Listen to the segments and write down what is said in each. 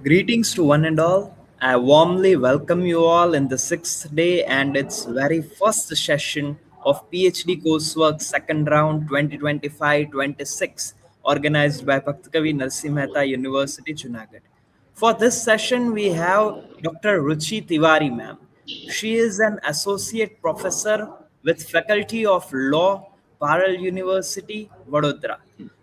Greetings to one and all. I warmly welcome you all in the sixth day and its very first session of PhD coursework second round 2025-26 organized by Bhaktakavi Narsi Mehta University, Junagadh. For this session, we have Dr. Ruchi Tiwari ma'am. She is an associate professor with Faculty of Law, Parallel University, Vadodara.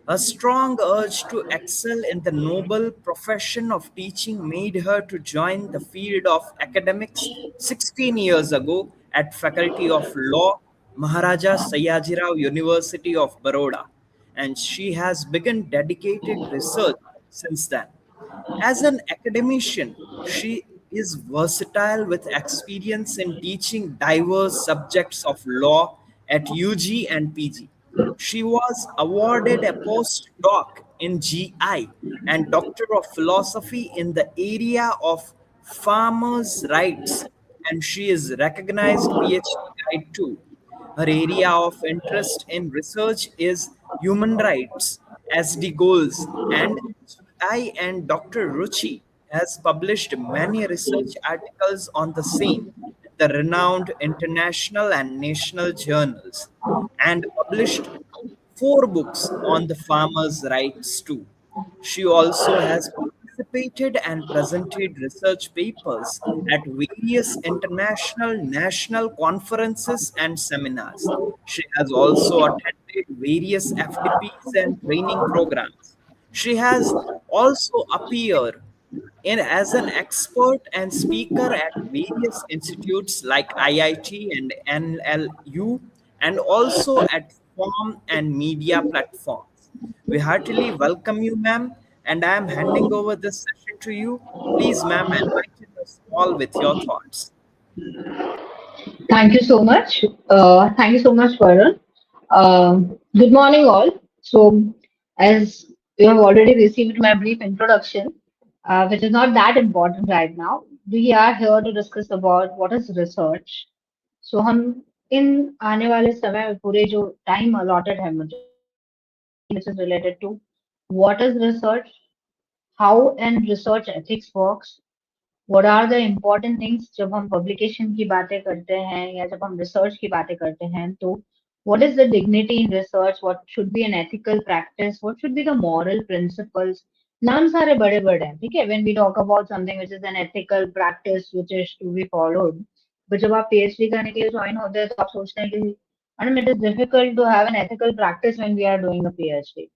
A strong urge to excel in the noble profession of teaching made her to join the field of academics 16 years ago at Faculty of Law, Maharaja Sayajirao University of Baroda, and she has begun dedicated research since then. As an academician, she is versatile with experience in teaching diverse subjects of law at UG and PG. She was awarded a postdoc in GI and Doctor of Philosophy in the area of farmers' rights, and she is recognized PhD guide too. Her area of interest in research is human rights, SD goals, and I and Dr. Ruchi has published many research articles on the same in the renowned international and national journals and published four books on the farmers' rights too. She also has participated and presented research papers at various international national conferences and seminars. She has also attended various FDPs and training programs. She has also appeared in as an expert and speaker at various institutes like IIT and NLU and also at forum and media platforms. We heartily welcome you, ma'am, and I am handing over this session to you. Please, ma'am, enlighten us all with your thoughts. Thank you so much. Thank you so much, Varun. Good morning, all. So, as you have already received my brief introduction, which is not that important right now, we are here to discuss about what is research. So, हम इन आने वाले समय में पूरे जो time allotted है मुझे, which is related to what is research, how and research ethics works, what are the important things जब हम publication की बातें करते हैं या जब हम research की बातें करते हैं तो what is the dignity in research, what should be an ethical practice, what should be the moral principles. नाम सारे बड़े बड़े हैं, ठीक है? When we talk about something which is an ethical practice which is to be followed, but जब आप PhD करने के लिए join होते हैं तो आप सोचते हैं कि and it is difficult to have an ethical practice when we are doing a PhD.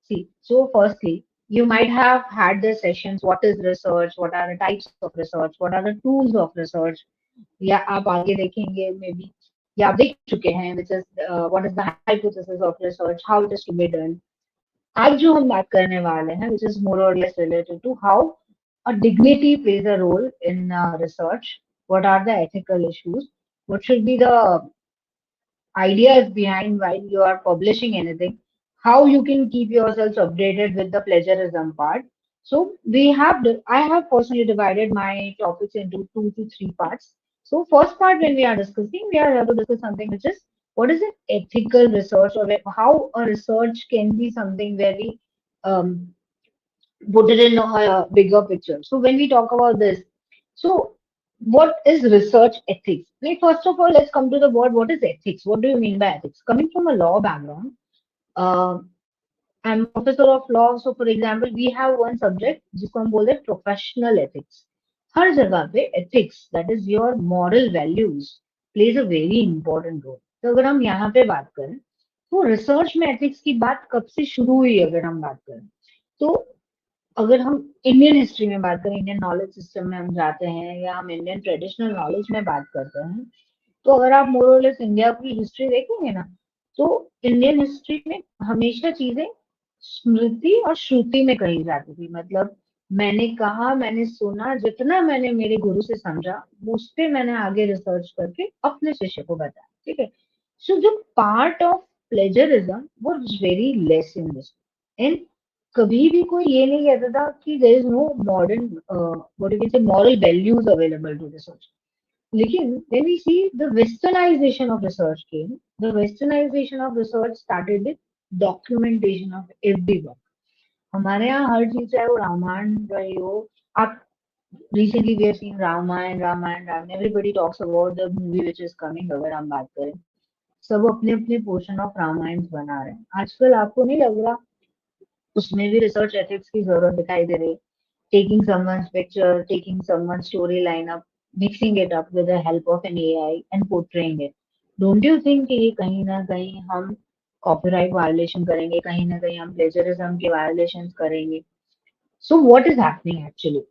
See, so firstly, you might have had the sessions, what is research, what are the types of research, what are the tools of research, या आप आगे देखेंगे maybe, या आप देख चुके हैं, which is what is the hypothesis of research, how it is to be done. आज जो हम बात करने वाले हैं, which is more or less related to how a dignity plays a role in research, what are the ethical issues, what should be the ideas behind while you are publishing anything, how you can keep yourselves updated with the plagiarism part. So I have personally divided my topics into 2 to 3 parts. So first part when we are discussing, we are here to discuss something which is what is an ethical research or how a research can be something very um, put it in a bigger picture. So when we talk about this, so what is research ethics? Like first of all, let's come to the word. What is ethics? What do you mean by ethics? Coming from a law background, uh, I'm a professor of law. So for example, we have one subject जिसको हम बोलते हैं professional ethics. हर जगह पे ethics, that is your moral values, plays a very important role. तो अगर हम यहाँ पे बात करें, तो रिसर्च में ethics की बात कब से शुरू हुई अगर हम बात करें, तो अगर हम इंडियन हिस्ट्री में बात करें, इंडियन नॉलेज सिस्टम में हम जाते हैं या हम इंडियन ट्रेडिशनल नॉलेज में बात करते हैं, तो अगर आप मोर और लेस इंडिया की हिस्ट्री देखेंगे ना, तो इंडियन हिस्ट्री में हमेशा चीजें स्मृति और श्रुति में कही जाती थी. मतलब मैंने कहा, मैंने सुना, जितना मैंने मेरे गुरु से समझा, उस पे मैंने आगे रिसर्च करके अपने शिष्य को बताया. ठीक है. सो जो पार्ट ऑफ प्लेजरिज्म वो वेरी लेस इन दिस. इन कभी भी कोई ये नहीं कहता था कि there is no modern what you can say moral values available to research. लेकिन when we see the westernization of research came, the westernization of research started with documentation of every work. हमारे यहाँ हर चीज चाहे वो रामायण रही हो, आप recently we have seen Ramayण, everybody talks about the movie which is coming. अगर हम बात करें, सब अपने अपने पोर्शन ऑफ रामायण बना रहे हैं आजकल. आपको नहीं लग रहा उसमें भी रिसर्च एथिक्स की जरूरत दिखाई दे रही है? Taking someone's picture, taking someone's storyline up, mixing it up with the help of an AI and portraying it. Don't you think कि ये कहीं ना कहीं हम कॉपीराइट वायलेशन करेंगे, कहीं ना कहीं हम प्लेजरिज्म के वायलेशन करेंगे? So what is happening actually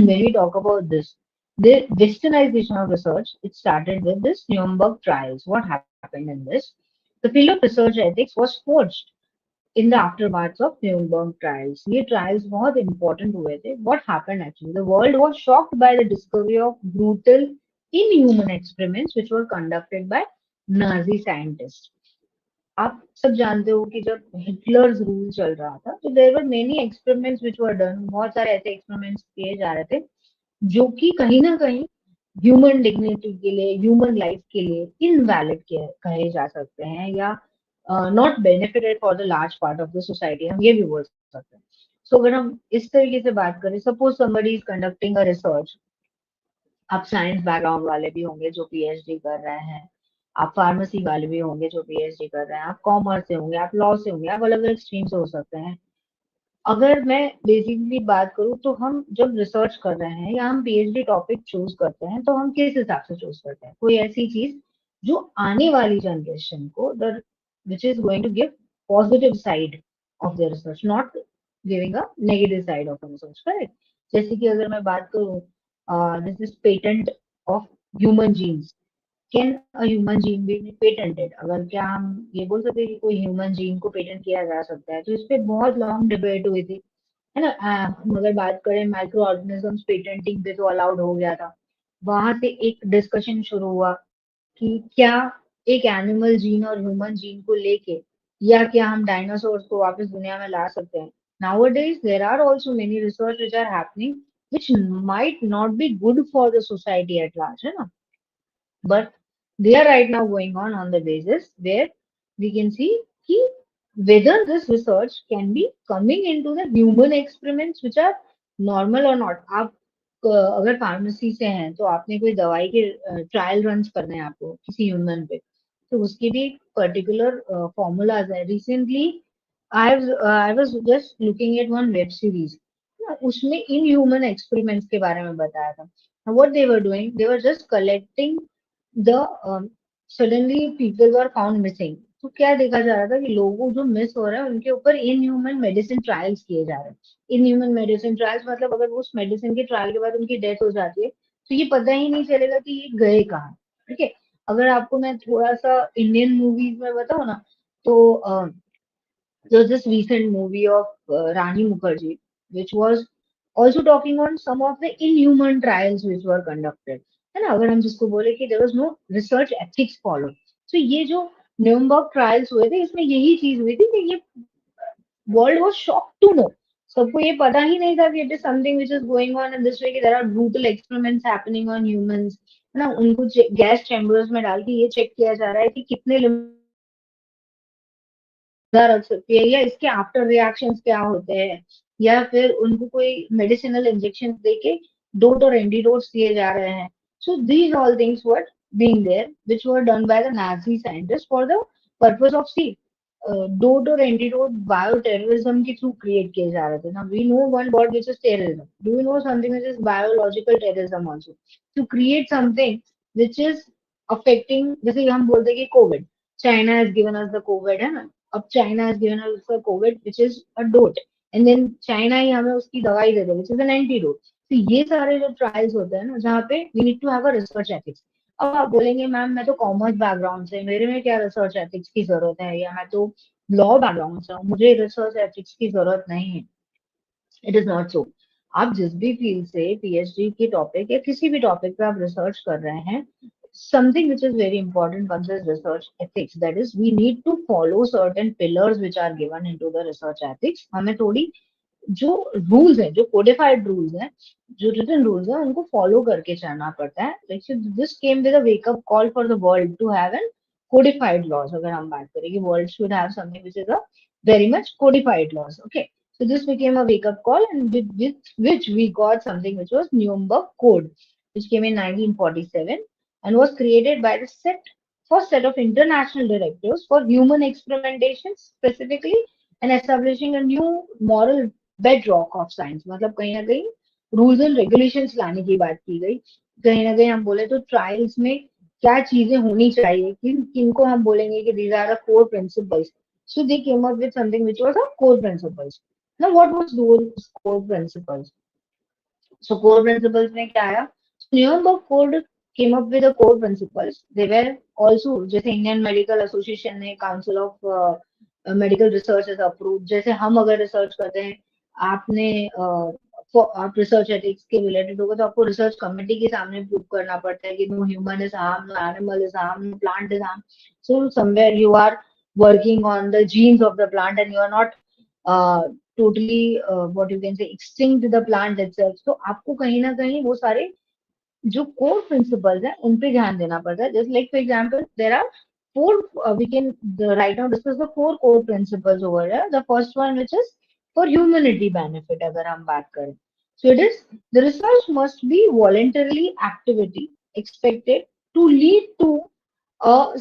when we talk about this? The westernization of research, it started with this Nuremberg trials. What happened in this? The field of research ethics was forged in the aftermath of Nuremberg trials. ये trials बहुत important हुए थे. What happened actually? The world was shocked by the discovery of brutal, inhuman experiments which were conducted by Nazi scientists. आप सब जानते हो कि जब हिटलर्स रूल चल रहा था तो there were many experiments which were done. बहुत सारे ऐसे एक्सपेरिमेंट्स किए जा रहे थे जो कि कहीं ना कहीं ह्यूमन डिग्निटी के लिए, ह्यूमन लाइफ के लिए इनवैलिड कहे जा सकते हैं, या not benefited for the large part of the society, हम ये भी बोल सकते हैं. सो अगर हम इस तरीके से बात करें, suppose somebody is conducting a research. आप साइंस बैकग्राउंड वाले भी होंगे जो पीएचडी कर रहे हैं, आप फार्मेसी वाले भी होंगे जो पीएचडी कर रहे हैं, आप कॉमर्स से होंगे, आप लॉ से होंगे, आप अलग अलग स्ट्रीम से हो सकते हैं. अगर मैं बेसिकली बात करूँ तो हम जब रिसर्च कर रहे हैं या हम पीएचडी टॉपिक चूज करते हैं तो हम किस हिसाब से चूज करते हैं? कोई ऐसी चीज जो आने वाली जनरेशन को the which is going to give positive side of the research, not giving a negative side of research, correct? जैसे कि अगर मैं बात करूँ, this is patent of human genes. Can a human gene be patented? अगर क्या हम ये बोल सकते हैं कि कोई ह्यूमन जीन को पेटेंट किया जा सकता है? तो इस पे बहुत लॉन्ग डिबेट हुई थी, है ना. हम अगर बात करें माइक्रो ऑर्गेनिजम्स पेटेंटिंग पे, तो अलाउड हो गया था. वहां से एक डिस्कशन शुरू हुआ कि क्या एक एनिमल जीन और ह्यूमन जीन को लेके, या क्या हम डायनासोर्स को वापस दुनिया में ला सकते हैं? Nowadays there are also many research which are happening which might not be good for the society at large, है ना. But they are right now going on the basis where we can see कि whether this research can be coming into the human experiments which are normal or not. आप अगर pharmacy से हैं तो आपने कोई दवाई के ट्रायल रन करने हैं आपको किसी ह्यूमन पे, तो उसके भी पर्टिकुलर फॉर्मूलाज है. Recently I was just looking at one web series, उसमें इन ह्यूमन एक्सपेरिमेंट्स के बारे में बताया था. What they were doing, they were just collecting the suddenly people were found missing. तो क्या देखा जा रहा था कि लोगों जो मिस हो रहे हैं उनके ऊपर इन ह्यूमन मेडिसिन ट्रायल्स किए जा रहे हैं. इन ह्यूमन मेडिसिन ट्रायल्स मतलब अगर उस मेडिसिन के ट्रायल के बाद उनकी डेथ हो जाती है तो ये पता ही नहीं चलेगा कि ये गए कहाँ. ठीक है. अगर आपको मैं थोड़ा सा इंडियन मूवीज में बताऊँ ना, तो there's this recent movie of Rani Mukherjee, which was also talking on some of the inhuman trials which were conducted. है ना. अगर हम जिसको बोले कि there was no research ethics followed. So ये जो न्यूरमबर्ग ट्रायल्स हुए थे इसमें यही चीज हुई थी कि ये world was shocked to know. सबको ये पता ही नहीं था कि it is something which is going on in this way, कि there are brutal experiments happening on humans, है ना. उनको गैस चैम्बर्स में डाल के ये चेक किया जा रहा है कि कितने जिंदा रख सकती है, या इसके आफ्टर रिएक्शंस क्या होते हैं, या फिर उनको कोई मेडिसिनल इंजेक्शन देके डोट और एंटीडोट्स दिए जा रहे हैं. So these all things were being there which were done by the Nazi scientist for the purpose of see dote और एंटीडोट बायो टेररिज्म के थ्रू क्रिएट किए जा रहे थे. ना we know one word which is terrorism. Do you know something which is biological terrorism also? To create something which is affecting, जैसे हम बोलते हैं कि COVID, China has given us the COVID, है ना. अब China has given us the COVID which is a dote, and then China ही हमें उसकी दवाई दे दे विच इज एन एंटीडोट. तो ये सारे जो ट्रायल्स होते हैं ना, जहाँ पे we need to have a research ethics. अब आप बोलेंगे मैम मैं तो कॉमर्स बैकग्राउंड से, मेरे में क्या रिसर्च एथिक्स की जरूरत है, या मैं तो लॉ बैकग्राउंड से हूँ, मुझे रिसर्च एथिक्स की जरूरत नहीं है. It is not so. आप जिस भी फील्ड से पीएचडी के टॉपिक या किसी भी टॉपिक पे आप रिसर्च कर रहे हैं, something which is very important comes as research ethics. That is, we need to follow certain pillars which are given into the research ethics. हमें थोड़ी जो रूल्स है, जो कोडिफाइड रूल्स है, जो रिटन रूल्स है, उनको फॉलो करके चलना पड़ता है. This came with a wakeup call for the world to have an codified laws. अगर हम बात करें कि world should have something which is a very much codified laws. Okay, so this became a wake up call, and with which we got something which was Nuremberg Code, which came in 1947 and was created by the first set of international directives for human experimentation specifically, and establishing a new moral bedrock of science. मतलब कहीं ना कहीं rules and regulations लाने की बात की गई. कहीं ना कहीं हम बोले तो ट्रायल्स में क्या चीजें होनी चाहिए, किनको हम बोलेंगे कि these are the core principles. So they came up with something which was a core principles. Now what was those core principles? So core principles में क्या आया? So Nuremberg Code came up with the core principles. They were also, जैसे Indian medical association ने council of medical research approve. जैसे हम अगर research करते हैं, आपने आप रिसर्च एथिक्स के रिलेटेड होगा तो आपको रिसर्च कमेटी के सामने प्रूव करना पड़ता है कि no human is harm, no animal is harm, no plant is harm. So somewhere you are working on the genes of the plant and you are not totally what you can say extinct the plant itself. तो आपको कहीं ना कहीं वो सारे जो core principles हैं उन पे ध्यान देना पड़ता है. Just like for example there are four, we can right now discuss the four core principles over here. The first one which is for humanity benefit. अगर हम बात करें, so it is the research must be voluntarily activity expected to lead to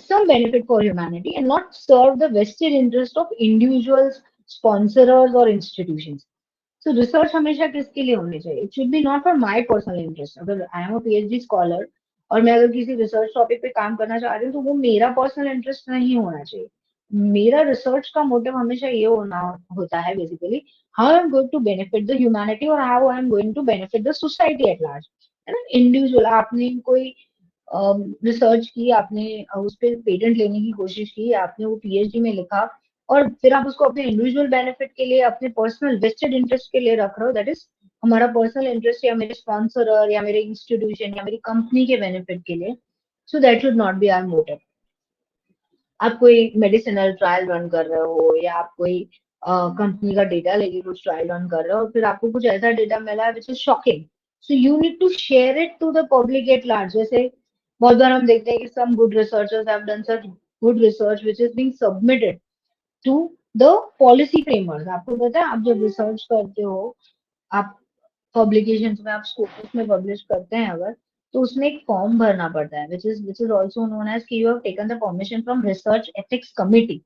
some benefit for humanity and not serve the vested interest of individuals, sponsors or institutions. So research हमेशा किसके लिए होनी चाहिए? It should be not for my personal interest. अगर I am a PhD scholar और मैं अगर किसी रिसर्च टॉपिक पे काम करना चाह रही हूँ तो वो मेरा पर्सनल इंटरेस्ट नहीं होना चाहिए. मेरा रिसर्च का मोटिव हमेशा ये होना होता है basically how I am going to benefit the humanity और how I am going to benefit the society at large. है ना? इंडिविजुअल आपने कोई रिसर्च की, आपने उस पर पेटेंट लेने की कोशिश की, आपने वो पीएचडी में लिखा और फिर आप उसको अपने इंडिविजुअल बेनिफिट के लिए, अपने पर्सनल वेस्टेड इंटरेस्ट के लिए रख रहे हो. दैट इज हमारा पर्सनल इंटरेस्ट या मेरे स्पॉन्सर या मेरे इंस्टीट्यूशन या मेरी कंपनी के बेनिफिट के लिए. So that should not be our motive. आप कोई मेडिसिनल ट्रायल रन कर रहे हो या आप कोई कंपनी का डेटा लेके कुछ ट्रायल रन कर रहे हो और फिर आपको कुछ ऐसा डेटा मिला है which is shocking. So you need to share it to the public at large. जैसे बहुत बार हम देखते हैं कि some good researchers have done such good research which is being submitted to the policy framework. आपको पता है, आप जब रिसर्च करते हो, आप पब्लिकेशन में, आप स्कोपस में पब्लिश करते हैं अगर, तो उसमें एक फॉर्म भरना पड़ता है which is also known as कि you have taken the permission from research ethics committee.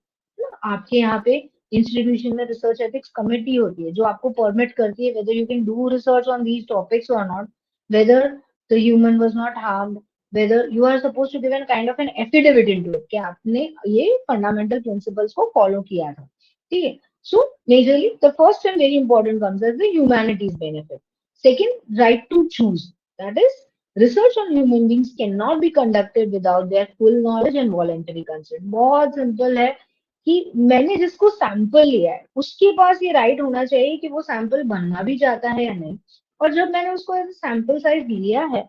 आपके यहाँ पे इंस्टीट्यूशन में रिसर्च एथिक्स कमिटी होती है जो आपको परमिट करती है whether you can do research on these topics और not, whether the human was not harmed, whether you are suppose to give an kind of an affidavit into it कि आपने ये फंडामेंटल प्रिंसिपल्स को follow किया था. ठीक है? So majorly, the first and very important comes as the humanities benefit. Second, right to choose. That is, research on human beings cannot be conducted without their full knowledge and voluntary consent. बहुत simple है कि मैंने जिसको sample लिया है उसके पास ये right होना चाहिए कि वो सैंपल बनना भी चाहता है या नहीं. और जब मैंने उसको एज सैंपल साइज लिया है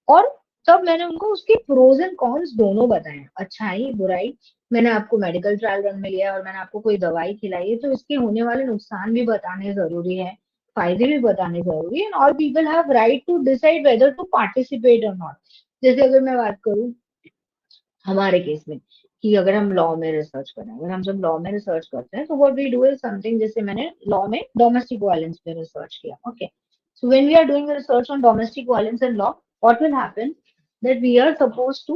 और तब मैंने उनको उसके प्रोज एंड कॉन्स दोनों बताए, अच्छाई बुराई. मैंने आपको मेडिकल ट्रायल रन में लिया और मैंने आपको कोई दवाई खिलाई है तो इसके होने वाले नुकसान भी बताने जरूरी है, फायदे भी बताने जरूरी है. और people have right to decide whether to participate और नॉट. जैसे अगर मैं बात करूं हमारे केस में कि अगर हम लॉ में रिसर्च करें, अगर हम जब लॉ में रिसर्च करते हैं तो what we do is something. जैसे मैंने लॉ में डोमेस्टिक वायलेंस पे रिसर्च किया. Okay, so when we are doing research on domestic violence in law, what will happen that we are supposed to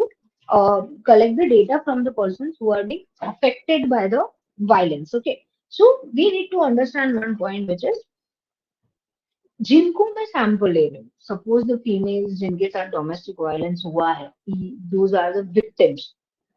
collect the data from the persons who are being affected by the violence. Okay, so we need to understand one point which is जिनको मैं sample ले रही हूँ, suppose the females जिनके साथ domestic violence हुआ है, those are the victims.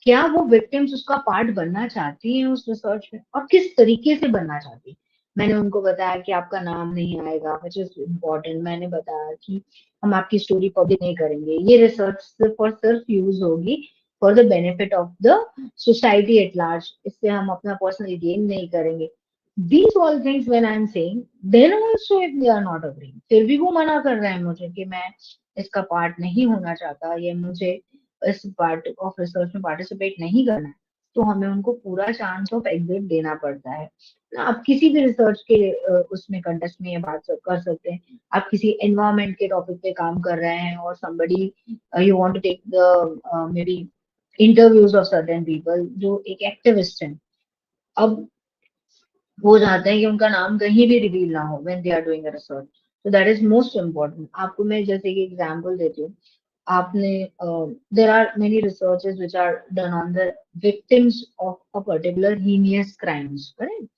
क्या वो विक्टिम्स उसका पार्ट बनना चाहती हैं उस रिसर्च में और किस तरीके से बनना चाहती है? मैंने उनको बताया कि आपका नाम नहीं आएगा विच इज इम्पोर्टेंट. मैंने बताया कि हम आपकी स्टोरी पब्लिक नहीं करेंगे, ये रिसर्च सिर्फ और सिर्फ यूज होगी for the benefit of the society at large. इससे हम अपना पर्सनल गेन नहीं करेंगे. These all things when I'm saying, then also if they are not agreeing, फिर भी वो मना कर रहे हैं मुझे कि मैं इसका पार्ट नहीं होना चाहता, ये मुझे इस पार्ट ऑफ रिसर्च में पार्टिसिपेट नहीं करना है, तो हमें उनको पूरा चांस ऑफ एग्जिट देना पड़ता है ना। आप किसी भी रिसर्च के उसमें कंटेस्ट में ये बात कर सकते हैं। आप किसी एनवायरमेंट के टॉपिक पे काम कर रहे हैं और somebody you want to take the maybe interviews of certain people जो एक एक्टिविस्ट हैं। अब वो चाहते हैं कि उनका नाम कहीं भी रिवील ना हो when they are doing research. तो दैट इज मोस्ट इम्पोर्टेंट। आपको मैं जैसे कि एग्जांपल देती हूँ। आपने there are many researches which are done on the victims of a particular heinous crimes, correct.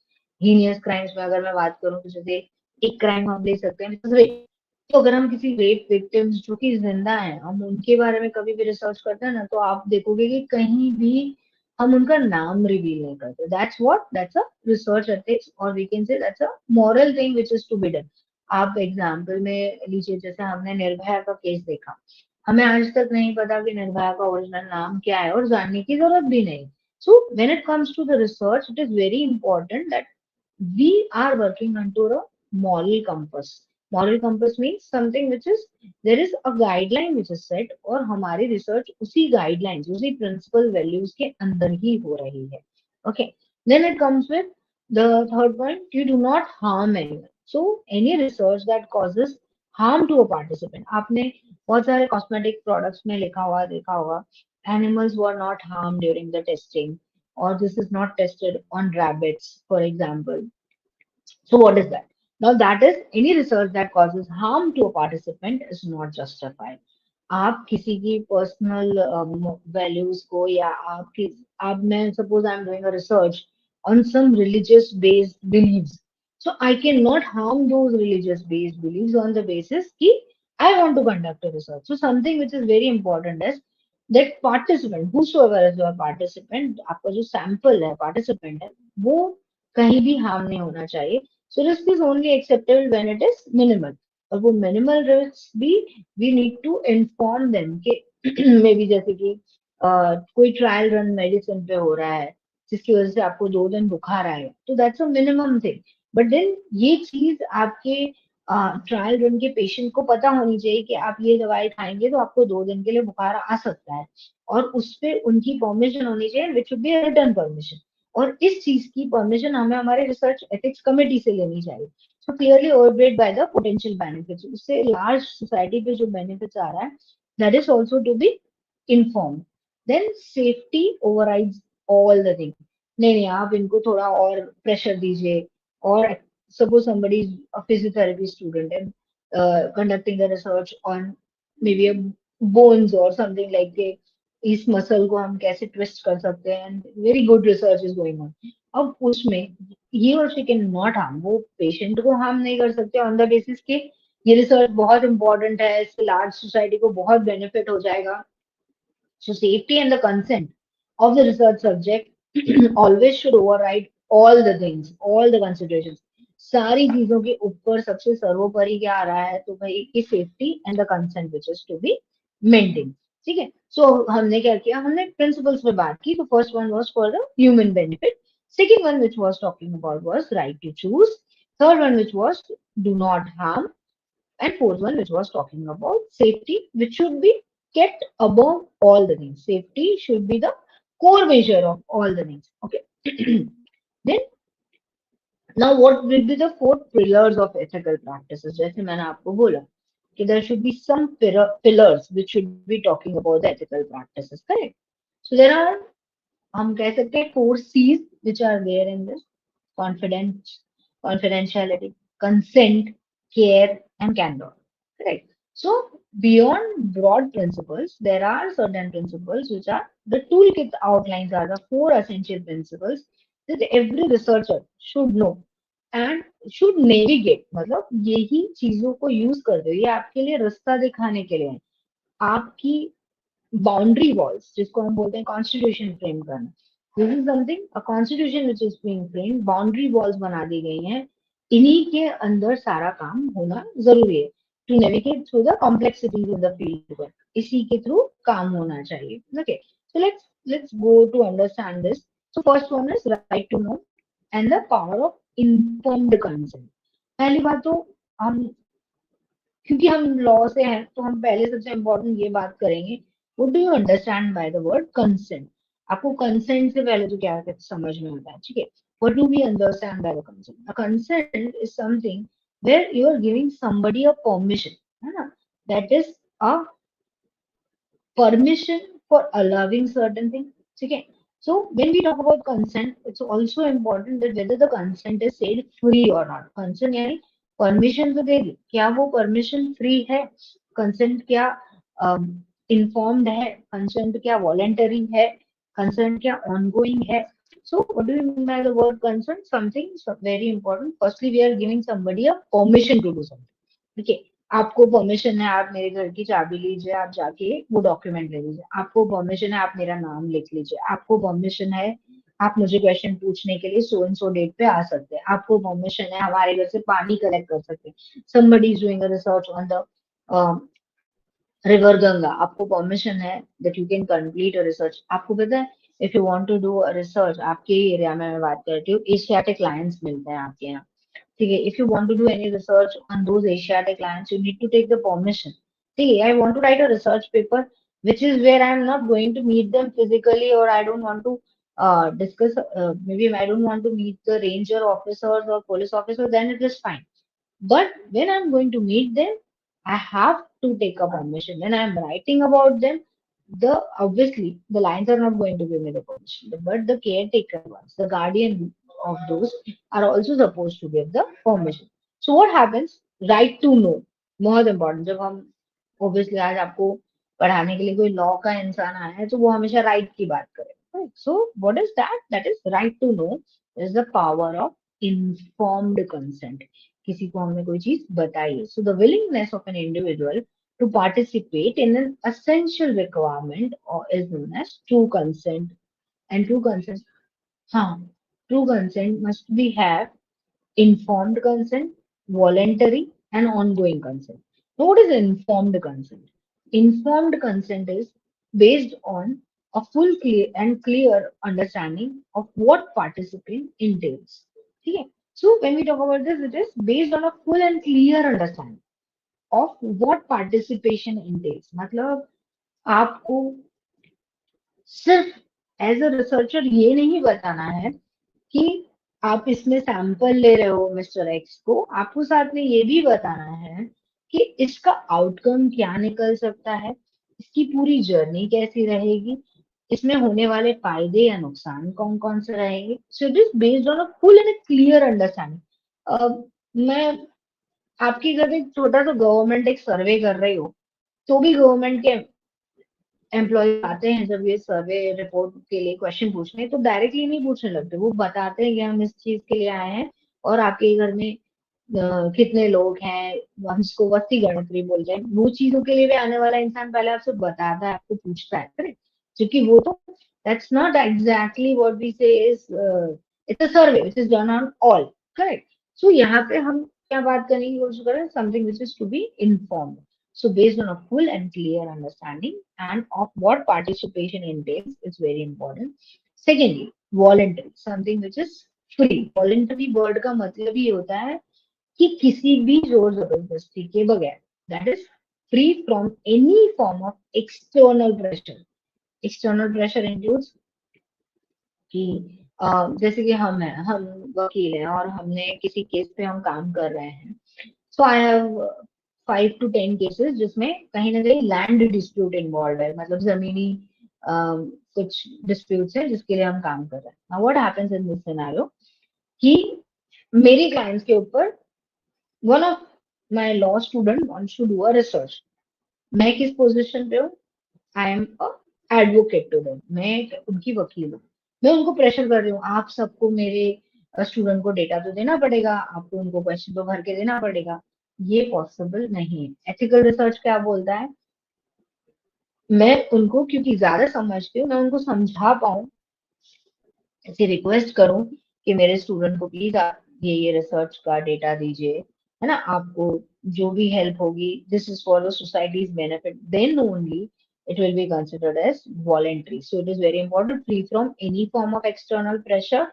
Heinous crimes में अगर मैं बात करूँ तो जैसे एक क्राइम हम ले सकते हैं रेप। तो अगर हम किसी रेप विक्टिम्स जो कि जिंदा हैं हम उनके बारे में कभी भी रिसर्च करते हैं ना, तो आप देखोगे कि कहीं भी हम उनका नाम रिवील नहीं करते। दैट्स अ रिसर्च एथिक्स और we can say that's a moral thing which is to be done. आप एग्जाम्पल में लीजिए, जैसे हमने निर्भया का केस देखा। हमें आज तक नहीं पता कि निर्भया का ओरिजिनल नाम क्या है और जानने की जरूरत भी नहीं। So when it comes to the research it is very important that we are working onto a moral compass. Moral compass means something which is there is a guideline which is set और हमारी research उसी guidelines उसी principal values के अंदर ही हो रही है. Okay. Then it comes with the third point. You do not harm anyone. So any research that causes harm to a participant. आपने बहुत सारे cosmetic products में लिखा हुआ देखा होगा. Animals were not harmed during the testing, or this is not tested on rabbits, for example. So what is that? Now that is any research that causes harm to a participant is not justified. आप किसी की personal values को या आपकी आप मैं suppose I am doing a research on some religious based beliefs, so I cannot harm those religious based beliefs on the basis ki I want to conduct a research. So something which is very important is that participant, whosoever is your participant, आपका जो sample है participant है वो कहीं भी harm नहीं होना चाहिए. So risk is only acceptable when it is minimal. और वो minimal risks भी we need to inform them कि मे बी जैसे कि कोई ट्रायल रन मेडिसिन पे हो रहा है जिसकी वजह से आपको 2 दिन बुखार आएगा, तो that's a minimum thing. But then ये चीज आपके ट्रायल रन के पेशेंट को पता होनी चाहिए कि आप ये दवाई खाएंगे तो आपको 2 दिन के लिए बुखार आ सकता है, और उस पे उनकी परमिशन होनी चाहिए which should be return permission. और इस चीज की परमिशन हमें हमारे रिसर्च एथिक्स कमेटी से लेनी चाहिए। So clearly overweight by the potential benefits, उससे लार्ज सोसाइटी पे जो बेनिफिट्स आ रहा है that is also to be inform. Then safety overrides all the thing. नहीं नहीं आप इनको थोड़ा और प्रेशर दीजिए। और suppose somebody is a physiotherapy student and conducting the research on maybe a bones or something like that, इस muscle को हम कैसे ट्विस्ट कर सकते हैं and very good research is going on. अब उसमें ही और शी कैन नॉट हार्म, वो पेशेंट को हार्म नहीं कर सकते ऑन द बेसिस के ये रिसर्च बहुत इंपॉर्टेंट है, इससे लार्ज सोसाइटी को बहुत बेनिफिट हो जाएगा। So safety and the consent of the research subject always should override all the things, all the considerations. सारी चीजों के ऊपर सबसे सर्वोपरि क्या आ रहा है, तो भाई की safety and the consent which is to be maintain. ठीक है। सो हमने क्या किया, हमने प्रिंसिपल्स पे बात की। तो first one was for the human benefit, second one which was talking about was right to choose, third one which was do not harm, and fourth one which was talking about safety which should be kept above all the things. Safety should be the core measure of all the things. Okay. Then now what will be the 4 pillars of ethical practices? जैसे मैंने आपको बोला कि there should be some pillars which should be talking about the ethical practices, correct? So there are, हम कह सकते हैं 4 C's which are there in this: confidence, confidentiality, consent, care, and candor. Correct. So beyond broad principles, there are certain principles which are the toolkit outlines are the 4 essential principles that every researcher should know and should navigate. मतलब यही चीजों को use कर दो, ये आपके लिए रास्ता दिखाने के लिए है। आपकी बाउंड्री वॉल्स जिसको हम बोलते हैं कॉन्स्टिट्यूशन फ्रेम करना, this is something a constitution which is being frame, boundary walls बना दी गई हैं, इन्हीं के अंदर सारा काम होना जरूरी है to navigate through the complexities in the field work, इसी के थ्रू काम होना चाहिए। Okay, so let's go to understand this. So first one is right to know and the power of informed consent. पहली बात तो हम, क्योंकि हम लॉ से हैं तो हम पहले सबसे इम्पोर्टेंट ये बात करेंगे, what do you understand by the word consent. आपको कंसेंट से पहले तो क्या समझ में आता है, ठीक है? What do we understand by the consent? A consent is something where you are giving somebody a permission, है ना? That is a permission for allowing certain things. Okay. So when we talk about consent, it's also important that whether the consent is said free or not. Consent यानी permission तो दे दी, क्या वो permission free है? Consent क्या informed है? Consent क्या voluntary है? Consent क्या ongoing है? So what do you mean by the word consent? Something very important. Firstly, we are giving somebody a permission to do something. ठीक है, आपको परमिशन है, आप मेरे घर की चाबी लीजिए, आप जाके वो डॉक्यूमेंट ले लीजिए। आपको परमिशन है, आप मेरा नाम लिख लीजिए। आपको परमिशन है, आप मुझे क्वेश्चन पूछने के लिए सो एंड सो डेट पे आ सकते हैं। आपको परमिशन है, हमारे घर से पानी कलेक्ट कर सकते हैं। somebody is doing a research on the river Ganga, आपको परमिशन है that you can complete a research. आपको पता है, if you want to do a research, आपके एरिया में मैं बात करती हूँ, एशियाटिक लायंस मिलते हैं आपके यहाँ, ठीक है? If you want to do any research on those Asiatic lions, you need to take the permission. ठीक है, I want to write a research paper which is where I am not going to meet them physically, or I don't want to discuss, maybe I don't want to meet the ranger officers or police officers, then it is fine. But when I'm going to meet them, I have to take a permission. When I'm writing about them, the obviously the lines are not going to give me the permission, but the caretaker ones, the guardian of those, are also supposed to give the permission. So what happens? Right to know, बहुत important. जब हम obviously आज आपको पढ़ाने के लिए कोई law का इंसान आया है, तो वो हमेशा राइट की बात करे। So what is that? That is right to know is the power of informed consent. किसी को हमने कोई चीज बताई है। So the willingness of an individual to participate in an essential requirement or is known as true consent. And true consent, हाँ, true consent must be have informed consent, voluntary, and ongoing consent. Now, what is informed consent? Informed consent is based on a full clear and clear understanding of what participant entails. Okay? So when we talk about this, it is based on a full and clear understanding of what participation entails. मतलब आपको सिर्फ as a researcher ये नहीं बताना है कि आप इसमें सैंपल ले रहे हो मिस्टर एक्स को, आपको साथ में ये भी बताना है कि इसका आउटकम क्या निकल सकता है, इसकी पूरी जर्नी कैसी रहेगी, इसमें होने वाले फायदे या नुकसान कौन कौन से रहेंगे। सो it is based on a full and clear understanding. मैं आपकी अगर एक छोटा सा गवर्नमेंट एक सर्वे कर रही हो, तो भी गवर्नमेंट के एम्प्लॉय आते हैं जब ये सर्वे रिपोर्ट के लिए क्वेश्चन पूछने, तो डायरेक्टली नहीं पूछने लगते, वो बताते हैं कि हम इस चीज के लिए आए हैं और आपके घर में कितने लोग हैं, हम इसको वस्ती गणतरी बोलते हैं। वो चीजों के लिए भी आने वाला इंसान पहले आपसे बताता है, आपको पूछता है, करेक्ट? क्योंकि वो तो that's not exactly what we say is, it's a survey which is done on all, correct? So यहाँ पे हम क्या बात करने की कोशिश कर रहे हैं? Something which is to be informed. So based on a full and clear understanding and of what participation entails is very important. Secondly, voluntary, something which is free. Voluntary word का मतलब ये होता है कि किसी भी जोर जबरदस्ती के बगैर, that is free from any form of external pressure. External pressure includes कि जैसे कि हम वकील हैं और हमने किसी केस पे हम काम कर रहे हैं। सो आई हैव 5 to 10 केसेस जिसमें कहीं ना कहीं लैंड डिस्प्यूट इन्वॉल्व है, मतलब जमीनी कुछ डिस्प्यूट्स है जिसके लिए हम काम कर रहे हैं। Now what happens in this scenario कि मेरे क्लाइंट्स के ऊपर one of my law student wants to do a research. मैं किस पोजीशन पे हूँ? I am a advocate to them, मैं उनकी वकील हूँ। मैं उनको प्रेशर कर रही हूँ, आप सबको मेरे स्टूडेंट को डेटा तो देना पड़ेगा, आपको उनको क्वेश्चन तो भर के देना पड़ेगा। ये पॉसिबल नहीं है। एथिकल रिसर्च क्या बोलता है? मैं उनको क्योंकि ज्यादा समझती हूँ, मैं उनको समझा पाऊँ, ऐसे रिक्वेस्ट करूँ कि मेरे स्टूडेंट को प्लीज आप ये रिसर्च का डेटा दीजिए, है ना? आपको जो भी हेल्प होगी, this is for the society's benefit, then only it will be considered as voluntary. So it is very important, free from any form of external pressure.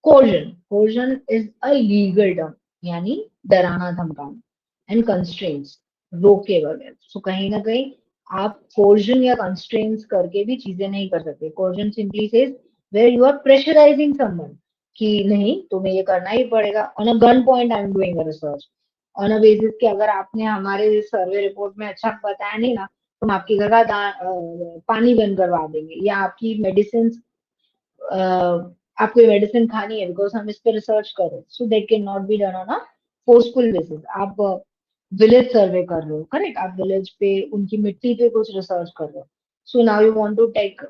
Coercion is a legal term, यानी डराना धमकाना, and constraints, रोके वगैरह। So कहीं ना कहीं आप coercion या constraints करके भी चीजें नहीं कर सकते. Coercion simply says where you are pressurizing someone कि नहीं तुम्हें ये करना ही पड़ेगा. On a gun point I am doing a research on a basis कि अगर आपने हमारे सर्वे रिपोर्ट में अच्छा बताया नहीं ना तो हम आपके घर का पानी बंद करवा देंगे या आपकी मेडिसिन आपको मेडिसिन खानी है बिकॉज हम इस पे रिसर्च कर रहे हैं. So that can not be done on a forceful basis. आप विलेज सर्वे कर रहे हो करेक्ट. आप विलेज पे उनकी मिट्टी पे कुछ रिसर्च कर रहे हो. So now you want to take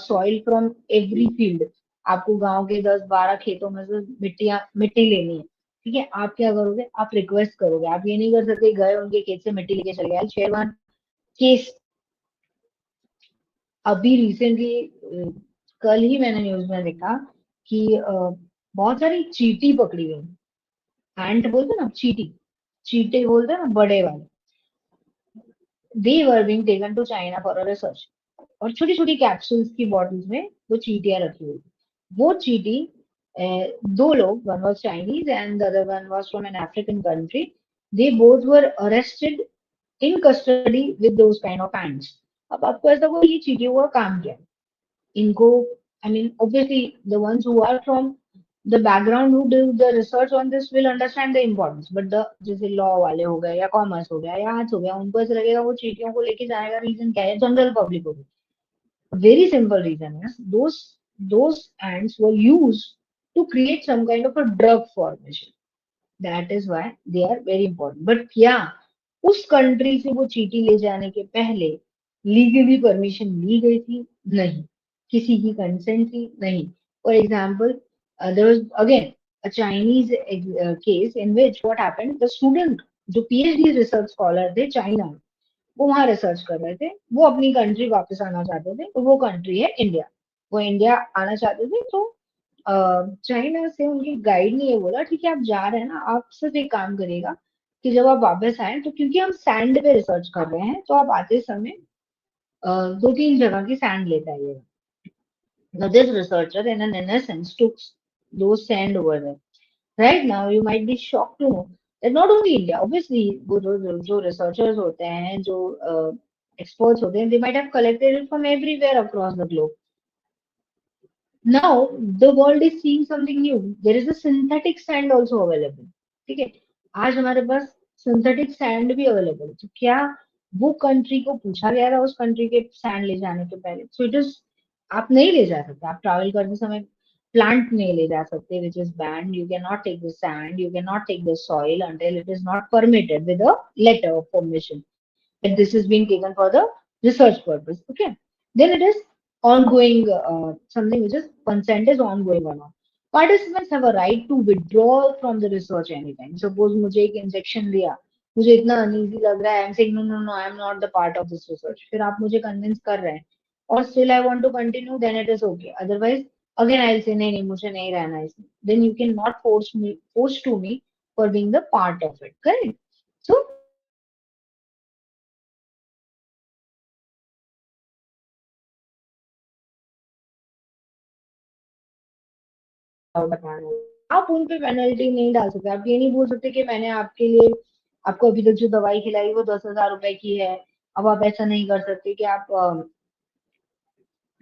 soil from every field. आपको गांव के 10-12 खेतों में से मिट्टी लेनी है. ठीक है. आप क्या करोगे आप रिक्वेस्ट करोगे. आप ये नहीं कर सकते गए उनके खेत से मिट्टी लेके चले गए. शेयर वन केस अभी रिसेंटली कल ही मैंने न्यूज में देखा कि बहुत सारी चींटी पकड़ी गई. एंट बोलते हैं ना चींटी चींटे बोलते हैं ना बड़े वाले. They were being taken to China for a research. और छोटी छोटी कैप्सूल्स की बॉटल्स में वो चींटियां रखी हुई. वो चींटी दो लोग one was Chinese and the other one was from an African country. They both were arrested in custody with those kind of ants. अब आपको ऐसा कोई ये चींटियों का काम क्या है इनको. I mean, obviously, the ones who are from the background who do the research on this will understand the importance. But the जैसे लॉ वाले हो गए या कॉमर्स हो गया या आर्ट्स हो गया उनको ऐसा लगेगा वो चीटियों को लेके जाने का रीजन क्या है. जनरल पब्लिक हो गई. Very simple reason is those ants were used to create some kind of a drug formation. That is why they are very important. But क्या उस कंट्री से वो चीटी ले जाने के पहले लीगली परमिशन ली गई थी. नहीं. किसी की कंसेंट थी. नहीं. For example there was again a Chinese case in which what happened the student जो पीएचडी रिसर्च स्कॉलर थे चाइना वो वहां रिसर्च कर रहे थे. वो अपनी कंट्री वापस आना चाहते थे. तो वो कंट्री है इंडिया. वो इंडिया आना चाहते थे. तो चाइना से उनकी गाइड ने ये बोला ठीक है आप जा रहे हैं ना आप सिर्फ एक काम करिएगा कि जब आप वापस आए तो क्योंकि हम सैंड पे रिसर्च कर रहे हैं तो आप आते समय 2-3 जगह की सैंड लेते आइएगा. Now this researcher in an innocence took those sand over there. Right now you might be shocked to know that not only India, obviously वो जो researchers होते हैं जो experts होते हैं they might have collected it from everywhere across the globe. Now the world is seeing something new. There is a synthetic sand also available. ठीक है. आज हमारे पास सिंथेटिक सैंड भी अवेलेबल है. तो क्या वो कंट्री को पूछा गया था उस कंट्री के सैंड ले जाने के पहले. सो इट इज आप नहीं ले जा सकते. आप ट्रैवल करते समय प्लांट नहीं ले जा सकते which is banned. You can not take the sand. You can not take the soil until it is not permitted with a letter of permission that this is being taken for the research purpose. Okay. Then it is ongoing, something which is consent is ongoing or not. Participants have a right to withdraw from the research anytime. Suppose मुझे एक injection दिया मुझे इतना uneasy लग रहा है. I am saying no no no I am not the part of this research. फिर आप मुझे कन्विंस कर रहे हैं और still I want to continue then it is okay. Otherwise again I will say नहीं नहीं मुझे नहीं रहना है इसमें. Then you can not force to me for being the part of it. Correct. So आप उन पे पेनल्टी नहीं डाल सकते. आप ये नहीं बोल सकते कि मैंने आपके लिए आपको अभी तक जो दवाई खिलाई वो 10,000 रुपए की है. अब आप ऐसा नहीं कर सकते कि आप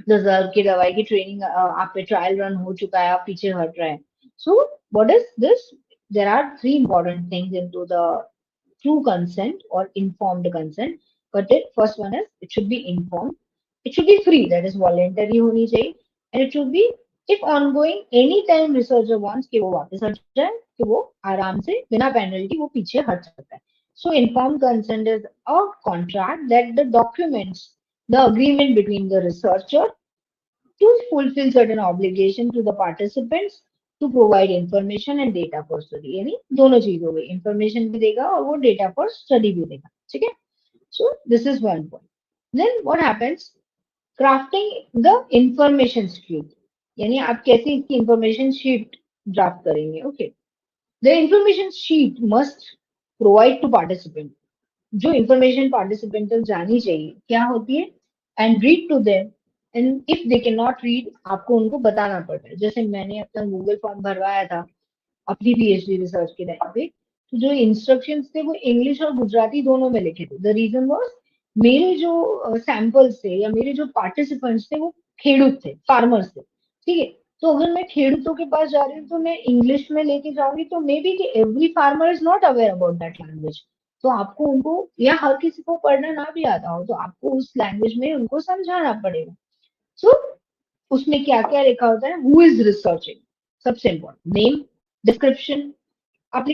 10,000 की दवाई की ट्रेनिंग आप पे ट्रायल रन हो चुका है आप पीछे हट रहे हैं. So what is this. There are three important things into the true consent or informed consent. But the first one is it should be informed. It should be free, that is voluntary होनी चाहिए. And it should be if ongoing any time researcher wants कि वो वापस हट जाए कि वो आराम से बिना पेनल्टी वो पीछे हट सकता है. So informed consent is a contract that the documents the agreement between the researcher to fulfill certain obligation to the participants to provide information and data for study. यानी दोनों चीज हो गई. इंफॉर्मेशन भी देगा और वो डेटा फॉर स्टडी भी देगा. ठीक है. So this is one point. Then what happens crafting the information sheet. यानी आप कैसे इसकी इंफॉर्मेशन शीट ड्राफ्ट करेंगे. Okay. The information sheet must provide to participant. जो इंफॉर्मेशन पार्टिसिपेंट तक जानी चाहिए क्या होती है and read to them. And if they can not read आपको उनको बताना पड़ता है. जैसे मैंने अपना गूगल फॉर्म भरवाया था अपनी पीएचडी रिसर्च के टाइम पे. तो जो इंस्ट्रक्शंस थे वो इंग्लिश और गुजराती दोनों में लिखे थे. द रीजन वाज मेरे जो सैंपल्स थे या मेरे जो पार्टिसिपेंट्स थे वो खेडूत थे, फार्मर्स थे, ठीक है। तो अगर मैं खेडूतों के पास जा रही हूँ तो मैं इंग्लिश में लेके जाऊंगी तो मे बी कि every farmer is not aware about that language. तो आपको उनको, या हर किसी को पढ़ना ना भी आता हो तो आपको उस लैंग्वेज में उनको समझाना पड़ेगा। सो उसमें क्या क्या लिखा होता है, हु इज रिसर्चिंग, सबसे इम्पोर्टेंट नेम, डिस्क्रिप्शन। आप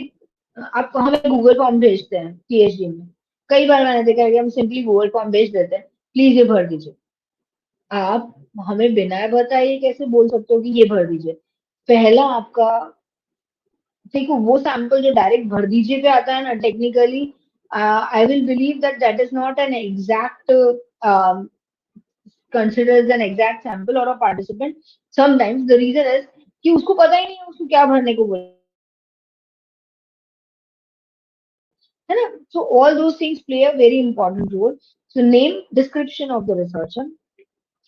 आप हमें गूगल फॉर्म भेजते हैं पीएचडी में, कई बार मैंने देखा है कि हम सिंपली गूगल फॉर्म भेज देते हैं, प्लीज ये भर दीजिए। आप हमें बिना बताए कैसे बोल सकते हो कि ये भर दीजिए। पहला आपका, देखो वो सैंपल जो डायरेक्ट भर दीजिए पे आता है ना, technically I will believe that that is not an exact considers an exact sample or a participant. Sometimes the reason is कि उसको पता ही नहीं है उसको क्या भरने को बोला है ना। So all those things play a very important role. So name, description of the researcher,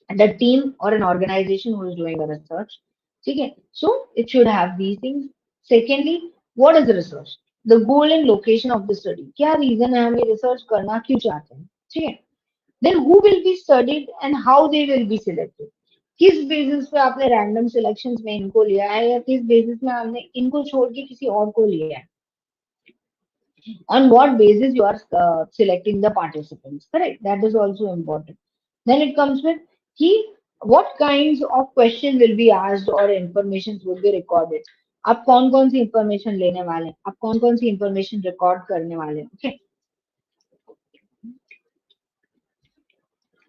and the team or an organization who is doing the research. ठीक है, so it should have these things. Secondly, what is the research? The goal and location of the study. क्या reason है हमें research करना क्यों चाहते हैं, ठीक है। Then who will be studied and how they will be selected. किस बेसिस पे आपने रैंडम सिलेक्शंस में इनको लिया है या किस बेसिस में आपने इनको छोड़ के किसी और को लिया है, on what basis you are selecting the participants, correct? That is also important. Then it comes with key, what kinds of question will be asked or information will be recorded. आप कौन कौन सी इंफॉर्मेशन लेने वाले हैं, आप कौन कौन सी information record करने वाले हैं, okay?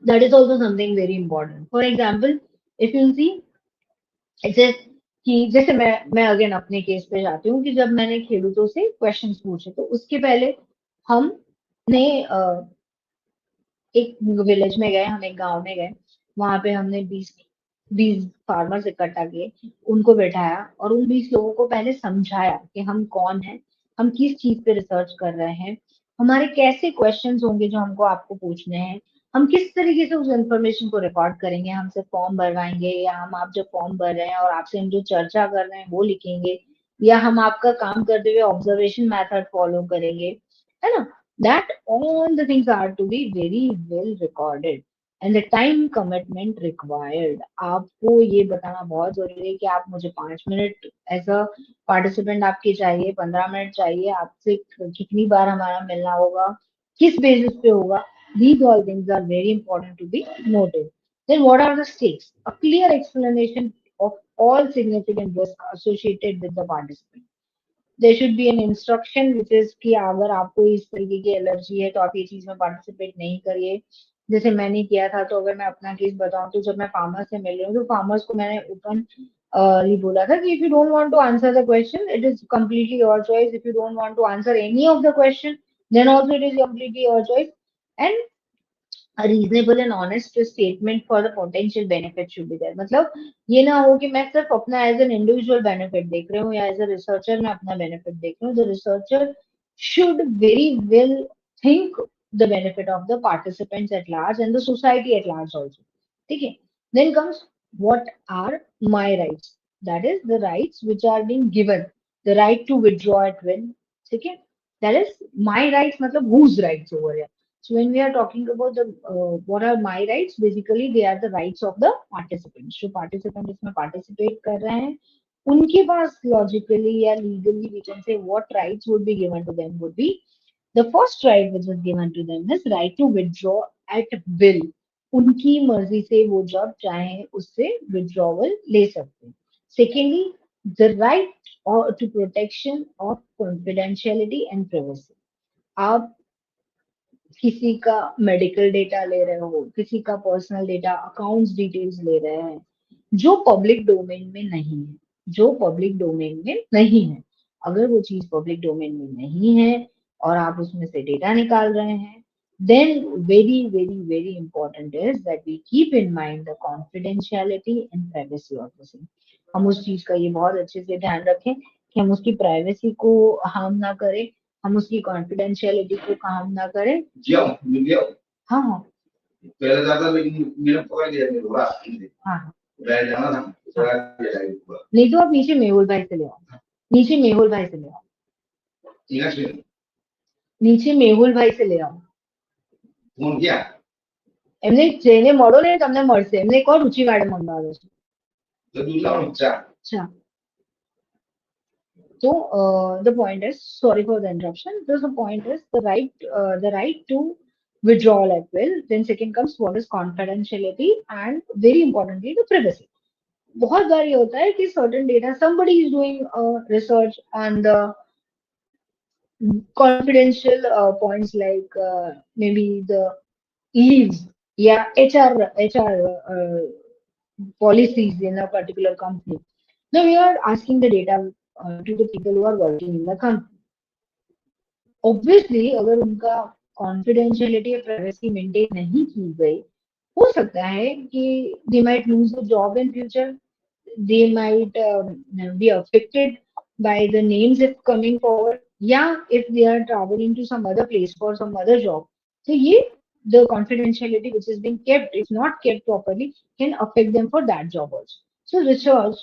That is also something very important. For example, if you see, ऐसे कि जैसे मैं अगेन अपने केस पे जाती हूँ कि जब मैंने खेडूतों से क्वेश्चंस पूछे तो उसके पहले हमने एक विलेज में गए, हम एक गांव में गए, वहां पे हमने 20 फार्मर्स इकट्ठा किए, उनको बैठाया और उन 20 लोगों को पहले समझाया कि हम कौन हैं, हम किस चीज पे रिसर्च कर रहे हैं, हमारे कैसे क्वेश्चंस होंगे जो हमको आपको पूछने हैं, हम किस तरीके से उस इंफॉर्मेशन को रिकॉर्ड करेंगे, हम सिर्फ फॉर्म भरवाएंगे या हम आप जब फॉर्म भर रहे हैं और आपसे हम जो चर्चा कर रहे हैं वो लिखेंगे, या हम आपका काम करते हुए ऑब्जर्वेशन मेथड फॉलो करेंगे, है ना। That all the things are to be very well recorded and the time commitment required. आपको ये बताना बहुत जरूरी है कि आप मुझे 5 मिनट एज अ पार्टिसिपेंट आपके चाहिए, 15 मिनट चाहिए, आपसे कितनी बार हमारा मिलना होगा, किस बेसिस पे होगा। These all things are very important to be noted. Then what are the stakes? A clear explanation of all significant risks associated with the participant. There should be an instruction which is कि अगर आपको इस तरीके की allergy है तो आप ये चीज में पार्टिसिपेट नहीं करिए। जैसे मैंने किया था, तो अगर मैं अपना केस बताऊं तो जब मैं फार्मर से मिल रही हूँ तो फार्मर्स को मैंने ओपन ये बोला था कि if you don't want to answer the question it is completely your choice, if you don't want to answer any of the question then also it is completely your choice. And a reasonable and honest statement for the potential benefit should be there. मतलब ये ना हो कि मैं सिर्फ अपना as an individual benefit देख रही हूँ या एज अ रिसर्चर मैं अपना बेनिफिट देख रही हूँ। The researcher should very well think the benefit of the participants at large and the society at large also. ठीक है, then comes what are my rights, that is the rights which are being given, the right to withdraw at will, ठीक है, that is my rights, मतलब whose rights over here. So when we are talking about the what are my rights, basically they are the rights of the participants. जो participant इसमें participate कर रहे हैं उनके पास logically या legally we can say what rights would be given to them would be, the first right which is given to them is right to withdraw at will. उनकी मर्जी से वो जब चाहे उससे withdrawal ले सकते हैं. Secondly, the right or to protection of confidentiality and privacy. आप किसी का मेडिकल डेटा ले रहे हो, किसी का पर्सनल डेटा, अकाउंट्स डिटेल्स ले रहे हैं जो पब्लिक डोमेन में नहीं है, जो पब्लिक डोमेन में नहीं है। अगर वो चीज पब्लिक डोमेन में नहीं है और आप उसमें से डेटा निकाल रहे हैं, then very very very important is that we keep in mind the confidentiality and privacy of the same. हम उस चीज का ये बहुत अच्छे से ध्यान रखें कि हम उसकी प्राइवेसी को हार्म ना करें, हम उसकी कॉन्फिडेंशियलिटी को काम ना करें। हाँ हाँ पहले ज्यादा लेकिन मेरा पकड़ लिया मेरे को हाँ हाँ बैठ जाना था नहीं तो आप नीचे मेहुल भाई से ले आओ, नीचे मेहुल भाई से ले आओ, नीचे मेहुल भाई से ले आओ। એમને જઈને મળો ને તમને મળશે. એમને કહો રુચિ મેડમ મંગાવે છે. અચ્છા. So the point is, sorry for the interruption. The point is the right to withdrawal at will. Then second comes what is confidentiality and very importantly the privacy. बहुत बार ये होता है कि certain data somebody is doing research on the confidential points like maybe the leaves, yeah, HR policies in a particular company. Now we are asking the data to the people who are working in the company. Obviously, अगर उनका confidentiality और privacy maintain नहीं की गई, हो सकता है कि they might lose the job in future. They might be affected by the names if coming forward. Yeah, if they are traveling to some other place for some other job. So yeah, the confidentiality which is being kept, if not kept properly, can affect them for that job also. So research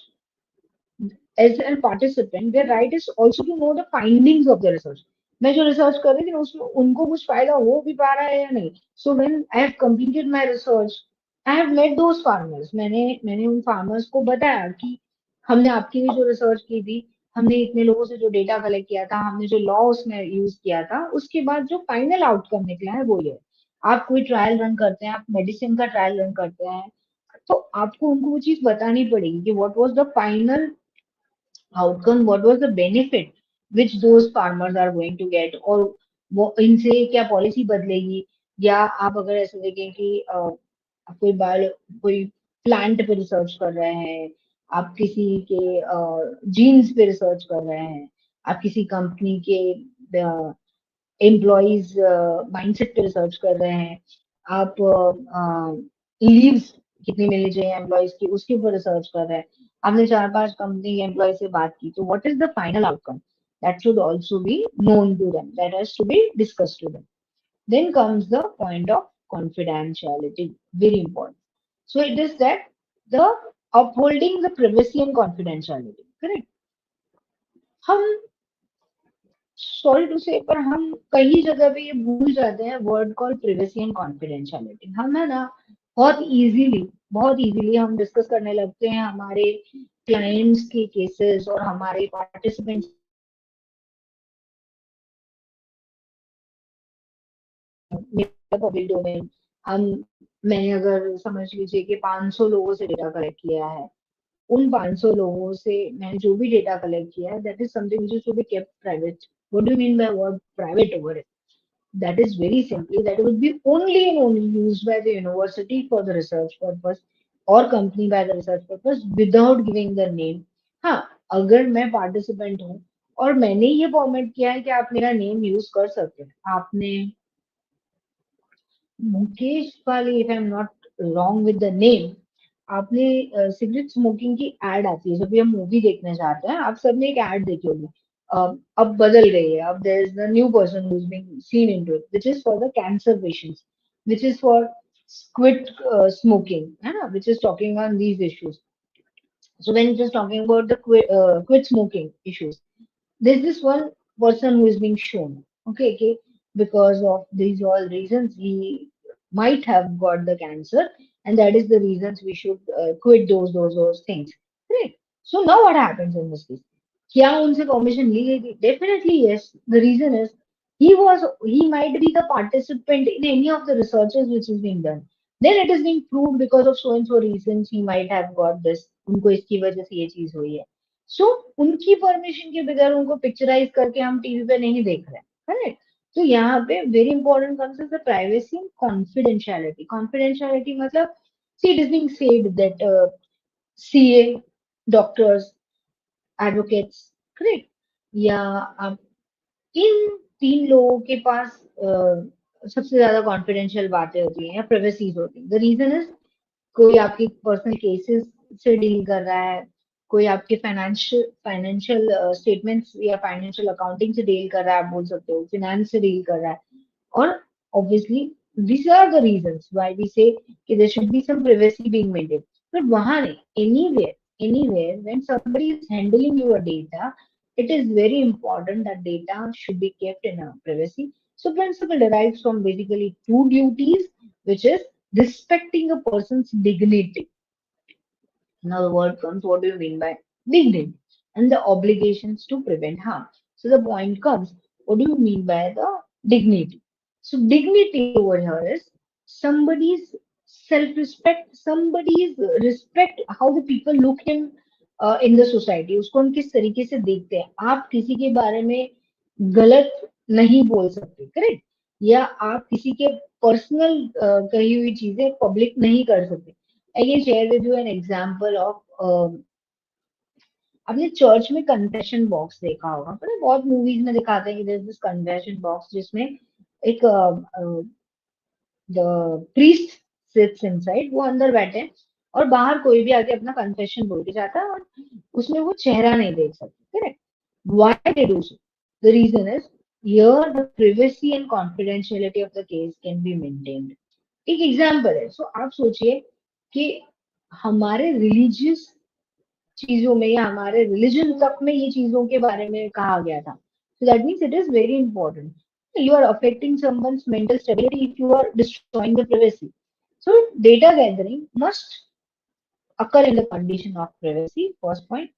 as a participant, their right is also to know the findings of the research. मैं जो research कर रही थी उसमें उनको कुछ फायदा हो भी पा रहा है या नहीं. So when I have completed my research, I have met those farmers. मैंने उन फार्मर्स को बताया कि हमने आपकी भी जो रिसर्च की थी, हमने इतने लोगों से जो डेटा कलेक्ट किया था, हमने जो लॉ उसमें यूज किया था, उसके बाद जो फाइनल आउटकम निकला है वो ये है. आप कोई ट्रायल रन करते हैं, आप मेडिसिन का ट्रायल रन करते हैं, तो आपको उनको वो चीज बतानी पड़ेगी कि what was the final outcome, what was the benefit which those farmers are going to get, और वो इनसे क्या पॉलिसी बदलेगी. या आप अगर ऐसे देखें कि आप कोई प्लांट पे रिसर्च कर रहे हैं, आप किसी के जीन्स पे रिसर्च कर रहे हैं, आप किसी कंपनी के एम्प्लॉयज माइंडसेट पे रिसर्च कर रहे हैं, आप लीव्स कितनी मिलनी चाहिए एम्प्लॉयज की उसके ऊपर रिसर्च कर रहे हैं, आपने 4-5 कंपनी एम्प्लॉय से बात की, तो what is the final outcome that should also be known to them, that has to be discussed to them. Then comes the point of confidentiality, very important. So it is that the upholding the privacy and confidentiality, correct. हम sorry to से पर हम कई जगह पे ये भूल जाते हैं word call privacy and confidentiality. हम है ना बहुत इजीली हम डिस्कस करने लगते हैं हमारे क्लाइंट्स के केसेस और हमारे पार्टिसिपेंट्स के केसेस की मेरा पब्लिक डोमेन. हम मैंने अगर समझ लीजिए कि 500 लोगों से डेटा कलेक्ट किया है, उन 500 लोगों से मैंने जो भी डेटा कलेक्ट किया है that is something which is to be kept private. What do you mean by word private over it? That is very simply that it would be only and only used by the university for the research purpose or company by the research purpose without giving the name. हाँ, अगर मैं participant हूँ और मैंने ये format किया है कि आप मेरा नेम यूज कर सकते हैं. आपने मुकेश वाली, if I am not wrong with the name, आपने सिगरेट स्मोकिंग की एड आती है जब भी हम मूवी देखने जाते हैं, आप सबने एक एड देखी होगी. अब बदल गई है, अब there is the new person who is being seen into it which is for the cancer patients, which is for quit smoking, है ना, which is talking on these issues. So when it is talking about the quit smoking issues, there's this one person who is being shown, okay, because of these all reasons he might have got the cancer, and that is the reasons we should quit those things, right? So now what happens in this case? क्या उनसे permission ली गई थी? Definitely yes. The reason is he might be the participant in any of the researches which is being done. Then it is being proved because of so and so reasons he might have got this. उनको इसकी वजह से ये चीज हुई है. सो उनकी permission के बगैर उनको पिक्चराइज करके हम टीवी पे नहीं देख रहे हैं, करेक्ट. तो यहाँ पे very important concept the privacy and confidentiality. Confidentiality मतलब see it is being said that CA, doctors, advocates, correct, या आप इन 3 लोगों के पास सबसे ज्यादा कॉन्फिडेंशियल बातें होती हैं या प्राइवेसीज होती हैं. द रीजन इज कोई आपकी पर्सनल केसेस से डील कर रहा है, कोई आपके फाइनेंशियल स्टेटमेंट्स या फाइनेंशियल अकाउंटिंग से डील कर रहा है, आप बोल सकते हो फिनेंस से डील कर रहा है. और obviously these are the reasons why we say कि there should be some privacy being maintained. But वहाँ नहीं, anywhere when somebody is handling your data, it is very important that data should be kept in a privacy. So principle derives from basically two duties, which is respecting a person's dignity. Now the word comes, what do you mean by dignity? And the obligations to prevent harm. So the point comes, what do you mean by the dignity? So dignity over here is somebody's self-respect, somebody's respect, how the people look him in the society. उसको हम किस तरीके से देखते हैं. आप किसी के बारे में गलत नहीं बोल सकते, करेक्ट? या आप किसी के पर्सनल कही हुई चीजें पब्लिक नहीं कर सकते. I can share with you an example of आपने चर्च में कन्फेशन बॉक्स देखा होगा, पता है बहुत मूवीज में दिखाते हैं कि there is this confession box जिसमें एक द प्रीस्ट सिट्स इनसाइड, वो अंदर बैठे हैं और बाहर कोई भी आके अपना कन्फेशन बोल के जाता है और उसमें वो चेहरा नहीं देख सकते, correct? Why they do so? The reason is here the privacy and confidentiality of the case can be maintained. एक एग्जांपल है. सो आप सोचिए कि हमारे रिलीजियस चीजों में या हमारे रिलीजन तक में ये चीजों के बारे में कहा गया था. So that means it is very important. You are affecting someone's mental stability if you are destroying the privacy. So data gathering must occur in the condition of privacy, first point,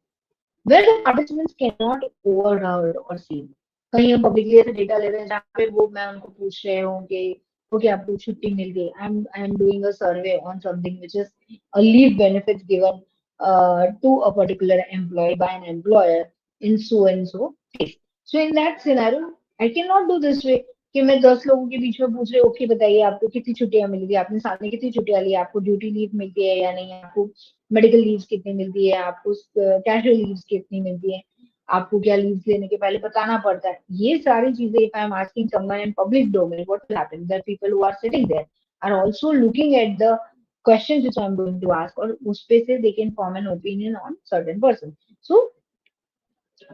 where the participants cannot overheard or seen. कहीं हम publicly ऐसे data ले रहे हैं जहाँ पे वो मैं उनको पूछ रहे हूँ कि ओके आपको छुट्टी मिल गई, आई am doing a survey on something which is a leave benefits given to a particular employee by an employer in so and so case. So in that scenario, I cannot do this way कि मैं 10 लोगों के बीच में पूछ रही हूँ okay बताइए आपको कितनी छुट्टियां मिल गई, आपने साल में कितनी छुट्टियां ली, आपको ड्यूटी लीव मिलती है या नहीं, आपको मेडिकल लीव्स कितनी मिलती है, आपको कैजुअल लीव्स कितनी मिलती है, आपको क्या लीव्स लेने के पहले बताना पड़ता है. ये सारी चीजें if I am asking someone in public domain what will happen that people who are sitting there are also looking at the questions which I'm going to ask और उस पे से they can form an opinion on certain person. So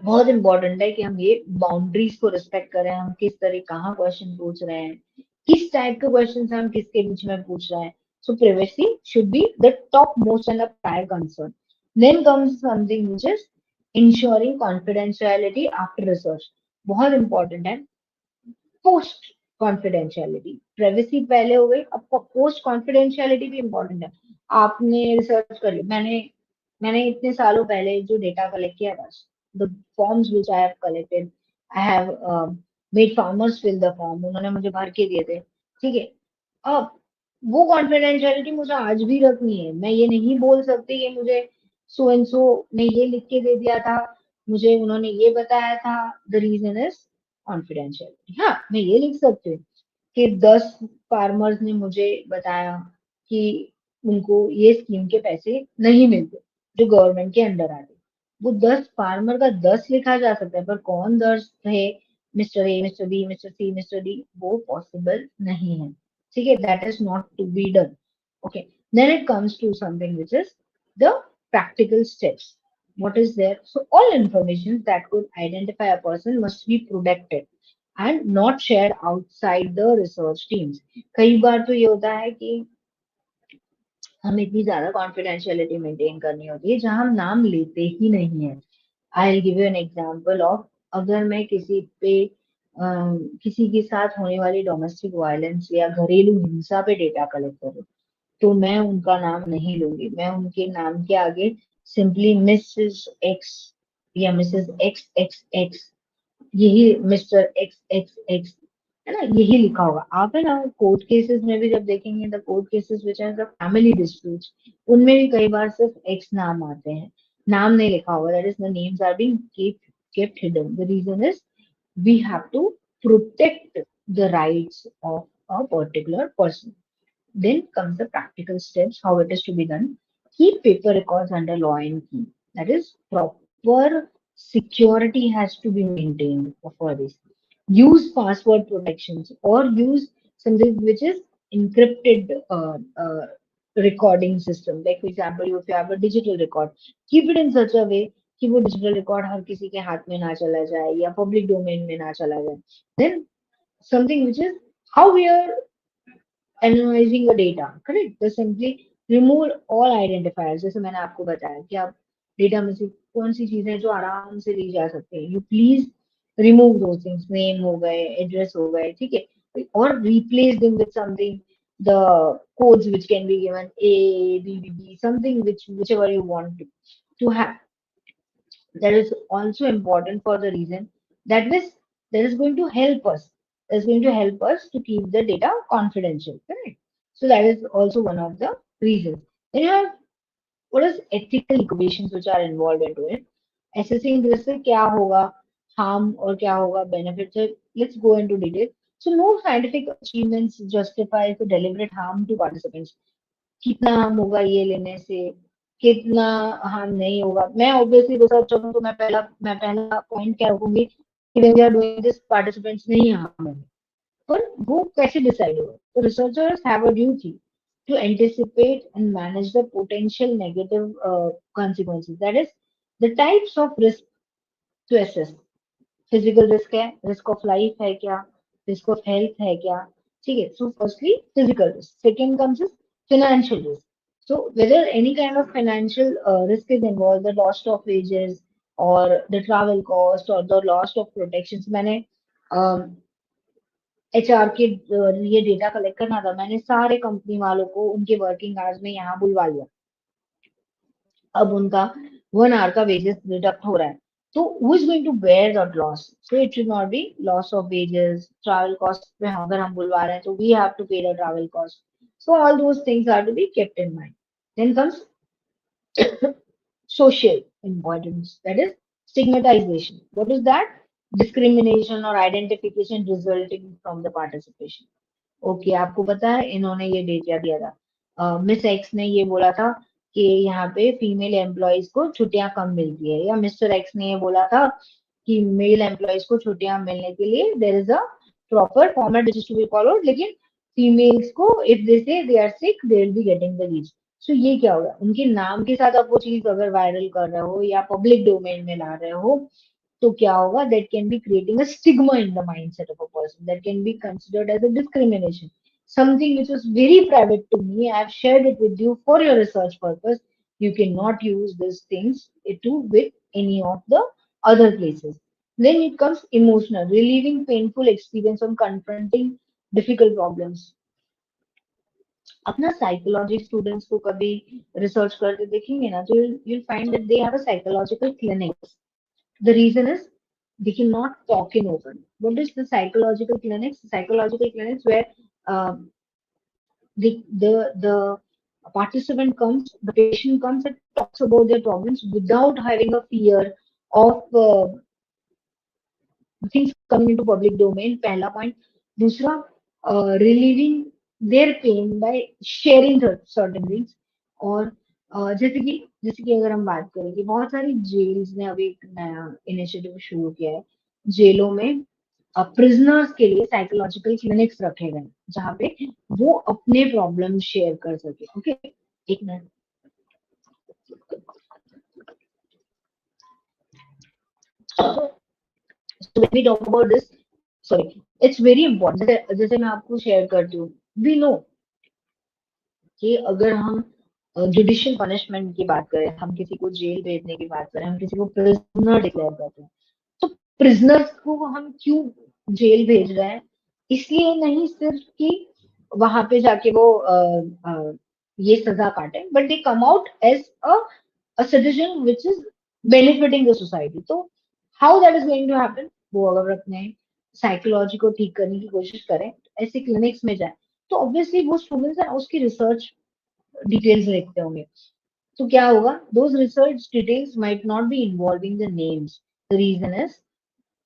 बहुत important है कि हम ये boundaries को रिस्पेक्ट करें. हम किस तरह कहाँ क्वेश्चन पूछ रहे हैं, किस टाइप के क्वेश्चन हम किसके बीच में पूछ रहे हैं. सो privacy should be the top most and a prior concern. Then comes something which is ensuring confidentiality after research. बहुत इंपॉर्टेंट है. पोस्ट कॉन्फिडेंशियलिटी, प्राइवेसी पहले हो गई, अब पोस्ट कॉन्फिडेंशियलिटी भी इम्पोर्टेंट है. आपने रिसर्च कर ली, मैंने इतने सालों पहले जो डेटा कलेक्ट किया था, the forms which I have collected, I have made farmers fill the form, उन्होंने मुझे भर के दिए थे, ठीक है? अब वो कॉन्फिडेंशियलिटी मुझे आज भी रखनी है. मैं ये नहीं बोल सकती कि मुझे सो एंड सो ने ये लिख के दे दिया था, मुझे उन्होंने ये बताया था. The reason is confidentiality. हाँ, मैं ये लिख सकती हूँ कि 10 फार्मर्स ने मुझे बताया कि उनको ये स्कीम के पैसे नहीं मिलते जो गवर्नमेंट के अंडर आते. वो 10 फार्मर का 10 लिखा जा सकता है, पर कौन 10 थे, mister A, mister B, mister C, mister D, वो पॉसिबल नहीं है. ठीक है, that is not to be done. Okay, then it comes to something which is the practical steps. What is there? So all information that could identify a person must be protected and not shared outside the research teams. कई बार तो ये होता है कि हमें इतनी ज्यादा confidentiality maintain करनी होती है जहां हम नाम लेते ही नहीं है. I will give you an example of, अगर मैं किसी पे किसी के साथ होने वाली डोमेस्टिक वायलेंस या घरेलू हिंसा पे डेटा कलेक्ट करूँ तो मैं उनका नाम नहीं लूंगी. मैं उनके नाम के आगे सिंपली मिसेस एक्स या मिसेस एक्स एक्स एक्स, यही मिस्टर एक्स एक्स एक्स, है ना, यही लिखा होगा. आप है ना कोर्ट केसेस में भी जब देखेंगे the court cases which are the family disputes, उनमें भी कई बार सिर्फ एक्स नाम आते हैं, नाम नहीं लिखा होगा. That is the names are being kept hidden. The reason is we have to protect the rights of a particular person. Then comes the practical steps, how it is to be done. Keep paper records under law and key. That is, proper security has to be maintained for this. Use password protections or use something which is encrypted recording system. Like for example, if you have a digital record, keep it in such a way कि वो digital record हर किसी के हाथ में ना चला जाए या पब्लिक डोमेन में ना चला जाए. Then something which is how we are analyzing the data, correct? तो simply remove all identifiers. जैसे मैंने आपको बताया कि आप डेटा में से कौन सी चीजें जो आराम से ली जा सकती है, you please रिमूव दो थिंग्स, नेम हो गए, एड्रेस हो गए, ठीक है, और replace them with something, the codes which can be given A, B, B, B, something whichever you want to have. That is also important for the reason that that is going to help us. That is going to help us to keep the data confidential, correct? So that is also one of the reasons. Then you have what is ethical equations which are involved into it. Assessing risk से क्या होगा, harm और क्या होगा benefit. So let's go into detail. So no scientific achievements justifies the deliberate harm to participants. कितना harm होगा ये लेने से, कितना हार्म नहीं होगा. मैं ऑब्वियसली रिसर्च करूँ तो मैं पहला पॉइंट क्या रखूंगी कि when we are doing this participants नहीं हार्म होंगे. पर वो कैसे डिसाइड होगा? तो researchers have a duty to anticipate and manage the potential negative consequences. That is the types of risk to assess. Physical risk है, रिस्क ऑफ लाइफ है क्या, रिस्क ऑफ हेल्थ है क्या, ठीक है. So firstly physical risk, second comes is financial risk. So whether any kind of financial risk is involved, the loss of wages or the travel cost or the loss of protections. मैंने HR के लिए data collect करना था, मैंने सारे company वालों को उनके वर्किंग आवर्स में यहाँ बुलवा लिया. अब उनका 1 आवर का वेजेस डिडक्ट हो रहा है. तो who is going to bear that loss? So it should not be loss of wages, travel cost में अगर हम बुलवा रहे हैं तो we have to pay the travel cost. So all those things are to be kept in mind. Then comes social importance, that is stigmatization. What is that? Discrimination or identification resulting from the participation. Okay, आपको पता है इन्होंने ये data दिया था, miss x ने ये बोला था कि यहाँ पे फीमेल एम्प्लॉयज को छुट्टियां कम मिलती है, या मिस्टर एक्स ने ये बोला था कि मेल एम्प्लॉयज को छुट्टियां मिलने के लिए there is a proper format which is to be followed, लेकिन फीमेल्स को if they are sick they will be getting the leave. So ये क्या होगा, उनके नाम के साथ आप वो चीज अगर वायरल कर रहे हो या पब्लिक डोमेन में ला रहे हो तो क्या होगा, that can be creating a stigma in the mindset of a person, that can be considered as a discrimination, something which was very private to me. I have shared it with you for your research purpose. You cannot use these things to with any of the other places. Then it comes emotional, relieving painful experience on confronting difficult problems. अपना psychology students को कभी research करते देखेंगे ना तो you'll find that they have a psychological clinics. The reason is they cannot talk in open. What is the psychological clinics? Psychological clinics where uh, the participant comes, the patient comes and talks about their problems without having a fear of things coming into public domain. पहला point. दूसरा, relieving their pain by sharing certain things. और जैसे कि अगर हम बात करें कि बहुत सारी जेल्स ने अभी एक नया इनिशिएटिव शुरू किया है, जेलों में प्रिजनर्स के लिए साइकोलॉजिकल क्लिनिक्स रखे गए हैं, जहाँ पे वो अपने प्रॉब्लम शेयर कर सके. ओके, एक minute. So when we talk about this, sorry, it's very important. जैसे मैं आपको शेयर करती हूँ, we know कि अगर हम जुडिशियल पनिशमेंट की बात करें, हम किसी को जेल भेजने की बात करें, हम किसी को प्रिजनर डिक्लेयर करते हैं, तो प्रिजनर्स को हम क्यों जेल भेज रहे हैं? इसलिए नहीं सिर्फ कि वहां पे जाके वो ये सजा काटे, but they come out as a citizen which is benefiting the society. तो how that is going to happen? वो अगर अपने साइकोलॉजी को ठीक करने की कोशिश करें, ऐसे क्लिनिक्स में जाए, तो ऑब्वियसली वो स्टूडेंट्स है उसकी रिसर्च डिटेल्स लिखते होंगे. तो क्या होगा, those research details might not be involving the names. The reason is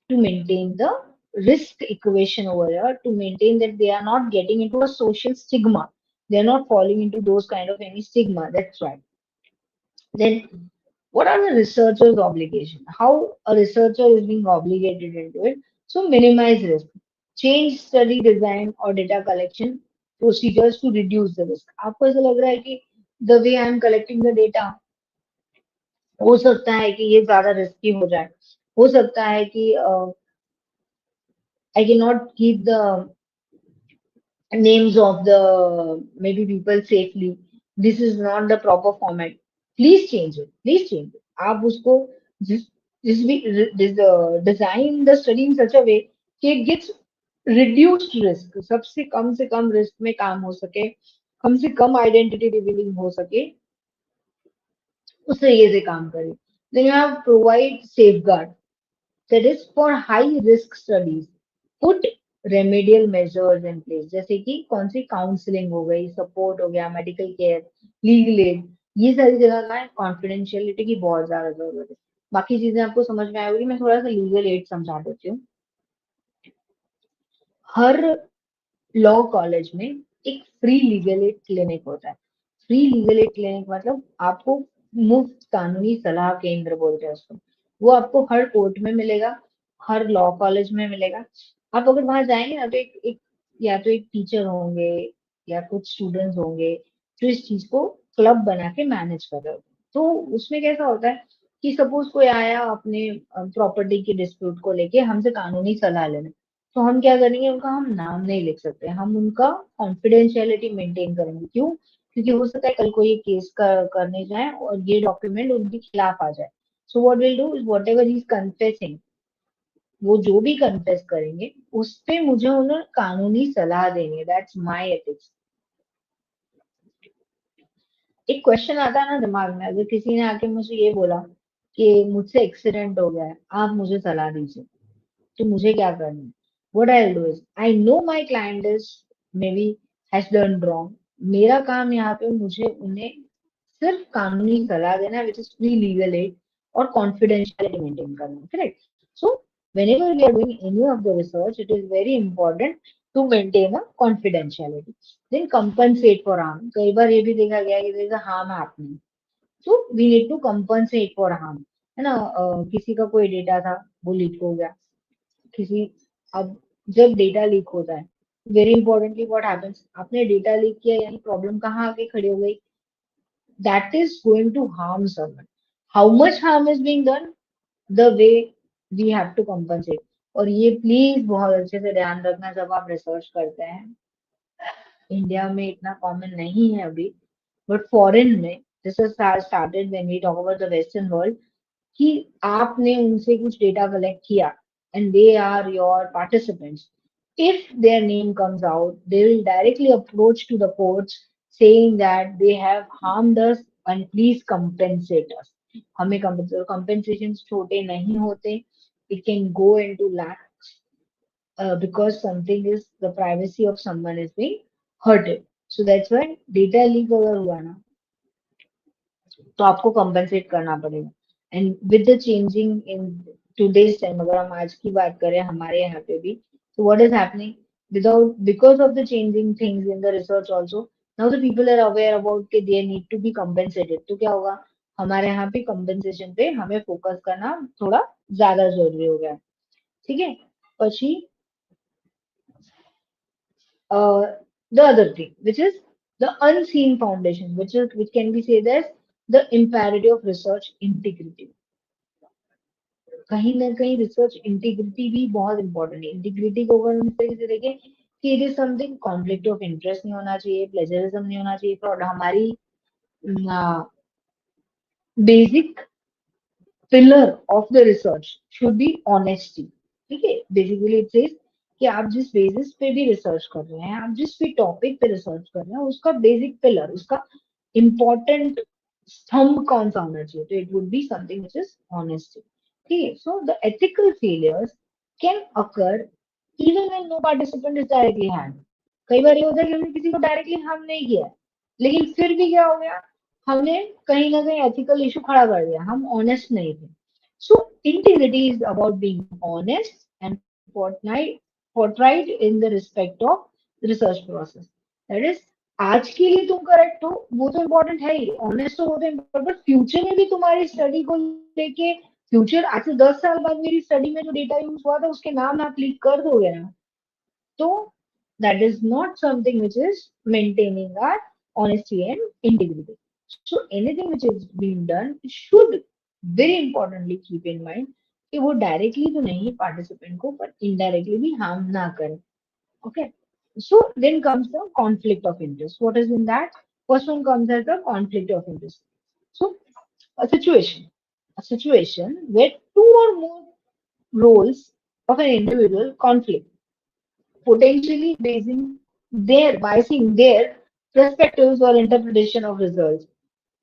to maintain the risk equation over here, to maintain that they are not getting into a social stigma, they are not falling into those kind of any stigma. That's why. Then what are the researcher's obligation? How a researcher is being obligated into it? So minimize risk, change study design or data collection procedures to reduce the risk. आपको ऐसा लग रहा है कि the way I am collecting the data, हो सकता है कि ये ज्यादा रिस्की हो जाए, हो सकता है कि I can not keep the names of the maybe people safely. This is not the proper format. Please change it. Please change it. आप उसको design the study in such a way कि it gets reduced risk, सबसे कम risk में काम हो सके, कम से कम identity revealing हो सके, उस तरीके से काम करे. Then you have provide safeguard, that is for high risk studies. Put remedial measures in place, जैसे कि कौन सी काउंसलिंग हो गई, सपोर्ट हो गया, मेडिकल केयर, लीगल एड, ये सारी जगह ना कॉन्फिडेंशियलिटी की बहुत ज्यादा जरूरत है. बाकी चीजें आपको समझ में आएगी, मैं थोड़ा सा लीगल एड समझा देती हूँ. हर लॉ कॉलेज में एक फ्री लीगल एड क्लिनिक होता है. फ्री लीगल एड क्लिनिक मतलब आपको मुफ्त कानूनी सलाह केंद्र बोलते हैं उसको. वो आपको हर कोर्ट में मिलेगा, हर लॉ कॉलेज में मिलेगा. आप अगर वहां जाएंगे ना तो एक या तो एक टीचर होंगे या कुछ स्टूडेंट्स होंगे जो इस चीज को क्लब बना के मैनेज कर रहे होते हैं. तो उसमें कैसा होता है कि सपोज कोई आया अपने प्रॉपर्टी के डिस्प्यूट को लेके हमसे कानूनी सलाह लेने, तो हम क्या करेंगे, उनका हम नाम नहीं लिख सकते, हम उनका कॉन्फिडेंशियलिटी मेंटेन करेंगे. क्यों? क्योंकि हो सकता है कल को ये केस करने जाए और ये डॉक्यूमेंट उनके खिलाफ आ जाए. So what will do is what ever he is confessing, वो जो भी कन्फेस करेंगे उस पे मुझे उन्हें कानूनी सलाह देनी है. That's my ethics. एक क्वेश्चन आता है ना दिमाग में, अगर किसी ने आके मुझे ये बोला कि मुझसे एक्सीडेंट हो गया है, आप मुझे सलाह दीजिए, तो मुझे क्या करना है? What I'll do is, I know my client is maybe has done wrong. मेरा काम यहाँ पे मुझे उन्हें सिर्फ कानूनी सलाह देना है, which is free legal aid और confidentiality maintain करना है, correct? So whenever we are doing any of the research, it is very important to maintain a confidentiality. Then compensate for harm. कई बार ये भी देखा गया है कि there is a harm happening. So we need to compensate for harm. है ना? किसी का कोई डेटा था, वो लीक हो गया. किसी अब जब डेटा लीक होता है, वेरी इंपॉर्टेंटली व्हाट हैपेंस, आपने डेटा लीक किया यानी प्रॉब्लम कहाँ आके खड़ी हो गई, that is going to harm someone. How much harm is being done, the way we have to compensate. और ये प्लीज बहुत अच्छे से ध्यान रखना जब आप रिसर्च करते हैं. इंडिया में इतना कॉमन नहीं है अभी, बट फॉरेन में this is started when we talk about the western world, कि आपने उनसे कुछ डेटा कलेक्ट किया and they are your participants. If their name comes out, they will directly approach to the courts saying that they have harmed us and please compensate us. हमें compensation छोटे नहीं होते. It can go into lakhs because something is the privacy of someone is being hurted. So that's why data leak अगर हुआ ना तो आपको compensate करना पड़ेगा. And with the changing in today's time, अगर हम आज की बात करें हमारे यहाँ पे भी, तो what is happening without because of the changing things in the research also, now the people are aware about के they need to be compensated. तो क्या होगा, हमारे यहाँ पे कंपेंसेशन पे हमें फोकस करना थोड़ा ज्यादा जरूरी हो गया है. ठीक है. પછી the other thing, which is the unseen foundation, which can be said as the imperative of research integrity. कहीं ना कहीं रिसर्च इंटीग्रिटी भी बहुत इंपॉर्टेंट है. इंटीग्रिटी को अगर हम इस तरीके से देखें कि it is something, conflict of interest नहीं होना चाहिए, प्लेजरिज्म नहीं होना चाहिए, फ्रॉड. हमारी basic pillar of the research should be honesty. ठीक है. बेसिकली इट सेज कि आप जिस बेसिस पे भी रिसर्च कर रहे हैं, आप जिस भी टॉपिक पे रिसर्च कर रहे हैं, उसका बेसिक पिलर, उसका इम्पोर्टेंट स्तंभ कौन सा होना चाहिए, तो it would be something which is honesty. ठीक है. So the ethical failures can occur even when no participant is directly harm. कई बार ये होता है कि हमने किसी को डायरेक्टली हार्म नहीं किया है, लेकिन फिर भी क्या हो गया, हमने कहीं ना कहीं एथिकल इशू खड़ा कर दिया, हम ऑनेस्ट नहीं थे. So integrity is about being honest and forthright in the respect of research process. That is, आज के लिए तुम करेक्ट हो वो तो इम्पोर्टेंट है ही, ऑनेस्ट हो वो तो इम्पोर्टेंट, बट फ्यूचर में भी तुम्हारी स्टडी को लेके, फ्यूचर आज से 10 साल बाद मेरी स्टडी में जो डेटा यूज हुआ था उसके नाम आप लीक कर दोगे ना, तो that is not something which is maintaining our honesty and integrity. So anything which is being done should very importantly keep in mind कि वो डायरेक्टली तो नहीं पार्टिसिपेंट को, पर इनडायरेक्टली भी हार्म ना करे. Okay. So then comes the conflict of interest. What is in that? First one comes as the conflict of interest. So a situation. a situation where two or more roles of an individual conflict, potentially biasing their perspectives or interpretation of results.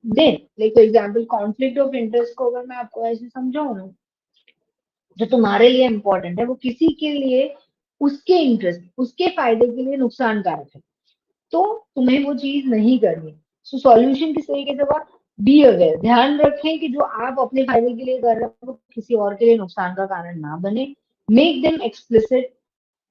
Then, like for example, conflict of interest को अगर मैं आपको ऐसे समझाऊं ना, जो तुम्हारे लिए इम्पोर्टेंट है वो किसी के लिए उसके इंटरेस्ट, उसके फायदे के लिए नुकसानकारक है, तो तुम्हें वो चीज नहीं करनी। सो सॉल्यूशन किस तरीके से हुआ? बी अवेयर, ध्यान रखें कि जो आप अपने फायदे के लिए कर रहे हो वो किसी और के लिए नुकसान का कारण ना बने। Make them explicit,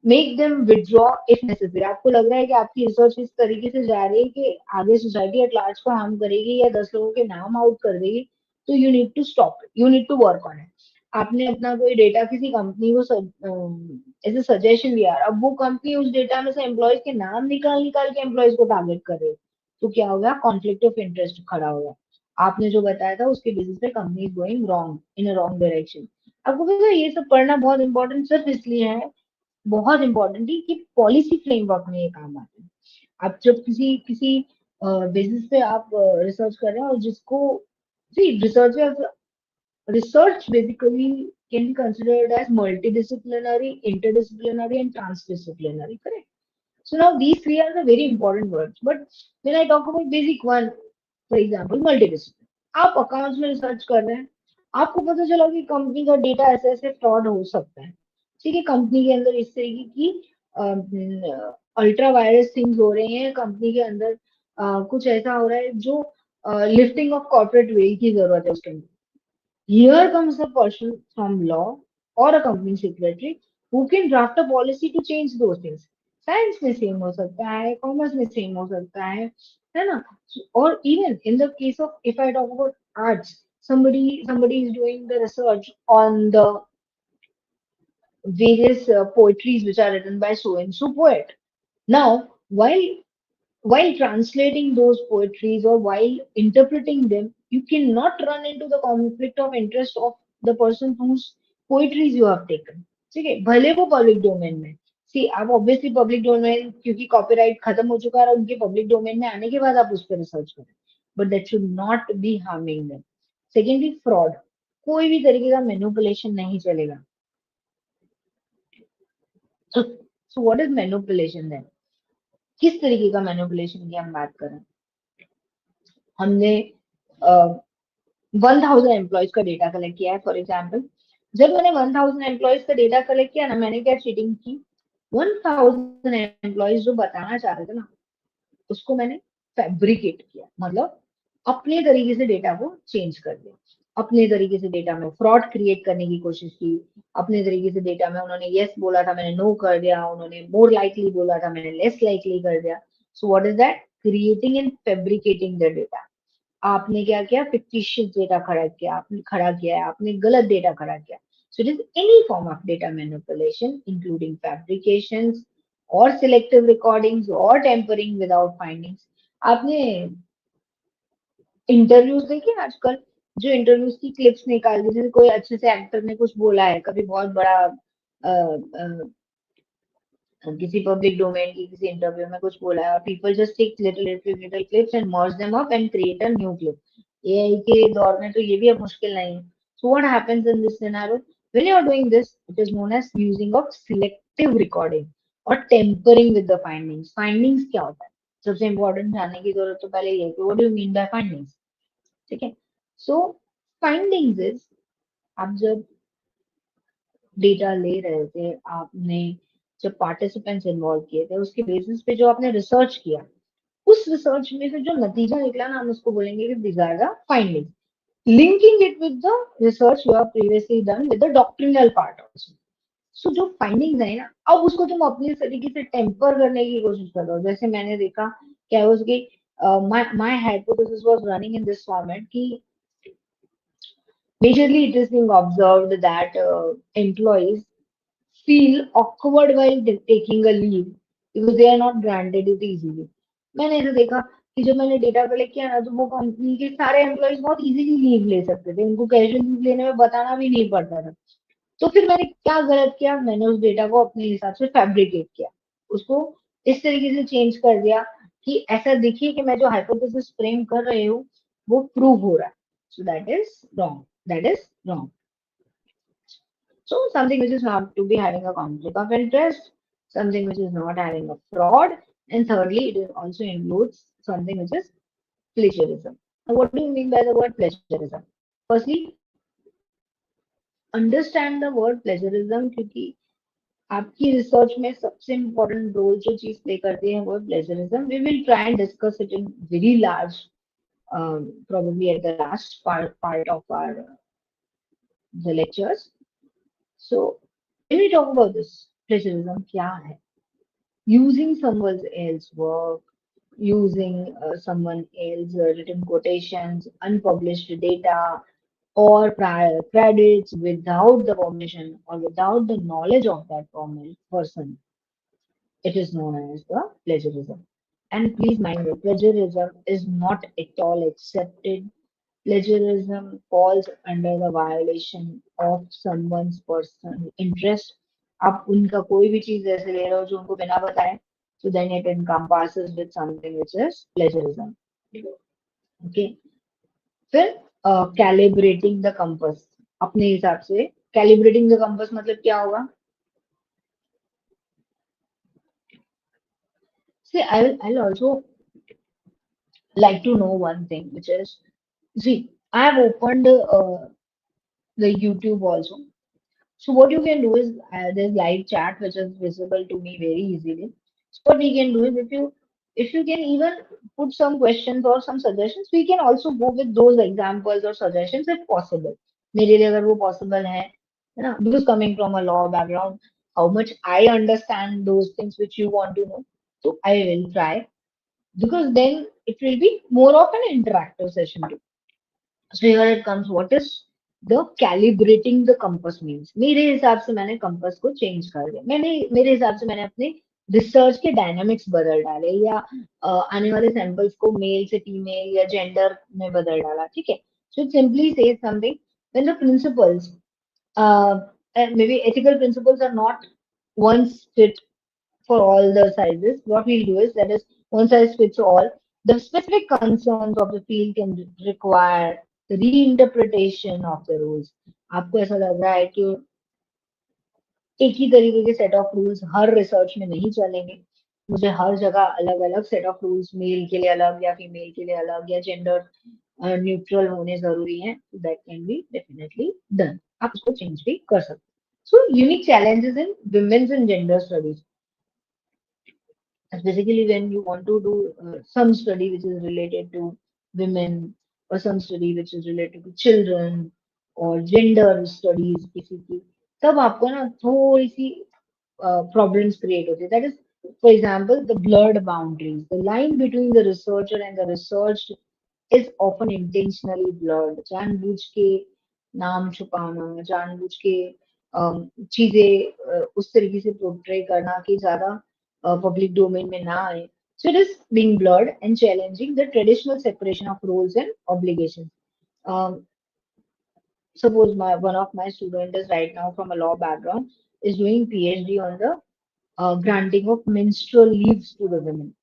make them withdraw if necessary. आपको लग रहा है कि आपकी रिसर्च इस तरीके से जा रही है कि आगे सोसाइटी एट लार्ज को हार्म करेगी या 10 लोगों के नाम आउट कर देगी, तो you need to stop, you need to work on it. आपने अपना कोई डेटा किसी कंपनी को ऐसे सजेशन दिया, अब वो कंपनी उस डेटा में से एम्प्लॉयज के नाम निकाल निकाल के एम्प्लॉयज को टारगेट कर रहे हो, तो क्या हो गया? कॉन्फ्लिक्ट ऑफ इंटरेस्ट खड़ा हो गया। आपने जो बताया था उसके बेसिस पे company is going wrong in a wrong direction. आपको पता है ये सब पढ़ना बहुत इंपॉर्टेंट सिर्फ इसलिए है, बहुत इंपॉर्टेंट है कि पॉलिसी फ्रेमवर्क में ये काम आते हैं। आप जब किसी किसी बेसिस पे आप रिसर्च कर रहे हैं और जिसको, सी research basically can be considered as multidisciplinary, interdisciplinary, and transdisciplinary, correct? So now these three are the very important words. But when I talk about basic one, for example, multidiscipline. आप accounts में research कर रहे हैं, आपको पता चला कि company का डेटा ऐसे ऐसे फ्रॉड हो सकता है, ठीक है, कंपनी के अंदर इस तरीके की अल्ट्रा वायरस थिंग्स हो रहे हैं, कंपनी के अंदर कुछ ऐसा हो रहा है जो लिफ्टिंग ऑफ कॉर्पोरेट वेल की जरूरत है उसके अंदर। Here comes a person from law or a company secretary who can draft a policy to change those things. Science में सेम हो सकता है, कॉमर्स में सेम हो सकता है ना? और even in the case of if I talk about arts, somebody is doing the research on the various poetries which are written by so and so poet. Now, while translating those poetries or while interpreting them, you cannot run into the conflict of interest of the person whose poetries you have taken. ठीक है, भले वो public domain में, सी आप obviously public domain क्योंकि copyright खत्म हो चुका है और उनके पब्लिक डोमेन में आने के बाद आप उस पर रिसर्च करें, but that should not be harming them. Secondly, fraud, कोई भी तरीके का मैनिपुलेशन नहीं चलेगा। So what is manipulation then? किस तरीके का मैनिपुलेशन की हम बात करें? हमने 1000 एम्प्लॉयज का डेटा कलेक्ट किया है फॉर एग्जाम्पल। जब मैंने 1000 एम्प्लॉयज का डेटा कलेक्ट किया ना, मैंने क्या चीटिंग की? 1000 एम्प्लॉयज जो बताना चाह रहे थे ना, उसको मैंने फैब्रिकेट किया, मतलब अपने तरीके से डेटा को चेंज कर दिया, अपने तरीके से डेटा में फ्रॉड क्रिएट करने की कोशिश की, अपने तरीके से डेटा में उन्होंने यस बोला था मैंने नो कर दिया, उन्होंने मोर लाइकली बोला था मैंने लेस लाइकली कर दिया। सो what is that? Creating and fabricating the data. आपने क्या किया? फिक्टिशियस डेटा खड़ा किया है, आपने गलत डेटा खड़ा किया। So it is any form of data manipulation including fabrications और सिलेक्टिव रिकॉर्डिंग्स और टेम्परिंग विदाउट फाइंडिंग्स। आपने इंटरव्यूज देखे आजकल, जो इंटरव्यूज की क्लिप्स निकाल दी, जैसे कोई अच्छे से एक्टर ने कुछ बोला है, कभी बहुत बड़ा किसी पब्लिक डोमेन की किसी इंटरव्यू में कुछ बोला है, और people just take little little little clips and merge them up and create a new clip. AI के दौर में तो ये भी अब मुश्किल नहीं है। So what happens in this scenario? When you are doing this, it is known as using of selective recording और tampering with the findings. Findings क्या होता है? सबसे इंपॉर्टेंट जानने की जरूरत तो पहले ये है कि what do you mean bye findings, ठीक है? सो फाइंडिंग्स इज, आप जब डेटा ले रहे थे, आपने जब पार्टिसिपेंट्स इन्वॉल्व किए थे, उसके बेसिस पे जो आपने रिसर्च किया, उस रिसर्च में से जो नतीजा निकला ना, हम उसको बोलेंगे कि these are the findings, linking it with the research you have previously done with the doctrinal part also. So जो फाइंडिंग्स है ना, अब उसको तुम अपने तरीके से टेम्पर करने की कोशिश कर रहे हो। जैसे मैंने देखा क्या उसकी my hypothesis was running in this format कि majorly it is being observed that employees feel awkward while taking a leave because they are not granted it easily. मैंने ऐसे देखा कि जब मैंने डेटा कलेक्ट किया ना, तो वो कंपनी के सारे एम्प्लॉयज बहुत इजीली लीव ले सकते थे, उनको कैजुअल लीव लेने में बताना भी नहीं पड़ता था। तो फिर मैंने क्या गलत किया? मैंने उस डेटा को अपने हिसाब से फैब्रिकेट किया, उसको इस तरीके से चेंज कर दिया कि ऐसा दिखे कि मैं जो हाइपोथेसिस फ्रेम कर रही हूँ वो प्रूव हो रहा है। सो that is wrong. That is wrong. So something which is not to be having a conflict of interest, something which is not having a fraud, and thirdly, it also includes something which is plagiarism. Now, what do you mean by the word plagiarism? Firstly, understand the word plagiarism क्योंकि आपकी research में सबसे important role जो चीज play करती है वो plagiarism. We will try and discuss it in very large, probably at the last part of our the lectures. So when we talk about this, plagiarism क्या है? Using someone else's work, using someone else's written quotations, unpublished data, or prior credits without the permission or without the knowledge of that person. It is known as the plagiarism. And please mind you, plagiarism is not at all accepted. Plagiarism falls under the violation of someone's personal interest. आप उनका कोई भी चीज ऐसे ले रहे हो जो उनको बिना बताए, so then it encompasses with something which is plagiarism. Okay. फिर कैलिब्रेटिंग द कंपास. अपने हिसाब से कैलिब्रेटिंग द कंपास मतलब क्या होगा? See, I'll also like to know one thing, which is, see, I have opened the YouTube also. So what you can do is there's live chat which is visible to me very easily. So what we can do is if you can even put some questions or some suggestions, we can also go with those examples or suggestions if possible. मेरे लिए अगर वो possible है ना? Because coming from a law background, how much I understand those things which you want to know, so I will try because then it will be more of an interactive session too. So here it comes. What is the calibrating the compass means? मेरे हिसाब से मैंने compass को change कर दिया. मेरे हिसाब से मैंने अपने रिसर्च के डायनामिक्स बदल डाले या आने वाले सैंपल्स को मेल से फीमेल या जेंडर में बदल डाला. ठीक है. So it simply says something when the principles, and maybe ethical principles are not once fit for all the sizes. What we'll do is that is one size fits all. The specific concerns of the field can require the reinterpretation of the rules. आपको ऐसा लग रहा है कि एक ही तरीके के set of rules her research में नहीं चलेंगे. मुझे हर जगह अलग अलग सेट ऑफ रूल्स, मेल के लिए अलग या फीमेल के लिए अलग या जेंडर न्यूट्रल होने जरूरी है. That can be definitely done. आप उसको चेंज भी कर सकते. So unique challenges in women's and gender studies. Basically when you want to do some study which is related to women or some study which is related to children or gender studies basically, तब आपको ना थोड़ी सी problems create होती है. That is, for example, the blurred boundaries. The line between the researcher and the researched is often intentionally blurred. जानबूझ के नाम छुपाना, जानबूझ के चीजें उस तरीके से पोर्ट्रे करना कि ज्यादा पब्लिक डोमेन में ना आए. So it is being blurred and challenging the traditional separation of roles and obligations. Um, Suppose one of my students is right now from a law background is doing PhD on the granting of menstrual leaves to the women.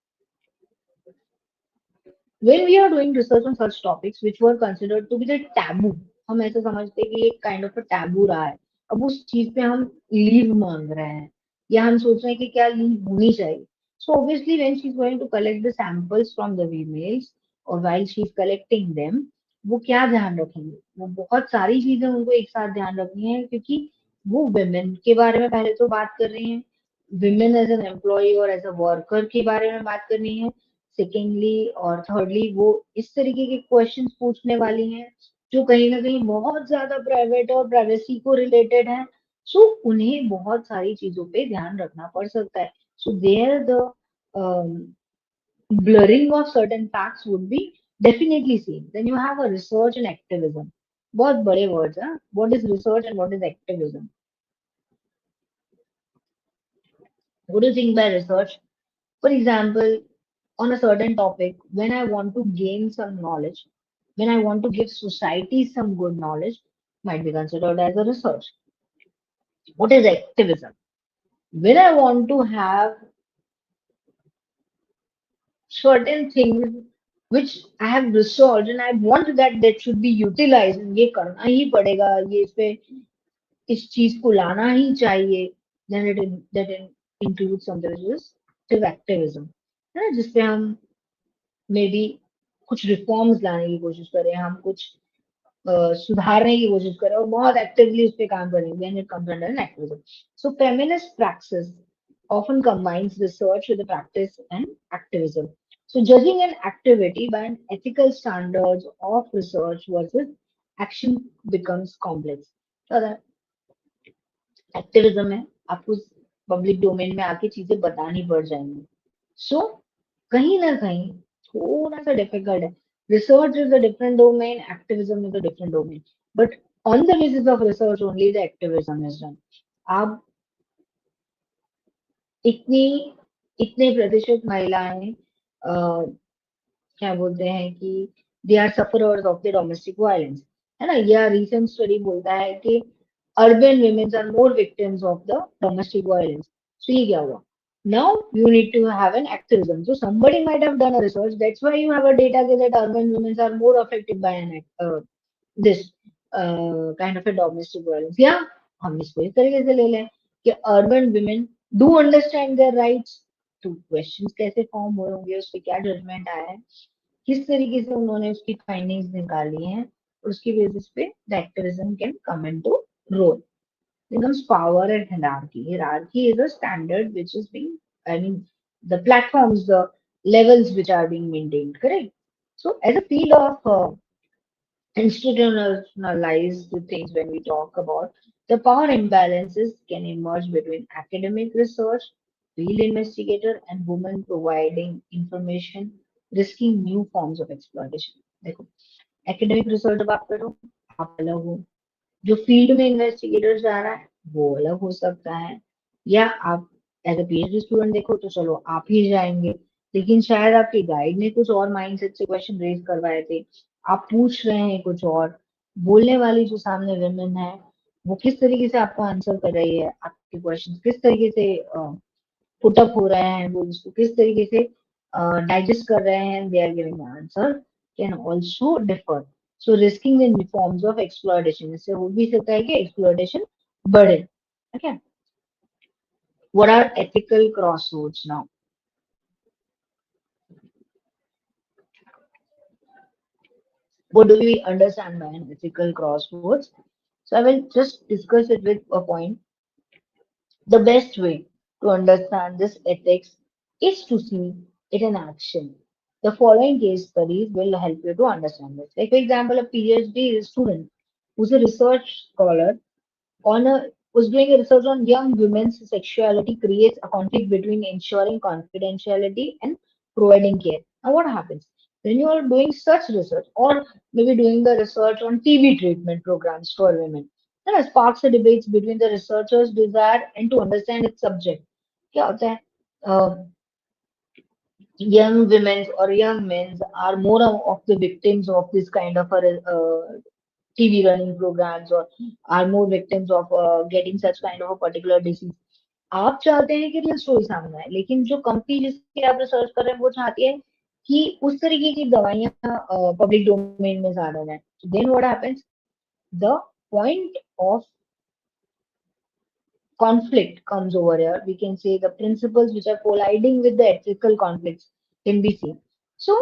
When we are doing research on such topics which were considered to be the taboo, हम ऐसे समझते हैं कि एक kind of a taboo रहा है. अब उस चीज पे हम लीव मांग रहे हैं या हम सोच रहे हैं कि क्या लीव होनी चाहिए. So obviously when she's going to collect the samples from the females or while she's collecting them, वो क्या ध्यान रखेंगे? वो बहुत सारी चीजें उनको एक साथ ध्यान रखनी है क्योंकि वो women के बारे में पहले तो बात कर रही हैं, women एज एन एम्प्लॉय और एज अ वर्कर के बारे में बात करनी है. सेकेंडली और थर्डली वो इस तरीके के क्वेश्चंस पूछने वाली हैं जो कहीं ना कहीं बहुत ज्यादा प्राइवेट और प्राइवेसी को रिलेटेड है. सो उन्हें बहुत सारी चीजों पे ध्यान रखना पड़ सकता है. So there the blurring of certain facts would be definitely seen. Then you have a research and activism. बहुत बड़े words हैं. What is research and what is activism? What do you think by research? For example, on a certain topic, when I want to gain some knowledge, when I want to give society some good knowledge, might be considered as a research. What is activism? When I want to have certain things which I have researched and I want that should be utilized. ये करना ही पड़ेगा, ये इस पे इस चीज को लाना ही चाहिए. Then includes something which is activism, है ना, जिसपे हम मे बी कुछ रिफॉर्म्स लाने की कोशिश करें, हम कुछ सुधारने की कोशिश करें और बहुत एक्टिवली उस पर काम करेंगे. And it comes under an activism. So feminist practice often combines research with the practice and activism. So judging an activity by an ethical standards of research versus action becomes complex. So activism में आपको public domain में आके चीजें बतानी पड़ जाएंगी. सो कहीं ना कहीं थोड़ा सा डिफिकल्ट है. Research is a different domain, activism is a different domain, but on the basis of research only the activism is done. आप इतनी इतने प्रतिशत महिलाएं क्या बोलते हैं कि they are sufferers of the domestic violence, है ना. यह रिसेंट स्टडी बोलता है कि urban women are more victims of the domestic violence. So ये क्या हुआ? Now you need to have an activism. So somebody might have done a research. That's why you have a data that urban women are more affected by this kind of a domestic violence. या हम इसको इस तरीके से ले लें कि urban women do understand their rights. तो क्वेश्चंस कैसे फॉर्म हुए होंगे, उस पर क्या जजमेंट आया है, किस तरीके से उन्होंने उसकी फाइंडिंग्स निकाली हैं, और उसकी बेसिस पे the activism can come into role. Becomes power and hierarchy. Hierarchy is a standard which is being, I mean, the platforms, the levels which are being maintained, correct? So, as a field of institutionalized things, when we talk about the power imbalances can emerge between academic research, field investigator, and women providing information, risking new forms of exploitation. देखो, academic research बात करो, आप अलग हो. जो field में investigator जा रहा है वो अलग हो सकता है. या आप एज अ पीएचडी स्टूडेंट देखो तो चलो आप ही जाएंगे, लेकिन शायद आपके गाइड ने कुछ और माइंडसेट से क्वेश्चन रेज करवाए थे, आप पूछ रहे हैं कुछ और. बोलने वाली जो सामने विमेन है वो किस तरीके से आपको आंसर कर रही है, आपके क्वेश्चन किस तरीके से पुटअप हो रहे हैं, वो उसको किस तरीके से डाइजेस्ट कर रहे हैं, they are giving answer can also differ. So risking in forms of exploitation, इससे हो भी सकता है कि एक्सप्लॉयटेशन बढ़े. Okay, what are ethical crossroads now? What do we understand by an ethical crossroads? So I will just discuss it with a point. The best way to understand this ethics is to see it in action. The following case studies will help you to understand this. Like, for example, a PhD student who's a research scholar on a was doing a research on young women's sexuality creates a conflict between ensuring confidentiality and providing care. Now, what happens when you are doing such research, or maybe doing the research on TB treatment programs for women? Then it sparks the debates between the researcher's desire and to understand its subject. क्या होता है? Young women or young men are more of the victims of this kind of a TV running programs, or are more victims of getting such kind of a particular disease. आप चाहते हैं कि real story सामने आए, लेकिन जो company जिसके आप रिसर्च कर रहे हैं वो चाहती है कि उस तरीके की दवाइयां पब्लिक डोमेन में ज्यादा जाए. Then what happens? The point of conflict comes over here. We can say the principles which are colliding with the ethical conflicts can be seen. So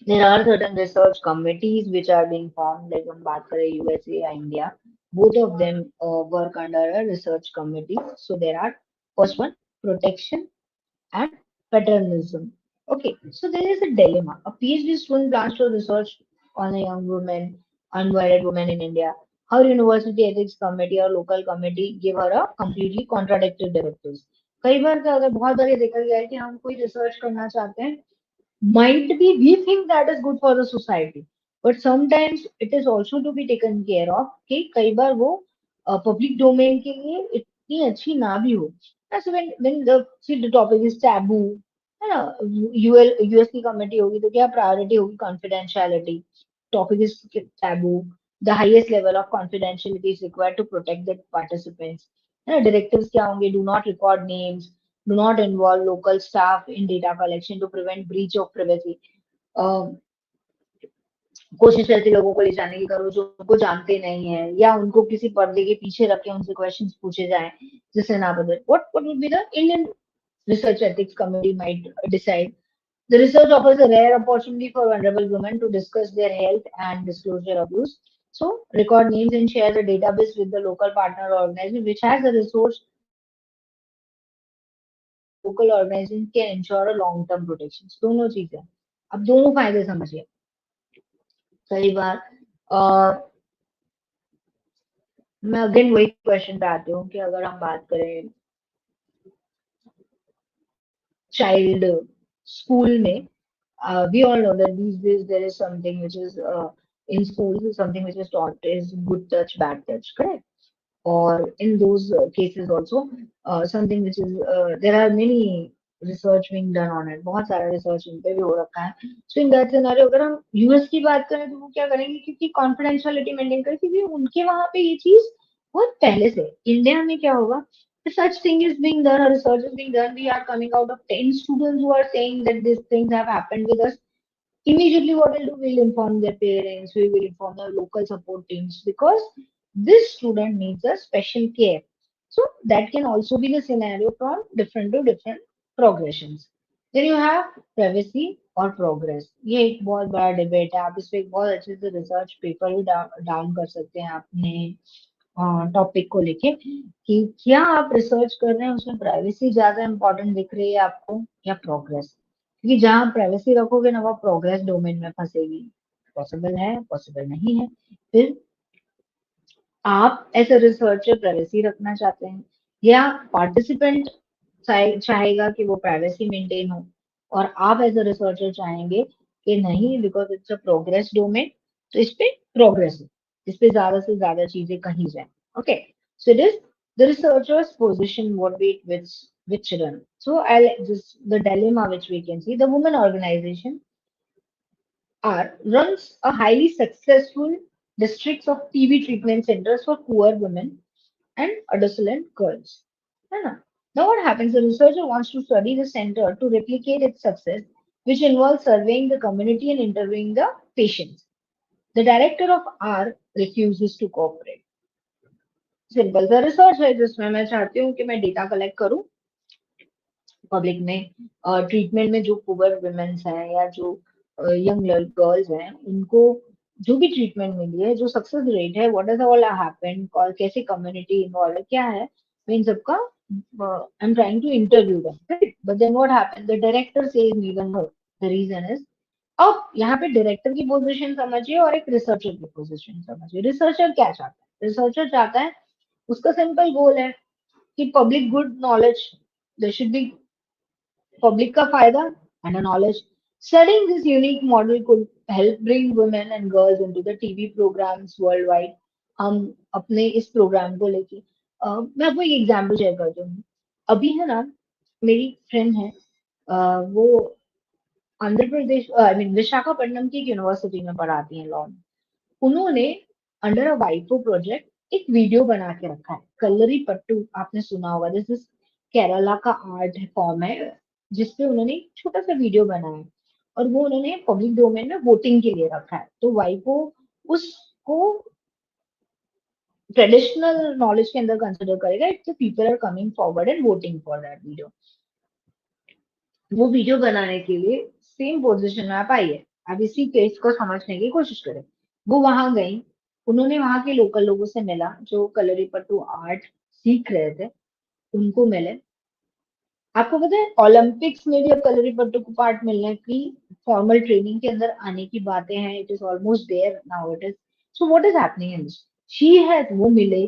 there are certain research committees which are being formed, like हम बात करें USA या India, both of them work under a research committee. So there are first one, protection and paternalism. Okay, so there is a dilemma. A PhD student plans to research on a young woman, unmarried woman in India. Her university ethics committee or local committee give her a completely contradictory directives. कई बार क्या होता है, बहुत बार ये देखा गया है कि हम कोई रिसर्च करना चाहते हैं, might be we think that is good for the society, but sometimes it is also to be taken care of कि कई बार वो public domain के लिए इतनी अच्छी ना भी हो. So when the see the topic is taboo, है ना, यूएस की कमेटी होगी तो क्या प्रायोरिटी होगी? Confidentiality. Topic is taboo. The highest level of confidentiality is required to protect the participants. है ना, directives क्या होंगे? Do not record names, Do not involve local staff in data collection to prevent breach of privacy. Uh, कोशिश ऐसे लोगों को ले जाने की करो जो उनको जानते नहीं है या उनको किसी पर्दे के पीछे रख के उनसे क्वेश्चंस पूछे जाएं जिससे ना पता what would be the Indian research ethics committee might decide. The research offers a rare opportunity for vulnerable women to discuss their health and disclosure abuse. So record names and share the database with the local partner organization which has the resource and the local organization can ensure a long term protection. दोनों चीजें अब दोनों फायदे समझिए कई बार मैं again वही question पे आती हूँ कि अगर हम बात करें चाइल्ड स्कूल में we all know that these days there is something which is in schools something which is taught is good touch bad touch correct or in those cases also something which is there are many research being done on it बहुत सारा research इन पे भी हो रखा है so in that scenario अगर हम US की बात करें तो वो क्या करेंगे क्योंकि confidentiality मेंटेन करें क्योंकि उनके वहां पे ये चीज बहुत पहले से इंडिया में क्या होगा if such thing is being done or research is being done we are coming out of 10 students who are saying that these things have happened with us. Immediately, what we'll do, we'll inform their parents, we will inform the local support teams because this student needs a special care. So that can also be the scenario from different to different progressions. Then you have privacy और progress. ये एक बहुत बड़ा debate है आप इस पे एक बहुत अच्छे से रिसर्च पेपर भी डाउन कर सकते हैं अपने टॉपिक को लेके कि क्या आप रिसर्च कर रहे हैं उसमें प्राइवेसी ज्यादा इंपॉर्टेंट दिख रही है आपको या प्रोग्रेस क्योंकि जहां प्राइवेसी रखोगे ना वो प्रोग्रेस डोमेन में फंसेगी पॉसिबल है पॉसिबल नहीं है फिर आप एज अ रिसर्चर प्राइवेसी रखना चाहते हैं या पार्टिसिपेंट चाहेगा कि वो प्राइवेसी मेंटेन हो और आप एज अ रिसर्चर चाहेंगे कि नहीं because it's a progress domain तो इस पे प्रोग्रेस इस पे ज्यादा से ज्यादा चीजें कही जाए okay so it is the researchers position what be which run so I'll just the dilemma which we can see the women organization are runs a highly successful districts of TB treatment centers for poor women and adolescent girls. है ना? Now what happens? The researcher wants to study the center to replicate its success, which involves surveying the community and interviewing the patients. The director of R refuses to cooperate. Simple सा research है जिसमें मैं चाहती हूँ कि मैं data collect करूँ public में ट्रीटमेंट में जो पुअर वुमेन्स हैं या जो यंग गर्ल्स हैं उनको जो भी ट्रीटमेंट मिली है जो सक्सेस रेट है व्हाट इज ऑल हैपेंड और कैसे कम्युनिटी इन्वॉल्व है क्या है मैं इन सबका I am trying to interview them right but then what happened the director says neither no the reason is अब यहाँ पे डायरेक्टर की पोजीशन समझिए और एक रिसर्चर की पोजीशन समझिए रिसर्चर क्या चाहता है रिसर्चर चाहता है उसका सिंपल गोल है कि public good knowledge there should be public का फायदा and a knowledge. Studying this unique model could help bring women and girls into the TV programs worldwide. हम अपने इस प्रोग्राम को लेके मैं आपको एक एग्जांपल शेयर करती हूँ अभी है ना मेरी फ्रेंड है वो आंध्र प्रदेश आई मीन विशाखापट्टनम की एक यूनिवर्सिटी में पढ़ाती हैं लॉ उन्होंने अंडर अ वाइफो प्रोजेक्ट एक वीडियो बना के रखा है कलरी पट्टू आपने सुना होगा दिस इज केरला का आर्ट फॉर्म है जिसपे उन्होंने एक छोटा सा वीडियो बनाया है और वो उन्होंने पब्लिक डोमेन में वोटिंग के लिए रखा है तो वाइफो उसको ट्रेडिशनल नॉलेज के अंदर कंसिडर करेगा if the people are coming forward and voting for that video वो वीडियो बनाने के लिए सेम पोजीशन में आप आइए आप इसी केस को समझने की कोशिश करें वो वहां गई उन्होंने वहां के लोकल लोगों से मिला जो कलरीपट्टू आर्ट सीख रहे थे उनको मिले आपको पता है ओलंपिक्स में भी अब कलरीपट्टू को पार्ट मिलने की फॉर्मल ट्रेनिंग के अंदर आने की बातें हैं it is almost there now it is so what is happening in this she has वो मिले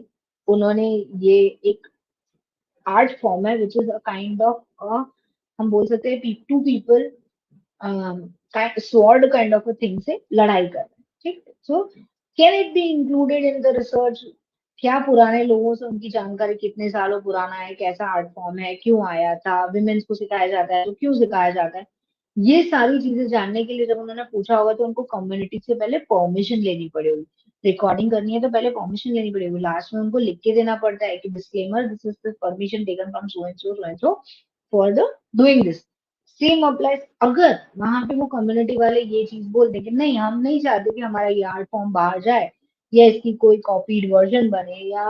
उन्होंने ये एक आर्ट फॉर्म है which is a kind of हम बोल सकते हैं to people sword kind of a thing से लड़ाई कर रहे हैं ठीक so can it be included in the research क्या पुराने लोगों से उनकी जानकारी कितने सालों पुराना है कैसा आर्ट फॉर्म है क्यों आया था विमेन्स को सिखाया जाता है तो क्यों सिखाया जाता है ये सारी चीजें जानने के लिए जब उन्होंने पूछा होगा तो उनको कम्युनिटी से पहले परमिशन लेनी पड़ेगी रिकॉर्डिंग करनी है तो पहले परमिशन लेनी पड़ेगी लास्ट में उनको लिख के देना पड़ता है कि disclaimer this is the permission taken from so and so so and so for the doing this. Same applies अगर वहां पे वो कम्युनिटी वाले ये चीज बोल दें कि नहीं हम नहीं चाहते कि हमारा ये आर्ट फॉर्म बाहर जाए या इसकी कोई कॉपीड वर्जन बने या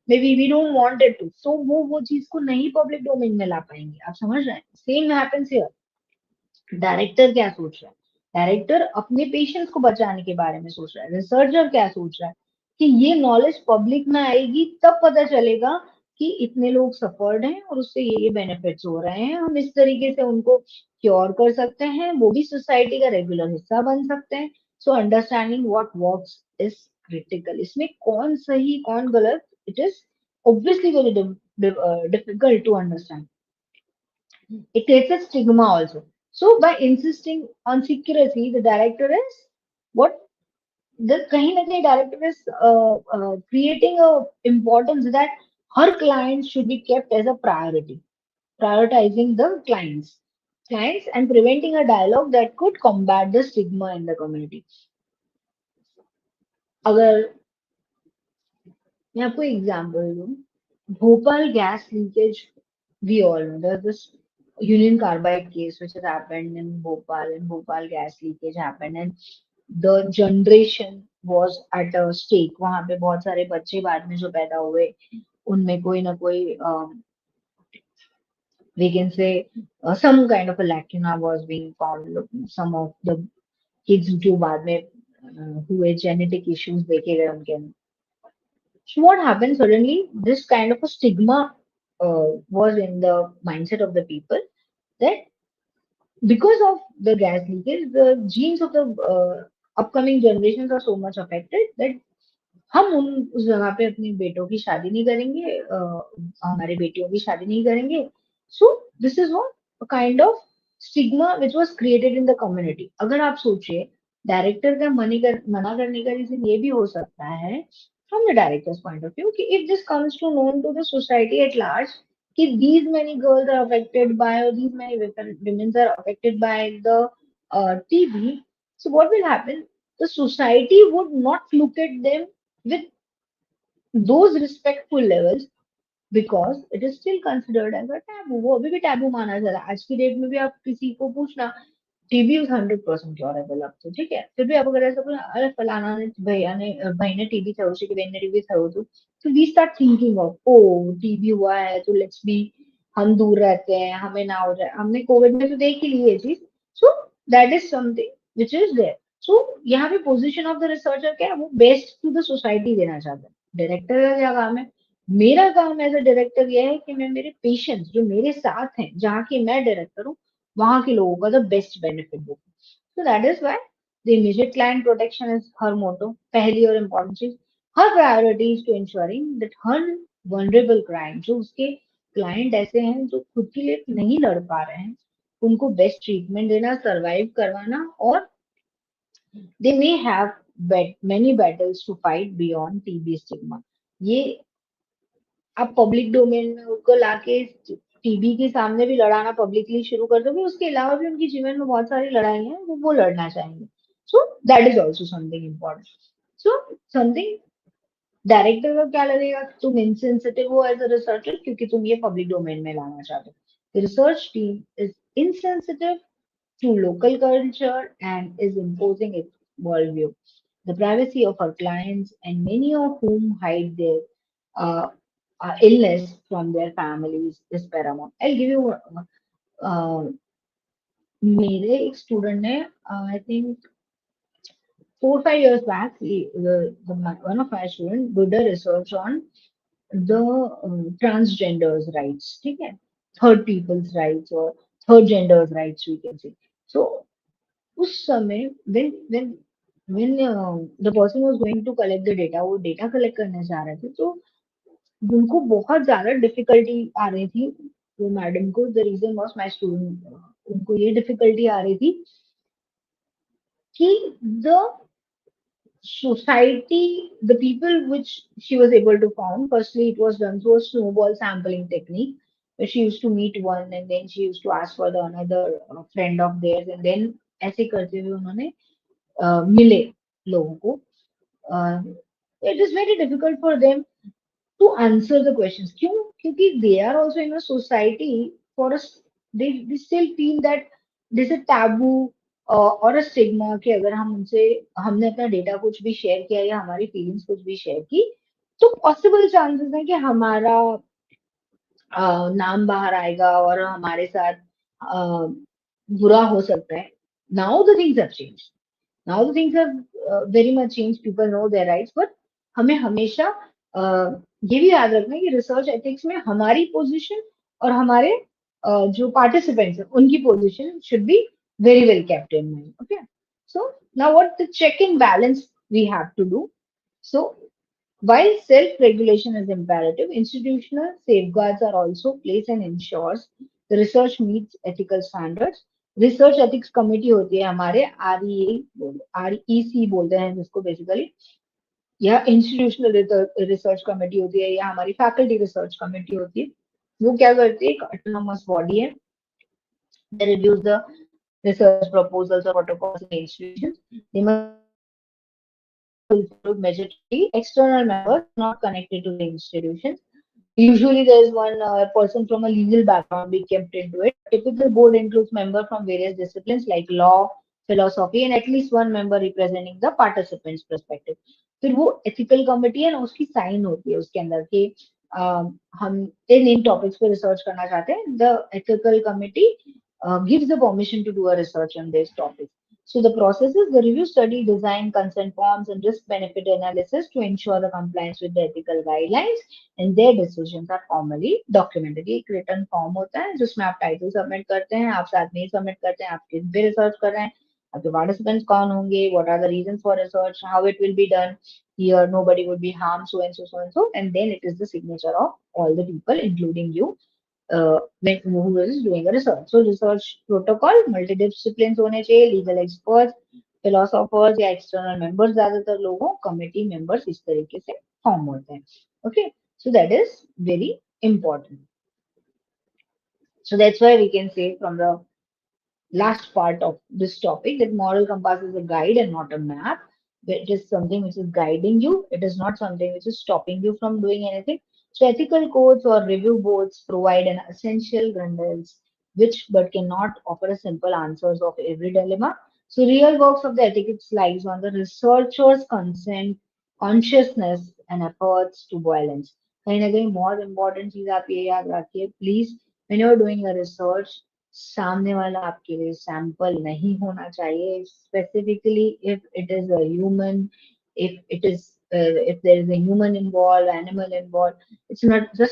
may be we don't want it to, so वो चीज को नहीं पब्लिक डोमेन में ला पाएंगे। आप समझ रहे हैं? Same happens here. डायरेक्टर क्या सोच रहा है? डायरेक्टर अपने पेशेंट्स को बचाने के बारे में सोच रहा है। रिसर्चर क्या सोच रहा है कि ये नॉलेज पब्लिक में आएगी तब पता चलेगा कि इतने लोग सफर्ड हैं और उससे ये बेनिफिट्स हो रहे हैं, हम इस तरीके से उनको क्योर कर सकते हैं, वो भी सोसाइटी का रेगुलर हिस्सा बन सकते हैं। So understanding what works is critical. इसमें कौन सही कौन गलत, it is obviously very difficult to understand. It creates a stigma also. So by insisting on secrecy, the director is what the kahin na kahin director is creating a importance that her clients should be kept as a priority, prioritizing the clients and preventing a dialogue that could combat the stigma in the community. अगर मैं आपको example दूं, Bhopal gas leakage, we all know there's this union carbide case which has happened in Bhopal, and Bhopal gas leakage happened and the generation was at a stake. वहां पे बहुत सारे बच्चे बाद में जो पैदा हुए उनमें कोई ना कोई we can say some kind of a lacuna was being found. Some of the kids जो बाद में हुए genetic issues देखे गए उनके अंदर. So what happened suddenly? This kind of a stigma was in the mindset of the people that because of the gas leakage, the genes of the upcoming generations are so much affected that हम उस जगह पे अपनी बेटों की शादी नहीं करेंगे, हमारे बेटियों की शादी नहीं करेंगे. सो this is what kind of stigma which was created in the community. अगर आप सोचिए, डायरेक्टर का मना करने का रीजन ये भी हो सकता है from the director's point of view कि if this comes to known to the society at large कि these many girls are affected by or these many women are affected by the TB, so what will happen? The society would not look at them with those respectful levels because it is still considered as a taboo. वो अभी भी taboo माना जा रहा है। आज की date में भी आप किसी को पूछना, टीबी इज 100% क्योरेबल अब तो, ठीक है? फिर भी आप अगर ऐसा बोला अरे फलाना ने भैया ने भाई ने टीबी થયું છે કે બેનને ટીબી થયું હતું, तो we start thinking of oh TB हुआ है तो लेट्स बी हम दूर रहते हैं, हमें ना हो जाए। हमने कोविड में तो देख ही ली ये चीज। So that is something which is there. So यहाँ पे पोजीशन ऑफ द रिसर्चर क्या है? वो बेस्ट टू द सोसाइटी देना चाहता है। डायरेक्टर का क्या काम है? मेरा काम एज अ डायरेक्टर यह है कि मैं मेरे पेशेंट्स जो मेरे साथ हैं, जहाँ की मैं डायरेक्टर हूँ, वहां के लोगों का द बेस्ट बेनिफिट दो। So that is why the immediate client protection is her motto. पहली और इम्पोर्टेंट चीज, हर priority is to ensuring that her vulnerable client, जो उसके क्लाइंट ऐसे हैं जो खुद के लिए नहीं लड़ पा रहे हैं, उनको बेस्ट ट्रीटमेंट देना, सरवाइव करवाना, और they may have many battles to fight beyond TB stigma. ये आप पब्लिक डोमेन में उनको लाके टीबी के सामने भी लड़ाना पब्लिकली शुरू कर दोगे, उसके अलावा भी उनके जीवन में बहुत सारी लड़ाई हैं वो लड़ना चाहेंगे। सो that is also something important. So something director को क्या लगेगा कि तुम इनसेंसिटिव हो एज अ रिसर्चर क्योंकि तुम ये पब्लिक डोमेन में लाना चाहते हो। Research team is insensitive to local culture and is imposing its worldview. The privacy of our clients, and many of whom hide their uh, illness from their families, is paramount. I'll give you uh, मेरे एक student ने I think 4 5 years back one of my students did a research on the transgenders rights, ठीक है, third people's rights or third genders rights we can say. So उस समय when the person was going to collect the data, वो data collect करने जा रहे थे, तो उनको बहुत ज्यादा डिफिकल्टी आ रही थी वो मैडम को। The reason was my student, उनको ये डिफिकल्टी आ रही थी कि the society, the people which she was able to found, firstly, it was done through a snowball sampling technique, where she used to meet one and then she used to ask for the another friend of theirs, and then ऐसे करते हुए उन्होंने मिले लोगों को. uh, it is very difficult for them to answer the questions. क्यों? क्योंकि they are also in a society for a they still feel that there's a taboo और a stigma कि अगर हम उनसे हमने अपना डेटा कुछ भी शेयर किया या हमारी फीलिंग्स कुछ भी शेयर की तो पॉसिबल चांसेस है कि हमारा नाम बाहर आएगा और हमारे साथ अ, बुरा हो सकता है. Now the things have changed. Now the things have very much changed. People know their rights, but हमें हमेशा ये भी याद रखना है कि रिसर्च एथिक्स में हमारी पोजीशन और हमारे जो पार्टिसिपेंट्स हैं उनकी position should be very well kept in mind. Okay, so now what the check in balance we have to do. So while self-regulation is imperative, institutional safeguards are also placed and ensures the research meets ethical standards. Research ethics committee होती है हमारे REC बोलते हैं जिसको basically, या institutional research committee होती है या हमारी फैकल्टी रिसर्च कमेटी होती है. वो क्या करती है, एक ऑटोनोमस बॉडी है. They reviews the research proposals or protocols in the institutions. They must include mandatory external members who are not connected to the institutions. Usually, there is one person from a legal background be kept into it. A typical board includes members from various disciplines like law, philosophy, and at least one member representing the participants' perspective. फिर वो ethical committee है ना, उसकी sign होती है उसके अंदर कि हम इन topics पे research करना चाहते हैं. The ethical committee gives the permission to do a research on this topic. So the process is the review, study, design, consent forms, and risk benefit analysis to ensure the compliance with the ethical guidelines, and their decisions are formally documented. ये एक written form होता है जिसमें आप title submit करते हैं, आप साथ में ही सबमिट करते हैं आप किस पे रिसर्च कर रहे हैं, आपके पार्टिसिपेंट्स कौन होंगे, what are the reasons for research, how it will be done, here nobody would be harmed, so and so, so and so, and then it is the signature of all the people including you when who is doing a research. So research protocol multidisciplines होने चाहिए, legal experts, philosophers या external members ज्यादातर लोगों, committee members इस तरीके से form होते हैं. Okay, so that is very important. So that's why we can say from the last part of this topic that moral compass is a guide and not a map. It is something which is guiding you. It is not something which is stopping you from doing anything. So ethical codes or review boards provide an essential guardrails which but cannot offer a simple answers of every dilemma. So real works of the ethics lies on the researcher's consent, consciousness and efforts to violence. कहीं ना कहीं बहुत important चीज आप ये याद रखिए please, when you are doing a research, सामने वाला आपके लिए सैंपल नहीं होना चाहिए. Specifically if it is a human, if it is if there is a human involved, animal involved, it's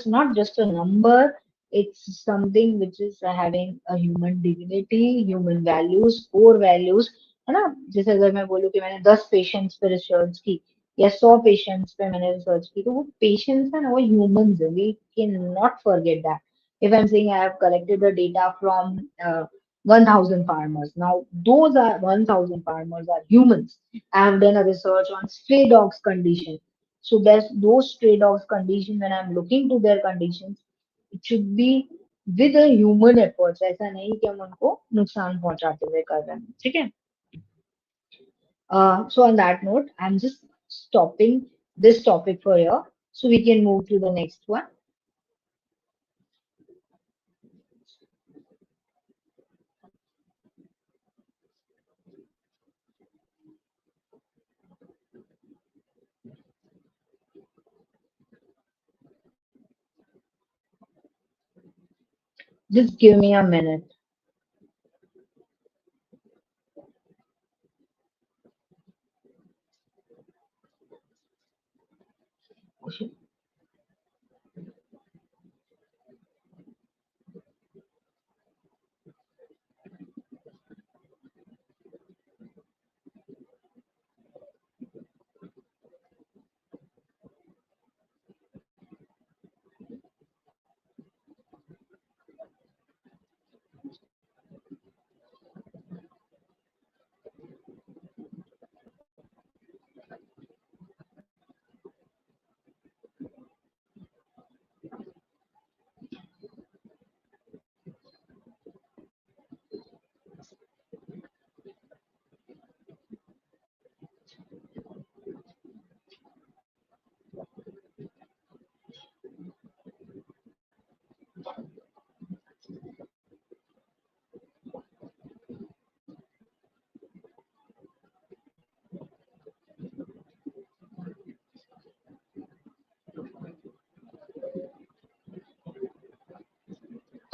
not just a number. It's something which is having a human dignity, human values, core values, है ना. जैसे अगर मैं बोलूँ कि मैंने 10 patients पे research की या 100 पेशेंट्स पे मैंने रिसर्च की, तो वो पेशेंट्स है ना, वो ह्यूमंस है. We can not forget that. If I'm saying I have collected the data from 1,000 farmers, now those are 1,000 farmers are humans. I have done a research on stray dogs condition. So there's those stray dogs condition, when I'm looking to their conditions, it should be with a human efforts. ऐसा नहीं कि हम उनको नुकसान पहुंचाते हुए कर रहे हैं. ठीक है. So on that note, I'm just stopping this topic for here, so we can move to the next one. Just give me a minute.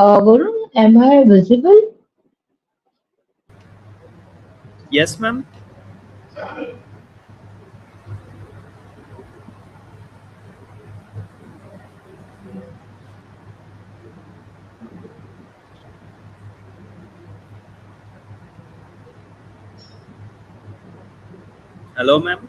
Varun, am I visible? Yes, ma'am. Hello, ma'am.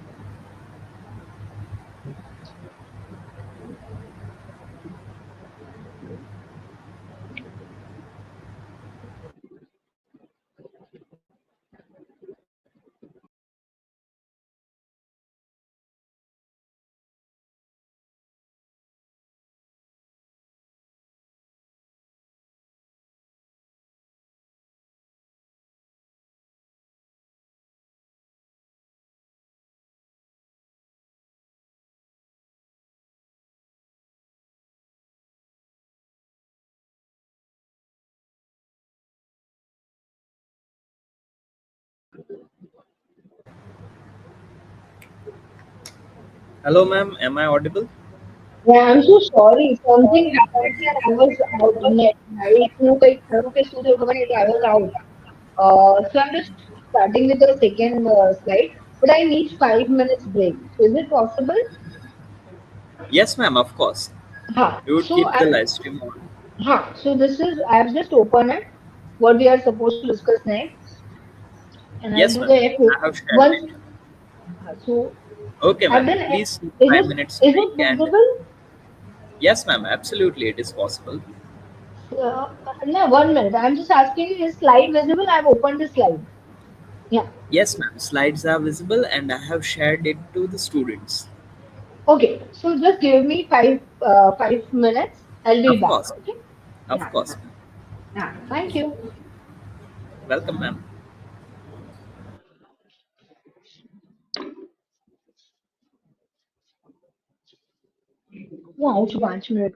Hello, ma'am. Am I audible? Yeah, I'm so sorry. Something happened that I was out on it. I was out. So I'm just starting with the second slide, but I need 5 minutes break. So is it possible? Yes, ma'am. Of course. Ha. We would keep the live stream on. So this is I've just opened it. What we are supposed to discuss next, and I'll Yes, do ma'am. the F I have shared once. it. So Okay, I've ma'am. done. Please take Is five it minutes is break it and visible? yes, ma'am. Absolutely, it is possible. Uh, no, 1 minute. I'm just asking you, is slide visible? I've opened the slide. Yeah. Yes, ma'am. Slides are visible and I have shared it to the students. Okay. So just give me 5 minutes. I'll be Of back. course. Okay. Of Yeah. course, ma'am. Yeah. Thank you. Welcome, ma'am. Wow, 5 minutes.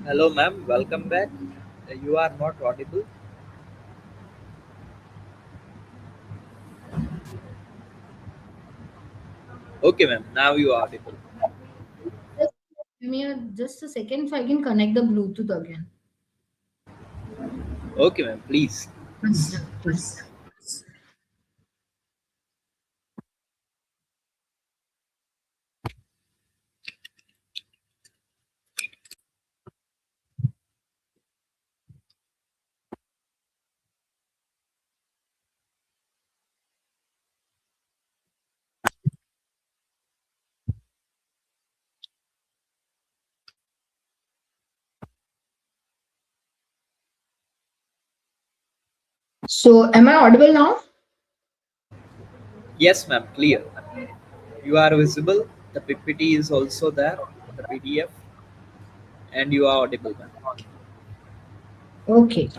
Hello, ma'am. Welcome back. You are not audible. Okay, ma'am. Now you are audible. Just give me just a second so I can connect the Bluetooth again. Okay, ma'am. Please. Yeah, please. So, am I audible now? Yes, ma'am. Clear. You are visible. The PPT is also there. The PDF, and you are audible, ma'am. Okay.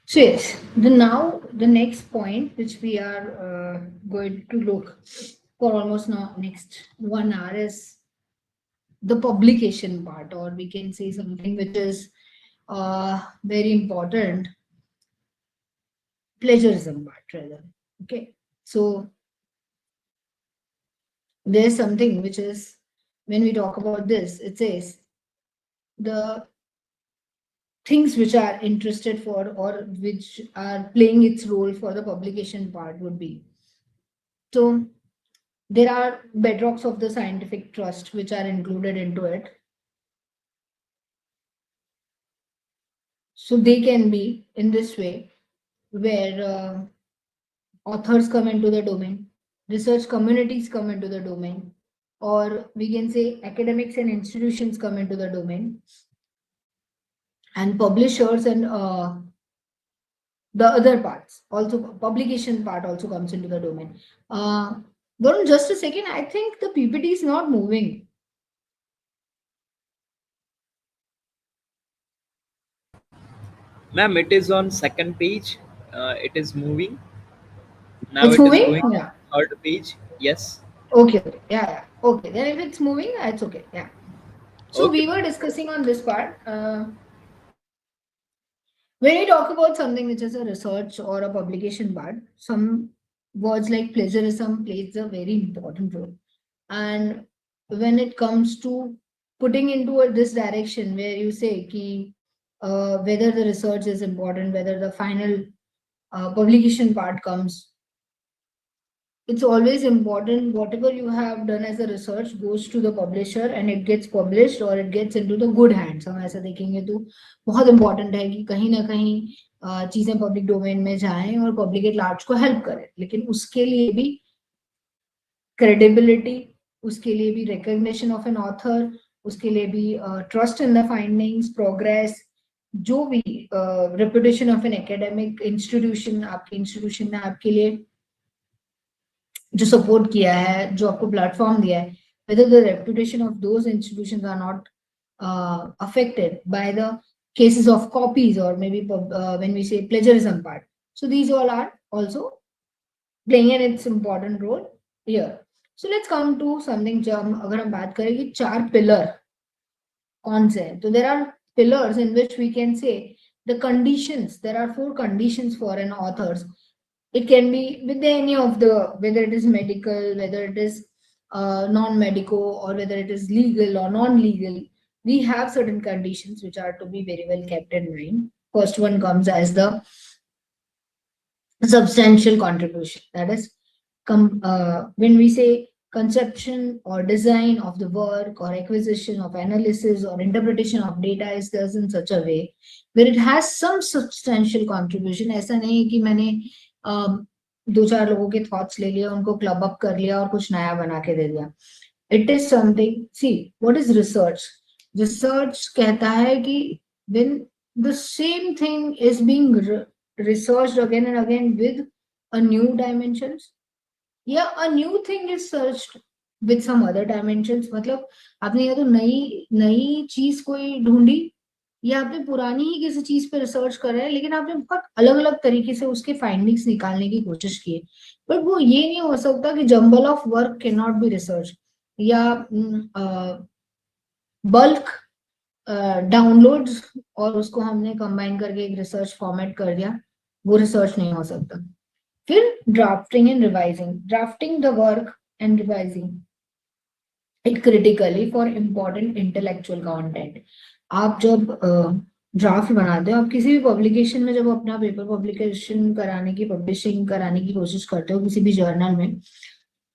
So yes, the next point which we are going to look for almost now next 1 hour is the publication part, or we can say something which is very important, plagiarism part rather. Okay, so there's something which is, when we talk about this, it says the things which are interested for or which are playing its role for the publication part would be, so there are bedrocks of the scientific trust which are included into it. So they can be in this way, where authors come into the domain, research communities come into the domain, or we can say academics and institutions come into the domain, and publishers and the other parts also, publication part also comes into the domain. Varun, just a second, I think the PPT is not moving. Ma'am, it is on second page. It is moving. Now It's it is moving? going Yeah. third page. Yes. Okay, okay. Yeah, yeah. Okay. Then if it's moving, it's okay. Yeah. So Okay, we ma'am. were discussing on this part. When we talk about something which is a research or a publication part, some words like plagiarism plays a very important role. And when it comes to putting into this direction where you say ki, whether the research is important, whether the final publication part comes, it's always important whatever you have done as a research goes to the publisher and it gets published or it gets into the good hands. हम ऐसा देखेंगे तो बहुत important है कि कहीं ना कहीं चीजें पब्लिक डोमेन में जाएं और पब्लिक एट लार्ज को हेल्प करें, लेकिन उसके लिए भी क्रेडिबिलिटी, उसके लिए भी रिकग्निशन ऑफ एन ऑथर, उसके लिए भी trust in the findings, progress, जो भी reputation of an academic institution, आपके इंस्टीट्यूशन ने आपके लिए जो सपोर्ट किया है, जो आपको प्लेटफॉर्म दिया है, whether the reputation of those institutions are not affected by the cases of copies or maybe when we say plagiarism part. So these all are also playing in its important role here. So let's come to something जो अगर हम बात करें कि चार pillar कौन से हैं, तो there are pillars in which we can say the conditions. There are four conditions for an author's. It can be with any of the, whether it is medical, whether it is non-medical, or whether it is legal or non-legal. We have certain conditions which are to be very well kept in mind. First one comes as the substantial contribution. That is, when we say conception or design of the work or acquisition of analysis or interpretation of data is done in such a way where it has some substantial contribution. ऐसा नहीं है कि मैंने दो चार लोगों के thoughts ले लिए, उनको क्लब अप कर लिया और कुछ नया बना के दे दिया. It is something. See, what is research? Research कहता है कि when the same thing is being researched again and again with a new dimensions, yeah, a new thing is searched with some other dimensions. मतलब आपने या तो नई नई चीज कोई ढूंढी, या आपने पुरानी ही किसी चीज पे रिसर्च कर रहे हैं, लेकिन आपने बहुत अलग अलग तरीके से उसके फाइंडिंग्स निकालने की कोशिश की है. बट वो ये नहीं हो सकता कि jumble of work can not be research. या बल्क डाउनलोड्स और उसको हमने कंबाइन करके एक रिसर्च फॉर्मेट कर दिया, वो रिसर्च नहीं हो सकता। फिर drafting and revising, drafting the work and revising it critically for important intellectual content. आप जब ड्राफ्ट बनाते हो, आप किसी भी पब्लिकेशन में जब अपना पेपर पब्लिकेशन कराने की, पब्लिशिंग कराने की कोशिश करते हो किसी भी जर्नल में,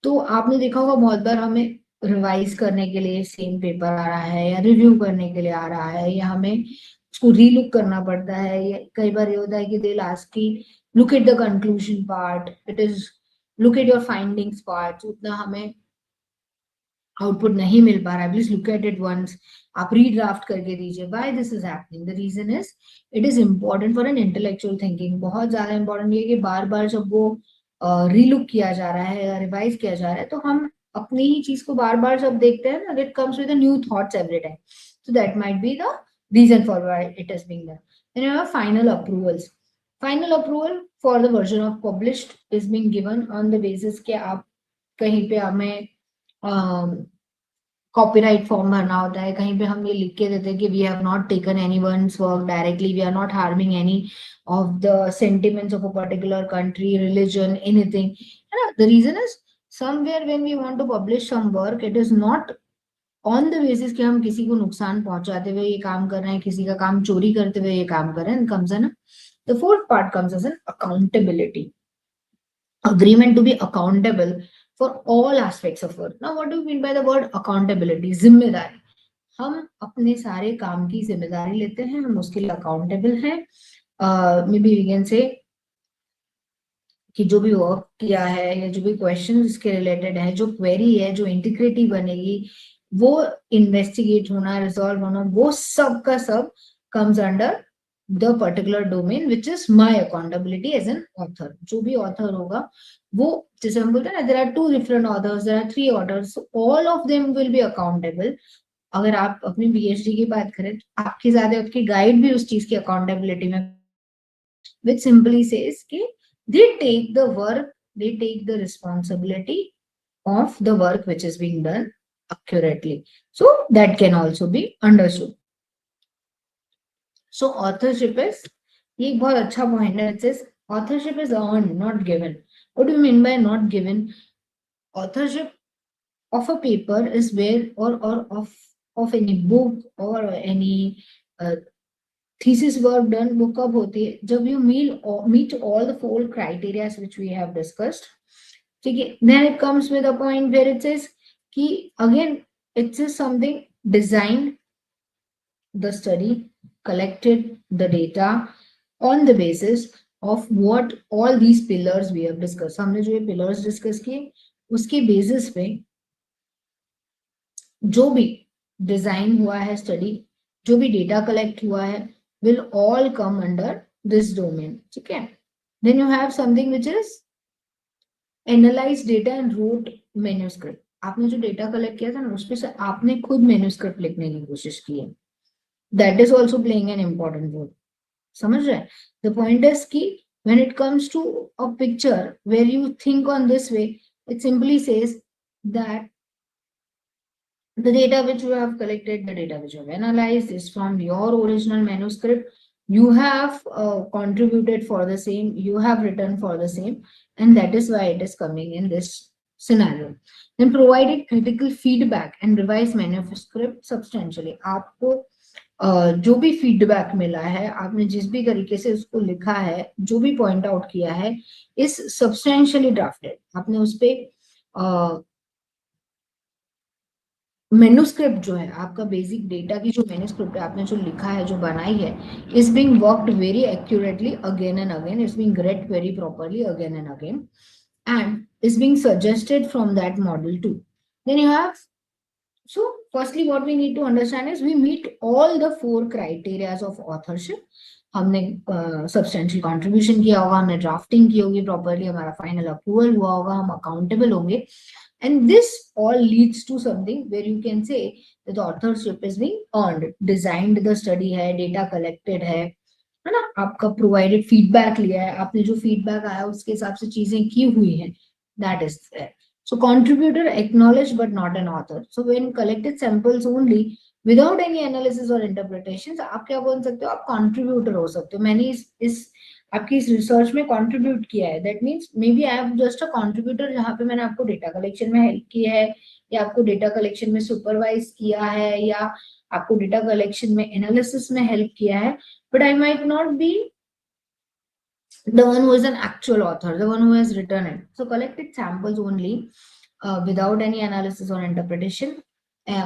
तो आपने देखा होगा बहुत बार हमें रिवाइज करने के लिए सेम पेपर आ रहा है, या रिव्यू करने के लिए आ रहा है, या हमें उसको रीलुक करना पड़ता है, या कई बार ये होता है कि दे लास्ट की look at the conclusion part, it is look at your findings part, उतना हमें आउटपुट नहीं मिल पा रहा है, please look at it once, आप रीड्राफ्ट करके दीजिए। Why this is happening, the reason is it is important for an intellectual thinking. बहुत ज्यादा इंपॉर्टेंट ये कि बार बार जब वो रीलुक किया जा रहा है या रिवाइज किया जा रहा है, तो हम अपनी ही चीज को बार बार जब देखते हैं ना, it comes with new thoughts every time, so that might be the reason for why it is being done. Then you have final approvals. Final approval for the version of published is being given on the basis के आप कहीं पे हमें copyright form भरना होता है, कहीं पे हम ये लिख के देते हैं कि we have not taken anyone's work directly, we are not harming any of the sentiments of a particular country, religion, anything, है ना। The reason is somewhere when we want to publish some work, it is not on the basis कि हम किसी को नुकसान पहुंचाते हुए ये काम कर रहे हैं, किसी का काम चोरी करते हुए ये काम कर रहे हैं। Comes in the fourth part comes as an accountability, agreement to be accountable for all aspects of work. Now what do you mean by the word accountability? जिम्मेदारी, हम अपने सारे काम की जिम्मेदारी लेते हैं, हम उसके लिए अकाउंटेबल हैं। मे बी वी कैन से कि जो भी वर्क किया है या जो भी क्वेश्चन इसके रिलेटेड है, जो क्वेरी है, जो इंटीग्रिटी बनेगी, वो इन्वेस्टिगेट होना, रिजॉल्व होना, वो सब का सब comes under the particular domain which is my accountability as an author. जो भी ऑथर होगा वो, जैसे हम बोलते हैं ना, there are two different authors, there are three authors, all of them will be accountable. अगर आप अपनी पीएचडी की बात करें तो आपकी ज्यादा आपकी गाइड भी उस चीज की अकाउंटेबिलिटी में, which simply says कि they take the work, they take the responsibility of the work which is being done accurately. So that can also be understood. So authorship is, ये एक बहुत अच्छा point है, it says authorship is earned, not given. What do you mean by not given? Authorship of a paper is where, or of any book or any thesis work done, वो कब होती है? जब you meet all the four criteria which we have discussed, ठीक है। Then it comes with a point where it says कि again it says something designed the study, collected the data on the basis of what all these pillars we have discussed. हमने जो ये pillars discuss किए उसके basis पे जो भी design हुआ है स्टडी, जो भी डेटा कलेक्ट हुआ है, will all come under this domain, ठीक है। Then you have something which is analyze data and wrote manuscript. आपने जो डेटा कलेक्ट किया था ना, उसपे से आपने खुद मैन्यूस्क्रिप्ट लिखने की कोशिश की है, that is also playing an important role. समझ रहे हैं? The point is कि when it comes to a picture where you think on this way, it simply says that the data which you have collected, the data which you have analyzed is from your original manuscript. You have contributed for the same, you have written for the same, and that is why it is coming in this scenario. Then provided critical feedback and revised manuscript substantially. आपको जो भी feedback मिला है, आपने जिस भी तरीके से उसको लिखा है, जो भी पॉइंट आउट किया है, इस सब्सटेंशियली ड्राफ्टेड, आपने उस पर मेन्यूस्क्रिप्ट जो है, आपका बेसिक डेटा की जो मेन्यूस्क्रिप्ट है, आपने जो लिखा है, जो बनाई है, is being worked very accurately again and again, is being red very properly again and again, and is being suggested from that model too. Then you have, so firstly what we need to understand is we meet all the four criteria of authorship. हमने substantial contribution किया होगा, हमने drafting की होगी properly, हमारा final approval हुआ होगा, हम अकाउंटेबल होंगे, and this all leads to something where you can say that the authorship is being earned. Designed the study है, data collected है ना, आपका प्रोवाइडेड फीडबैक लिया है, आपने जो फीडबैक आया उसके हिसाब से चीजें की हुई हैं, that is there. So contributor acknowledged but not an author. So when collected samples only without any analysis or interpretations, आप क्या बोल सकते हो, आप contributor हो सकते हो. मैंने इस आपकी इस रिसर्च में कंट्रीब्यूट किया है, that means maybe I am just a contributor, जहाँ पे मैंने आपको डेटा कलेक्शन में हेल्प किया है, या आपको डेटा कलेक्शन में सुपरवाइज किया है, या आपको डेटा कलेक्शन में एनालिसिस में हेल्प किया है, but I might not be the one who is an actual author, the one who has written it. So collected samples only without any analysis or interpretation,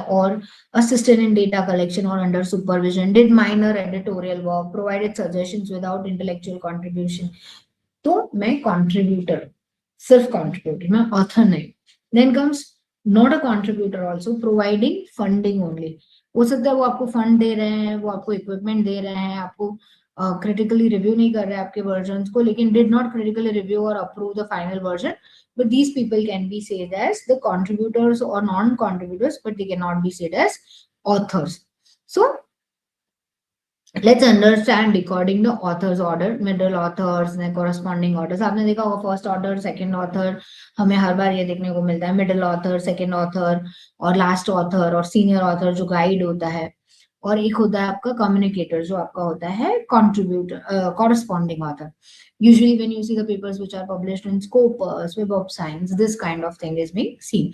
or assisted in data collection or under supervision, did minor editorial work, provided suggestions without intellectual contribution. तो मैं contributor, सिर्फ contributor, मैं author नहीं. Then comes not a contributor also, providing funding only. हो सकता है वो आपको फंड दे रहे हैं, वो आपको इक्विपमेंट दे रहे हैं, आपको critically review नहीं कर रहे हैं आपके versions को, लेकिन did not critically review or approve the final version. But these people can be said as the contributors or non-contributors, but they cannot be said as authors. So let's understand according the author's order, middle authors ने corresponding orders. आपने देखा होगा first order, second author, हमें हर बार ये देखने को मिलता है, middle author, second author और last author और senior author जो guide होता है, और एक होता है आपका communicator जो आपका होता है contributor, corresponding author. Usually when you see the papers which are published in Scopus, Web of Science, this kind of thing is being seen.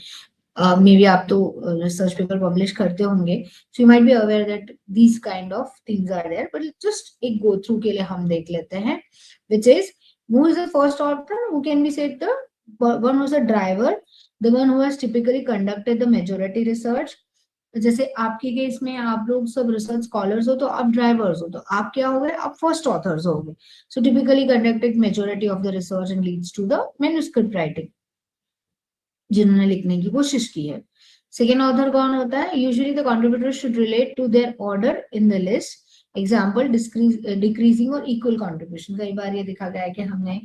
Maybe आप तो रिसर्च पेपर पब्लिश करते होंगे, so you might be aware that these kind of things are there, but just एक go through के लिए हम देख लेते हैं, which is who is the first author, who can be said the one who is a driver, the one who has typically conducted the majority research. जैसे आपके case में आप लोग सब रिसर्च स्कॉलर्स हो, तो आप ड्राइवर्स हो, तो आप क्या हो गए, आप फर्स्ट ऑथर्स हो गए. So typically conducted majority of the research and leads to the manuscript writing, जिन्होंने लिखने की कोशिश की है. सेकेंड ऑथर कौन होता है, usually the contributor should relate to their order in the list. Example decreasing और इक्वल कंट्रीब्यूशन. कई बार ये देखा गया है कि हमने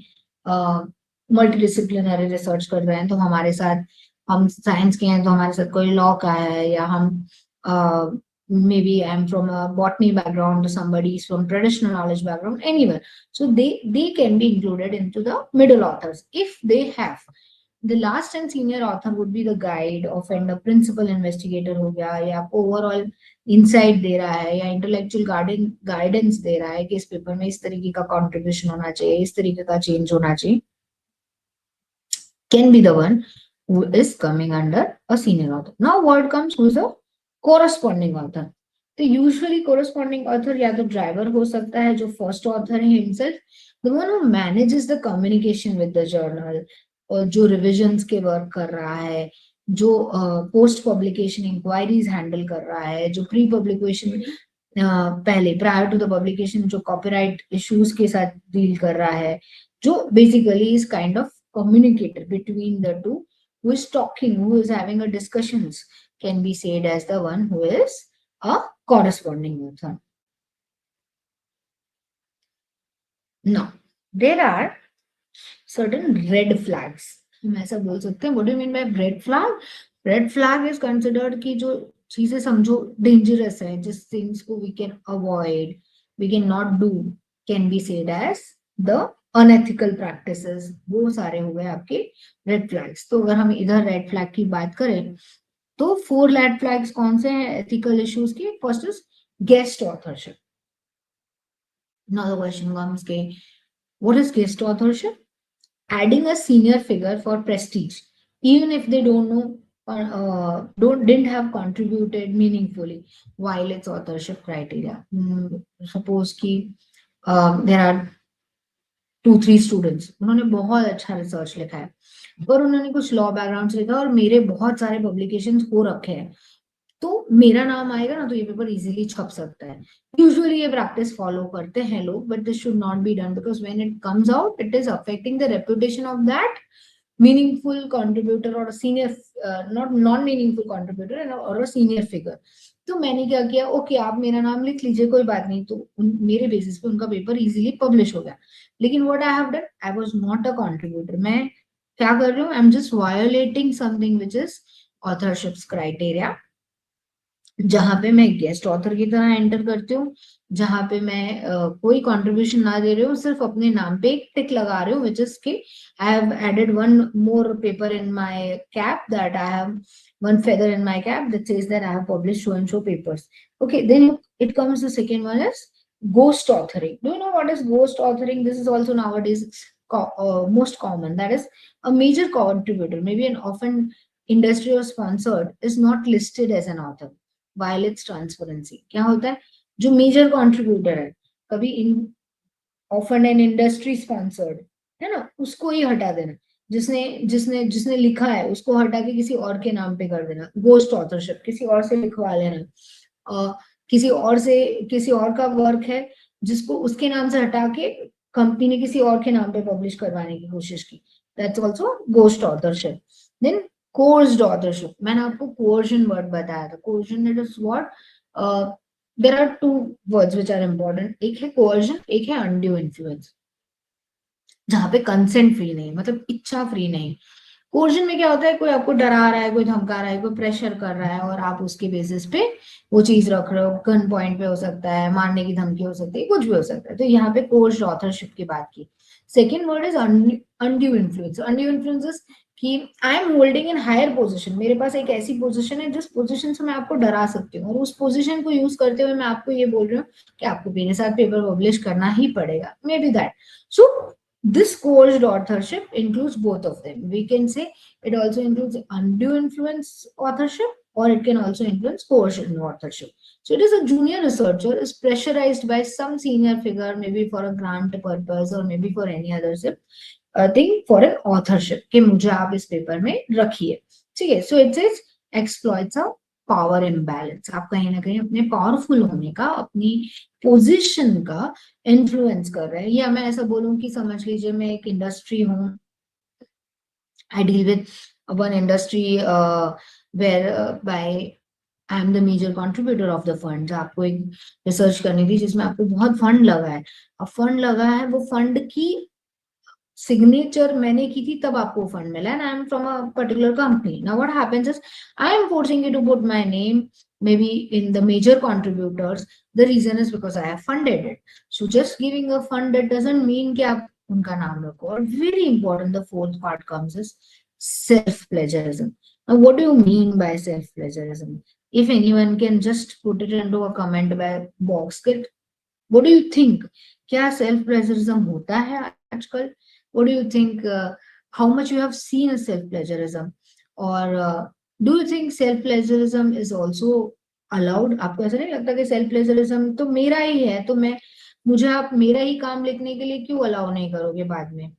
मल्टीडिसिप्लिनरी रिसर्च कर रहे हैं, तो हमारे साथ, हम साइंस के हैं तो हमारे साथ कोई लॉ का है, या हम maybe I am from a botany background, somebody is from traditional knowledge background, anywhere, so they can be included into the middle authors if they have. The last and senior author would be the guide of and the principal investigator हो गया, या आपको overall insight दे रहा है, या intellectual guidance दे रहा है कि इस पेपर में इस तरीके का कंट्रीब्यूशन होना चाहिए, इस तरीके का चेंज होना चाहिए. Can be the one who is coming under a senior author. Now word comes who is a corresponding author. तो यूजुअली corresponding author या तो ड्राइवर हो सकता है, जो फर्स्ट ऑथर है himself, the one who manages the communication with the journal, और जो रिविजन्स के वर्क कर रहा है, जो पोस्ट पब्लिकेशन इंक्वायरीज हैंडल कर रहा है, जो प्री पब्लिकेशन पहले प्रायर टू द पब्लिकेशन जो कॉपीराइट इश्यूज के साथ डील कर रहा है, जो basically is kind of communicator between the two, who is talking, who is having a discussions, can be said as the one who is a corresponding author. Now there are certain red flags. हम ऐसा बोल सकते हैं. What do you mean by red flag? Red flag is considered कि जो चीजें समझो dangerous है, जिस things को we can avoid, we can not do, can be said as the unethical practices. वो सारे हो गए आपके red flags. तो अगर हम इधर red flag की बात करें, तो 4 red flags कौन से हैं ethical issues की? First is guest authorship. Now the question comes के what is guest authorship? Adding a senior figure for prestige, even if they don't know or didn't have contributed meaningfully while its authorship criteria. Suppose कि there are 2-3 students, उन्होंने बहुत अच्छा research लिखा है, और उन्होंने कुछ लॉ बैकग्राउंड से लिखा, और मेरे बहुत सारे पब्लिकेशंस हो रखे हैं, तो मेरा नाम आएगा ना, तो ये पेपर इजीली छप सकता है. यूजुअली ये प्रैक्टिस फॉलो करते हैं लोग, but this should not be done, because when it comes out it is affecting the reputation of that meaningful contributor or a senior, not non-meaningful contributor or a senior figure. तो मैंने क्या किया, okay आप मेरा नाम लिख लीजिए, कोई बात नहीं, तो मेरे बेसिस पे उनका पेपर इजीली पब्लिश हो गया. लेकिन what I have done, I was not a contributor. मैं क्या कर रही हूँ, I am just violating something which is authorships criteria, जहां पे मैं गेस्ट ऑथर की तरह एंटर करती हूँ, जहाँ पे मैं कोई कंट्रीब्यूशन ना दे रही हूँ, सिर्फ अपने नाम पे एक टिक लगा रही हूँ, which is कि I have added one more paper in my cap, that I have one feather in my cap that says that I have published so and so papers. Okay, then it comes the second one is ghost authoring. Do you know what is ghost authoring? This is also nowadays most common. That is a major contributor, maybe an often industry or sponsored, is not listed as an author, violates transparency. क्या होता है, जो major contributor है, कभी इन often and industry sponsored है ना, उसको ही हटा देना, जिसने जिसने जिसने लिखा है उसको हटा के किसी और के नाम पे कर देना, गोस्ट ऑथरशिप, किसी और से लिखवा लेना, किसी और से, किसी और का वर्क है जिसको उसके नाम से हटा के कंपनी ने किसी और के नाम पे पब्लिश करवाने की कोशिश की, that's also ghost authorship. Then coerced authorship, मैंने आपको कोर्जन वर्ड बताया था, coercion it is what, there are two words which are important, एक है कोर्जन, एक है अनड्यू इन्फ्लुएंस, जहां पे कंसेंट फ्री नहीं, मतलब इच्छा फ्री नहीं। कोर्जन में क्या होता है, कोई आपको डरा रहा है, कोई धमका रहा है, कोई प्रेशर कर रहा है और आप उसके बेसिस पे वो चीज रख रहे हो, गन पॉइंट पे हो सकता है, मारने की धमकी हो सकती है, कुछ भी हो सकता है, तो यहाँ पे कोर्स्ड ऑथरशिप की बात की। Second word is undue influence. Undue influence कि I am holding in higher position, मेरे पास एक ऐसी पोजीशन है जिस पोजीशन से मैं आपको डरा सकती हूँ, और उस पोजीशन को यूज करते हुए मैं आपको ये बोल रही हूँ कि आपको मेरे साथ पेपर पब्लिश करना ही पड़ेगा, may be that. So this coerced authorship includes both of them. We can say it also includes undue influence authorship, or it can also influence coercion authorship. So it is a junior researcher is pressurized by some senior figure, maybe for a grant purpose or maybe for any other thing, for an authorship कि मुझे आप इस paper में रखिए, ठीक है। So it says exploits a power imbalance, आप कहीं ना कहीं अपने पावरफुल होने का, अपनी पोजीशन का इन्फ्लुएंस कर रहे हैं। या मैं ऐसा बोलूं कि समझ लीजिए मैं एक इंडस्ट्री हूँ, I deal with one industry whereby I am the major contributor of the fund. आपको एक रिसर्च करनी थी जिसमें आपको बहुत फंड लगा है, अब फंड लगा है, वो फंड की सिग्नेचर मैंने की थी तब आपको फंड मिला, and I am from a particular company. Now what happens is I am forcing you to put my name maybe in the major contributors, the reason is because I have funded it. So just giving a fund, that doesn't mean कि आप उनका नाम रखो। और very important, the fourth part comes is self plagiarism. Now what do you mean by self plagiarism? If anyone can just put it into a comment box, what do you think, क्या self plagiarism होता है आजकल? What do you think? How much you have seen a self plagiarism, or do you think self plagiarism is also allowed? आपको ऐसा नहीं लगता कि self plagiarism तो मेरा ही है, तो मैं, मुझे आप मेरा ही काम लिखने के लिए क्यों अलाउ नहीं करोगे बाद में?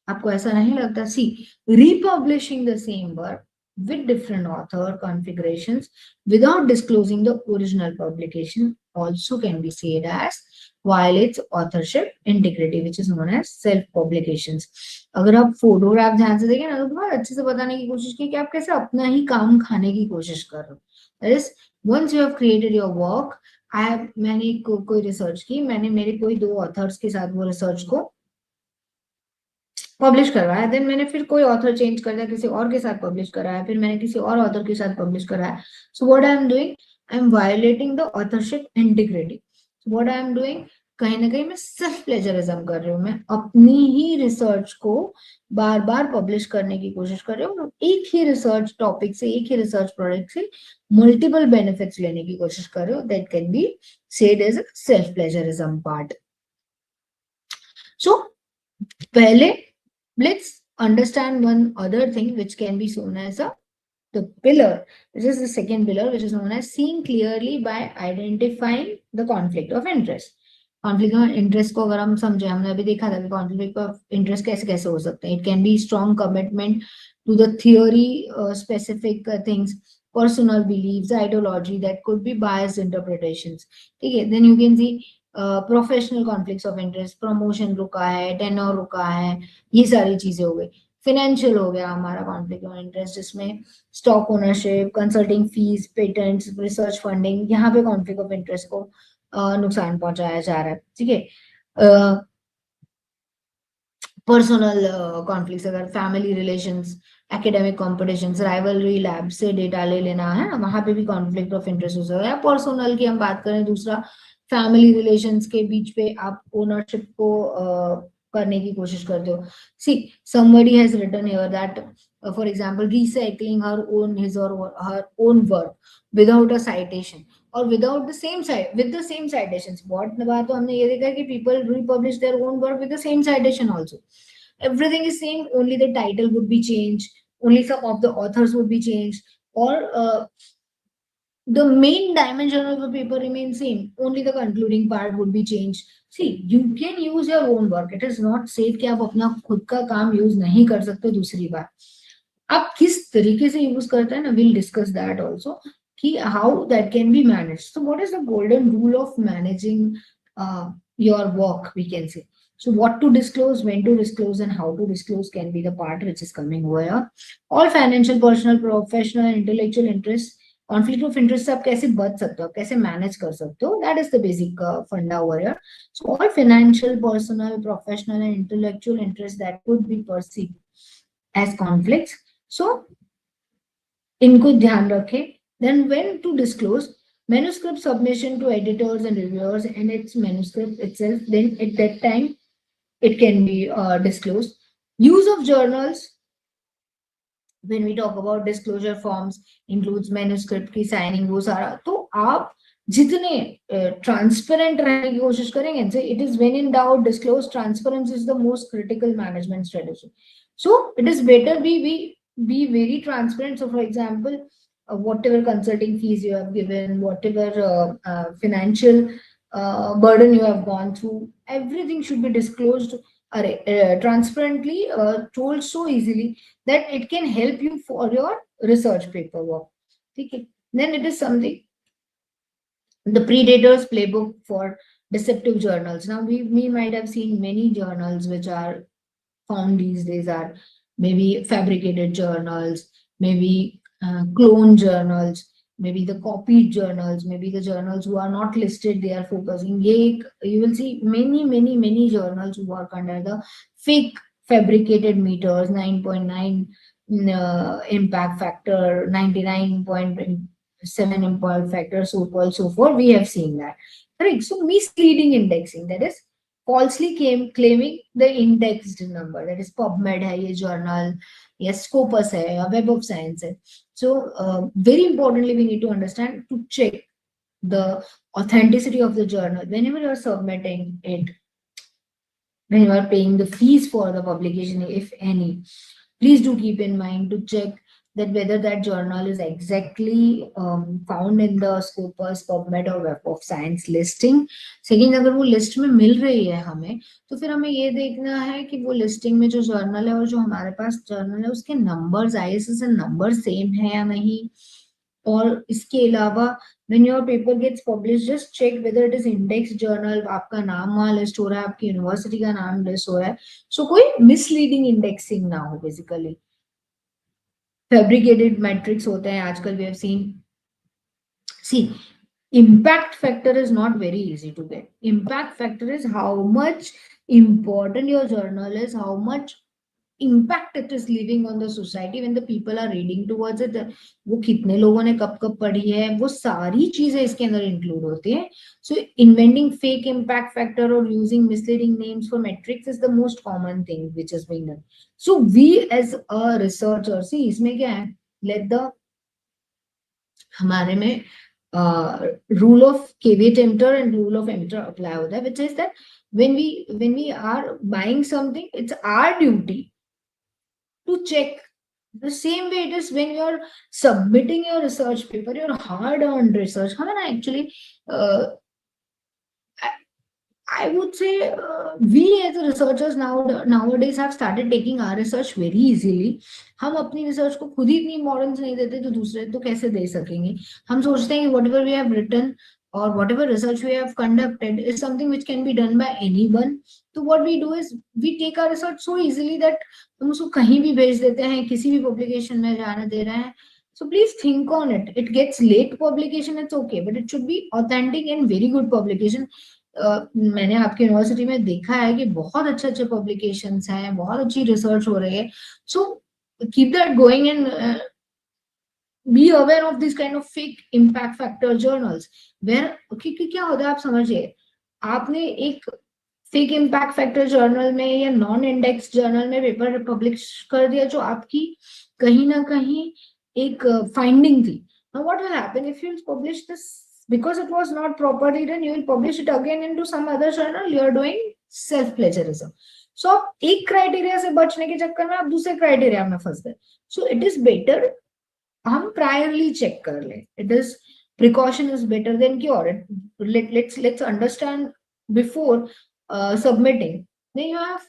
आपको ऐसा नहीं लगता? सी, republishing the same work with different author configurations without disclosing the original publication also can be said as violates authorship integrity, which is known as self publications. अगर आप फोटोग्राफ ध्यान से देखें ना, तो बहुत अच्छे से बताने की कोशिश की कि आप कैसे अपना ही काम खाने की कोशिश कर रहे हो। That is, once you have created your work, मैंने कोई रिसर्च की, मैंने मेरे कोई दो ऑथर्स के साथ वो रिसर्च को पब्लिश करवाया, देन मैंने फिर कोई ऑथर चेंज कर दिया, किसी और के साथ पब्लिश कराया, फिर मैंने किसी और ऑथर के साथ पब्लिश कराया। So what I am doing, I am violating the authorship integrity. So what I am doing, कहीं ना कहीं मैं सेल्फ प्लेजरिज्म कर रही हूँ, मैं अपनी ही रिसर्च को बार बार पब्लिश करने की कोशिश कर रही हूँ, एक ही रिसर्च टॉपिक से, एक ही रिसर्च प्रोडक्ट से मल्टीपल बेनिफिट्स लेने की कोशिश कर रही हूँ। That can be said as self plagiarism part. So पहले let's understand one other thing which can be shown as the pillar. This is the second pillar, which is known as seeing clearly by identifying the conflict of interest. Conflict of interest को अगर हम समझे, हमने अभी देखा था कि conflict of interest कैसे कैसे हो सकते हैं। It can be strong commitment to the theory, specific things, personal beliefs, ideology, that could be biased interpretations, ठीक है। Then you can see professional conflicts of interest, promotion रुका है, टेनर रुका है, ये सारी चीजें हो गई। फाइनेंशियल हो गया हमारा कॉन्फ्लिक्ट ऑफ इंटरेस्ट, जिसमें stock ownership, consulting fees, patents, research funding, यहाँ पे कॉन्फ्लिक्ट ऑफ इंटरेस्ट को नुकसान पहुंचाया जा रहा है, ठीक है। पर्सनल कॉन्फ्लिक्ट्स, अगर family relations, academic competitions, rivalry lab से डेटा ले लेना है, वहां पे भी कॉन्फ्लिक्ट ऑफ इंटरेस्ट हो सकता है। पर्सनल की हम बात करें, दूसरा फैमिली रिलेशंस के बीच पे आप ओनरशिप को करने की कोशिश करते हो. सी somebody has written here that for example recycling her own his or her own work without a citation or without the same site with the same citations. बहुत बार तो हमने ये देखा है कि people republish their own work with the same citation also. Everything is same, only the title would be changed, only some of the authors would be changed, or the main dimension of the paper remains same, only the concluding part would be changed. See, you can use your own work. It is not said कि आप अपना खुद का काम use नहीं कर सकते दूसरी बार. आप किस तरीके से यूज करते हैं ना, we'll discuss that also कि how that can be managed. So what is the golden rule of managing your work, we can say. So what to disclose, when to disclose, and how to disclose can be the part which is coming over here. All financial, personal, professional, and intellectual interests, conflict of interest से आप कैसे बच सकते हो, कैसे manage कर सकते हो, that is the basic funda over here. So all financial, personal, professional and intellectual interest that could be perceived as conflicts, so इनको ध्यान रखें. Then when to disclose manuscript submission to editors and reviewers and its manuscript itself, then at that time it can be disclosed. Use of journals, when we talk about disclosure forms, includes manuscript की signing, वो सारा. तो आप जितने transparent रहने की कोशिश करेंगे, it is when in doubt disclose. Transparency is the most critical management strategy. So it is better be very transparent. So for example, whatever consulting fees you have given, whatever financial burden you have gone through, everything should be disclosed transparently, told so easily that it can help you for your research paperwork. Okay. Then it is something, the predator's playbook for deceptive journals. Now we might have seen many journals which are found these days are maybe fabricated journals, maybe clone journals, maybe the copied journals, maybe the journals who are not listed, they are focusing. You will see many journals who work under the fake fabricated meters, 9.9 impact factor, 99.7 impact factor, so called, so forth. We have seen that. Correct. So misleading indexing, that is falsely claiming the indexed number, that is PubMed है ये journal, या Scopus है, या Web of Science है. So very importantly, we need to understand to check the authenticity of the journal whenever you are submitting it, when you are paying the fees for the publication, if any. Please do keep in mind to check that whether that journal is exactly found in the Scopus, PubMed or Web of Science listing. Second, अगर वो list में मिल रही है हमें, तो फिर हमें ये देखना है कि वो लिस्टिंग में जो जर्नल है और जो हमारे पास जर्नल है उसके नंबर्स, ISSN नंबर सेम है या नहीं. और इसके अलावा when your paper gets published, just check whether it is indexed journal, आपका नाम वहाँ लिस्ट हो रहा है, आपकी यूनिवर्सिटी का नाम लिस्ट हो रहा है. So कोई misleading indexing ना हो basically. Fabricated metrics होते हैं आजकल, we have seen. See, impact factor is not very easy to get. Impact factor is how much important your journal is, how much impact it is leaving on the society when the people are reading towards it. वो कितने लोगों ने कब कब पढ़ी है, वो सारी चीजें इसके अंदर इंक्लूड होती है. So inventing fake impact factor or using misleading names for metrics is the most common thing which is being done. So we as a researcher, see इसमें क्या है, let the हमारे में rule of caveat emptor and rule of emptor apply होता है, which is that when we are buying something, it's our duty to check. The same way it is when you're submitting your research paper, your hard-earned research. Actually, I would say we as researchers nowadays have started taking our research very easily. हम अपनी research को खुद ही इतनी importance नहीं देते, तो दूसरे तो कैसे दे सकेंगे. हम सोचते हैं कि whatever we have written or whatever research we have conducted is something which can be done by anyone. So what we do is we take our research so easily that हम उसको कहीं भी भेज देते हैं, किसी भी publication में जाने दे रहे हैं. So please think on it. It gets late publication, it's okay, but it should be authentic and very good publication. मैंने आपकी यूनिवर्सिटी में देखा है कि बहुत अच्छे अच्छे पब्लिकेशंस हैं, बहुत अच्छी रिसर्च हो रही है. So keep that going and be aware of these kind of fake impact factor journals where क्योंकि क्या होता है आप समझिए आपने एक फेक इम्पैक्ट फैक्टर जर्नल में या नॉन इंडेक्स जर्नल में पेपर पब्लिश कर दिया जो आपकी कहीं ना कहीं एक फाइंडिंग थी. Now what will happen if you publish this because it was not properly done, you will publish it again into some other journal, you are doing self plagiarism. So आप एक क्राइटेरिया से बचने के चक्कर में आप दूसरे क्राइटेरिया में फंस गए. So it is better हम प्रायरली चेक कर ले. It is precaution is better than cure. Let's understand before submitting. Then you have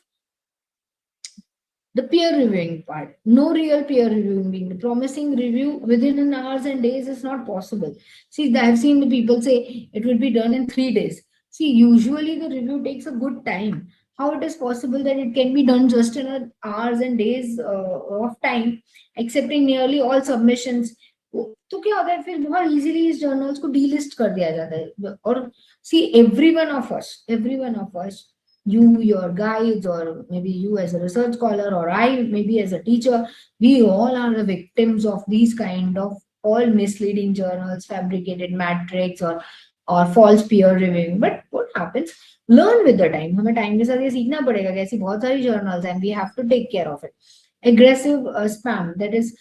the peer reviewing part. No real peer reviewing being promising review within an hours and days is not possible. See, I've seen the people say it will be done in 3 days. See, usually the review takes a good time. How it is possible that it can be done just in hours and days of time, accepting nearly all submissions? तो क्या होता है फिर बहुत easily इस journals को delist कर दिया जाता है. और see every one of us, you, your guides, or maybe you as a research scholar, or I maybe as a teacher, we all are the victims of these kind of all misleading journals, fabricated metrics, or false peer reviewing. But what happens? Learn with the time. हमें time के साथ ये सीखना पड़ेगा कि ऐसी बहुत सारी journals and we have to take care of it. Aggressive spam, that is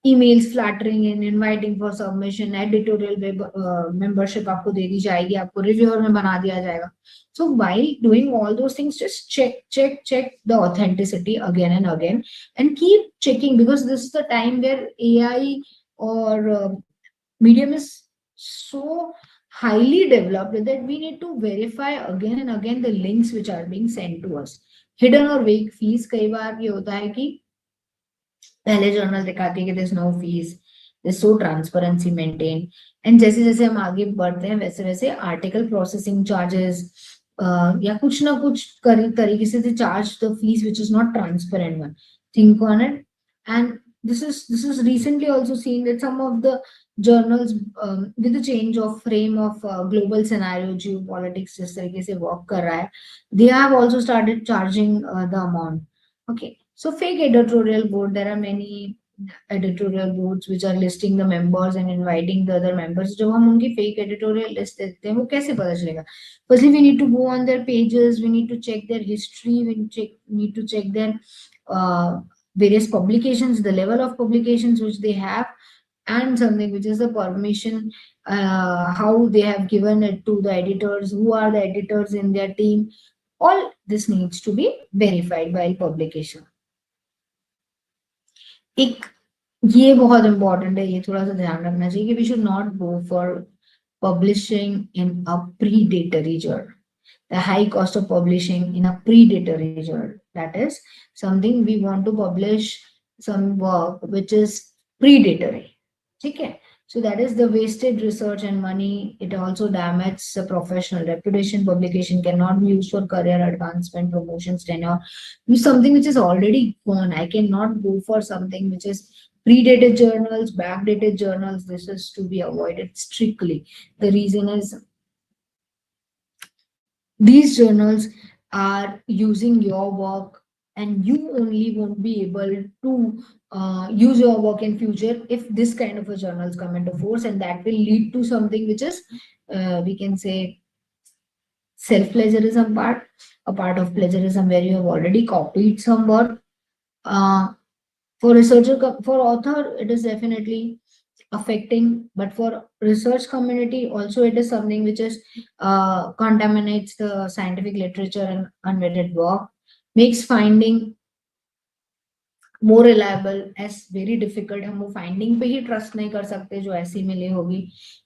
emails flattering and inviting for submission, editorial membership आपको दे दी जाएगी, आपको reviewer में बना दिया जाएगा. So while doing all those things, just check the authenticity again and again, and keep checking, because this is the time where AI or medium is so highly developed that we need to verify again and again the links which are being sent to us. Hidden or vague fees, कई बार ये होता है कि पहले journal दिखाती है कि there's no fees, there's so transparency maintained, and जैसे जैसे हम आगे बढ़ते हैं वैसे वैसे आर्टिकल प्रोसेसिंग चार्जेस या कुछ ना कुछ तरीके से charge the fees which is not transparent one. Think on it. And this is recently also seen that some of the journals with the change of frame of global scenario, geopolitics जिस तरीके से work कर रहा है, they have also started charging the amount. Okay, so fake editorial board, there are many editorial boards which are listing the members and inviting the other members. जब हम उनकी fake editorial list देखते हैं वो कैसे पता चलेगा? Firstly, we need to go on their pages, we need to check their history, need to check their various publications, the level of publications which they have, and something which is the permission, how they have given it to the editors, who are the editors in their team. All this needs to be verified while publication. एक ये बहुत important है, ये थोड़ा सा ध्यान रखना चाहिए कि we should not go for publishing in a predatory journal. The high cost of publishing in a predatory journal, that is something we want to publish some work which is predatory. Okay, so that is the wasted research and money. It also damages the professional reputation. Publication cannot be used for career advancement, promotions, tenure. Use something which is already gone. I cannot go for something which is predated journals, backdated journals. This is to be avoided strictly. The reason is these journals are using your work, and you only won't be able to use your work in future if this kind of a journals come into force, and that will lead to something which is we can say self plagiarism part, a part of plagiarism where you have already copied some work. For researcher, for author, it is definitely affecting, but for research community also it is something which is contaminates the scientific literature and unvetted work, makes finding more reliable as very difficult. हम वो finding पे ही trust नहीं कर सकते जो ऐसी मिली होगी,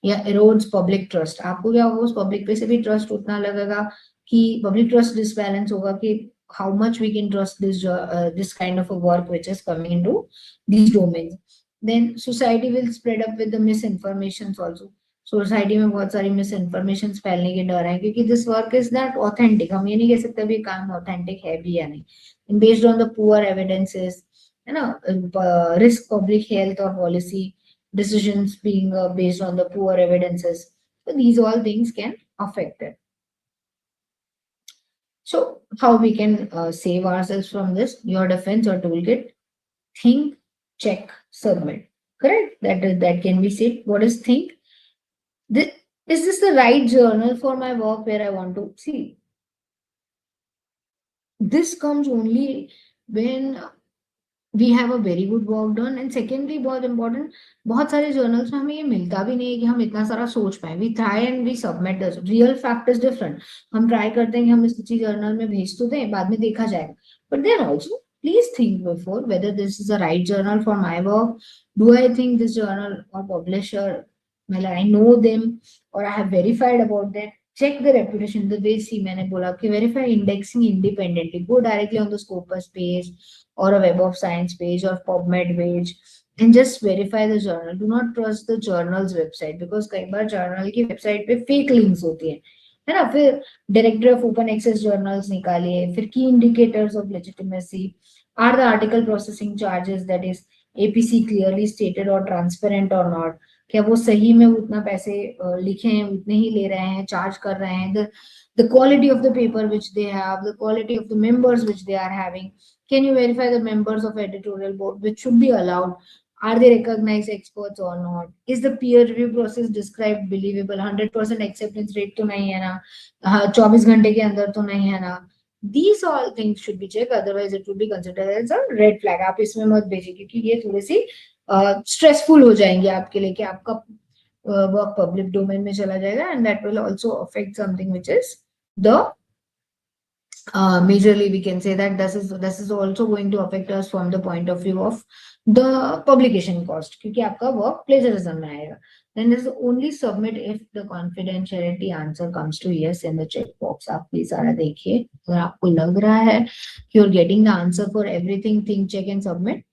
या erodes public trust. आपको क्या होगा, उस public पे से भी trust उतना लगेगा कि public trust disbalance होगा कि how much we can trust this kind of a work which is coming into these domains. Then society will spread up with the misinformations also. Society में बहुत सारी मिस इन्फॉर्मेशन फैलने के डर है क्योंकि this work is not authentic. हम ये नहीं कह सकते भी काम ऑथेंटिक है भी या नहीं. Based on the poor evidences, है ना, risk public health or policy decisions being based on the poor evidences. So these all things can affect it. So how we can save ourselves from this? Your defense or toolkit: think, check, submit. Correct? That can be said. What is think? This, is this the right journal for my work where I want to see? This comes only when we have a very good work done. And secondly, बहुत important, बहुत सारे journals में हमें ये मिलता भी नहीं है कि हम इतना सारा सोच पाए. We try and we submit the real fact is different. हम try करते हैं कि हम इस चीज journal में भेज तो दें, बाद में देखा जाएगा. But then also, please think before whether this is the right journal for my work. Do I think this journal or publisher, well, I know them or I have verified about that. Check the reputation. The way see मैंने बोला कि verify indexing independently. Go directly on the Scopus page or a Web of Science page or PubMed page and just verify the journal. Do not trust the journal's website because कई बार journal की website पे fake links होती है ना. फिर directory of open access journals निकालिए. फिर key indicators of legitimacy are the article processing charges, that is APC clearly stated or transparent or not. क्या वो सही में उतना पैसे लिखे हैं उतने ही ले रहे हैं, चार्ज कर रहे हैं. The quality of the paper which they have, the quality of the members which they are having. Can you verify the members of editorial board which should be allowed? Are they recognized experts or not? Is the peer review process described believable? 100% acceptance rate तो नहीं है ना, 24 घंटे के अंदर तो नहीं है ना. These all things should be checked, otherwise it will be considered as a red flag. आप इसमें मत भेजिए क्योंकि ये थोड़ी सी स्ट्रेसफुल हो जाएंगे आपके लिए कि आपका वर्क पब्लिक डोमेन में चला जाएगा and that will also affect something which is the majorly we can say that this is also going to affect us from the point of view of the publication cost क्योंकि आपका work plagiarism में आएगा. Then this only submit if the confidentiality answer comes to yes in the checkbox. आप please सारा देखिए, अगर आपको लग रहा है कि you're getting the answer for everything, think, check and submit.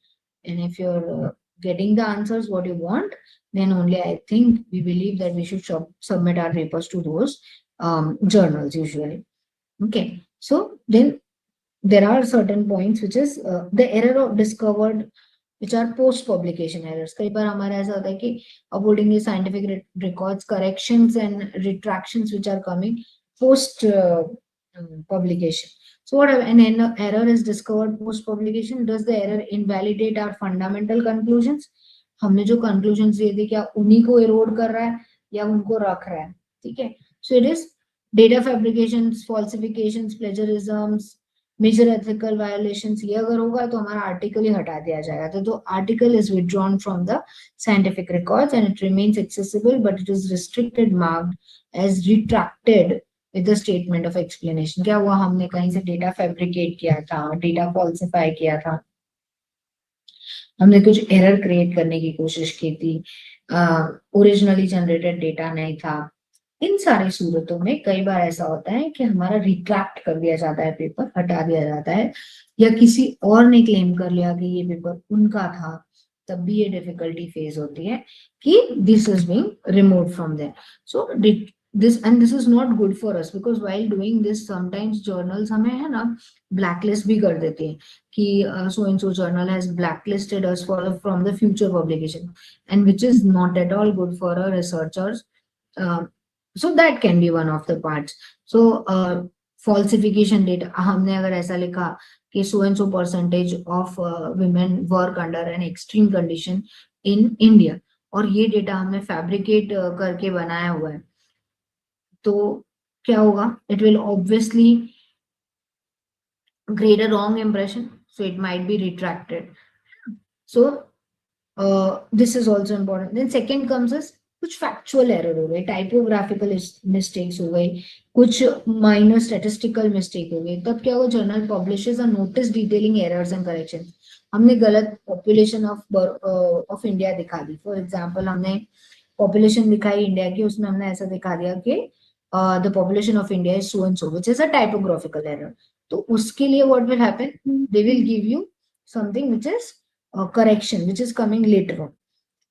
And if you're getting the answers what you want, then only I think we believe that we should submit our papers to those journals usually. Okay, so then there are certain points which is the error of discovered which are post publication errors. कई बार हमारा ऐसा होता है कि uploading the scientific records, corrections and retractions which are coming post publication. So what an error is discovered post publication, does the error invalidate our fundamental conclusions? हमने जो conclusions दिए थे क्या उन्हीं को erode कर रहा है या उनको रख रहा है? ठीक है. So it is data fabrications, falsifications, plagiarisms, major ethical violations. ये अगर होगा तो हमारा आर्टिकल ही हटा दिया जाएगा. तो article is withdrawn from the scientific records and it remains accessible but it is restricted marked as retracted with the statement of explanation. क्या हुआ, हमने कहीं से डेटा फैब्रिकेट किया था, डेटा फॉल्सिफाई किया था, हमने कुछ एरर क्रिएट करने की कोशिश की थी, ओरिजिनली जनरेटेड डेटा नहीं था. इन सारी सूरतों में कई बार ऐसा होता है कि हमारा रिट्रैक्ट कर दिया जाता है, पेपर हटा दिया जाता है, या किसी और ने क्लेम कर लिया कि ये पेपर उनका था. तब भी ये डिफिकल्टी फेस होती है कि this is being removed from there. So this is not good for us because while doing this sometimes journals हमें है ना blacklist भी कर देते हैं कि so and so journal has blacklisted us from the future publication, and which is not at all good for our researchers. So that can be one of the parts. So falsification data, हमने अगर ऐसा लिखा कि so and so percentage of women work under an extreme condition in India और ये data हमने fabricate करके बनाया हुआ है, तो क्या होगा, it will obviously create a wrong impression, so it might be retracted. So this is also important. Then second comes as कुछ फैक्चुअल एरर हो गए, टाइपोग्राफिकल मिस्टेक्स हो गई, कुछ माइनर स्टैटिस्टिकल मिस्टेक हो गई. तब क्या हुआ, journal publishes a notice detailing errors and corrections. हमने गलत पॉपुलेशन ऑफ इंडिया दिखा दी. फॉर एग्जांपल हमने पॉपुलेशन दिखाई इंडिया की, उसमें हमने ऐसा दिखा दिया कि the population of India is so and so, which is a typographical error. तो उसके लिए what will happen, they will give you something which is correction which is coming later on.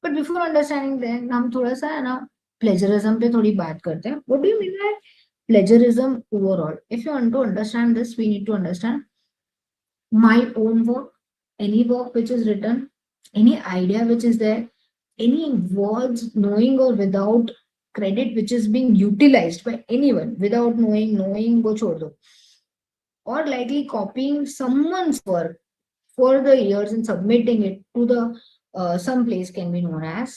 But before understanding that, हम थोड़ा सा है ना plagiarism पे थोड़ी बात करते हैं. What do you mean by plagiarism overall? If you want to understand this, we need to understand my own work, any work which is written, any idea which is there, any words knowing or without credit which is being utilized by anyone without knowing वो छोड़ दो, or likely copying someone's work for the years and submitting it to the some place can be known as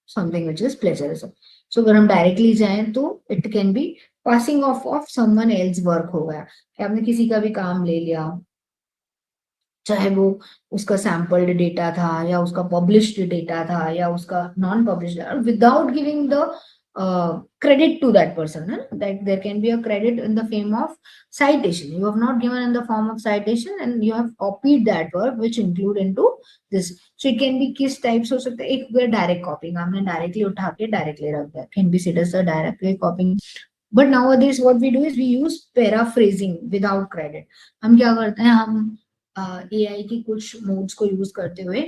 something which is plagiarism. So अगर हम directly जाएं तो it can be passing off of someone else work हो गया कि आपने किसी का भी काम ले लिया, चाहे वो उसका सैम्पल्ड डेटा था या उसका पब्लिश्ड डेटा था या उसका non published, without giving the credit to that person, that there can be a credit in the form of citation. You have not given in the form of citation and you have copied that work which include into this. So it can be किस type से हो सकता है, एक direct कॉपिंग, आपने directly उठा के directly रख दिया, can be said as a direct copying. But nowadays what we do is we use paraphrasing without credit. हम क्या करते हैं, हम एआई की कुछ मोड्स को यूज करते हुए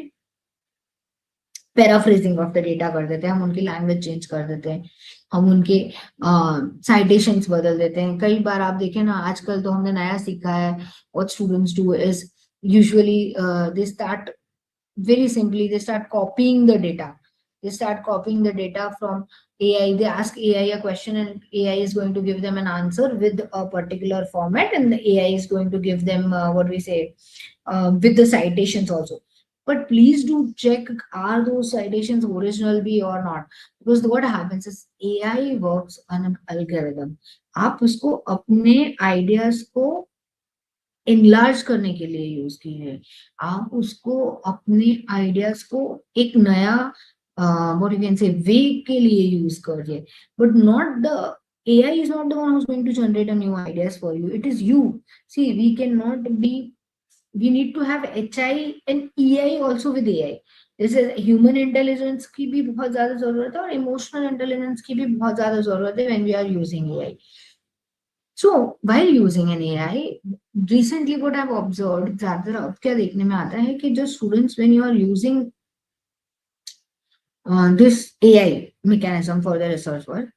पैराफ्रेजिंग ऑफ द डेटा कर देते हैं, हम उनकी लैंग्वेज चेंज कर देते हैं, हम उनके साइटेशंस बदल देते हैं. कई बार आप देखें ना, आजकल तो हमने नया सीखा है, what students do is usually they start very simply, they start copying the data. They start copying the data from AI. They ask AI a question and AI is going to give them an answer with a particular format, and the AI is going to give them what we say with the citations also. But please do check, are those citations original be or not? Because what happens is AI works on an algorithm. आप उसको अपने ideas को enlarge करने के लिए use की है, आप उसको अपने आइडियाज को एक नया व्हाट यू कैन से वे के लिए यूज करिए, but not the AI is not the one who's going to generate a new ideas for you. It is you. See, we need to have HI and EI also with AI. जैसे human intelligence की भी बहुत ज्यादा जरूरत है और emotional intelligence की भी बहुत ज्यादा जरूरत है when we are using AI. So while using an AI, recently what I've observed, ज्यादातर अब क्या देखने में आता है कि जो students, when you are using this AI mechanism for the research work,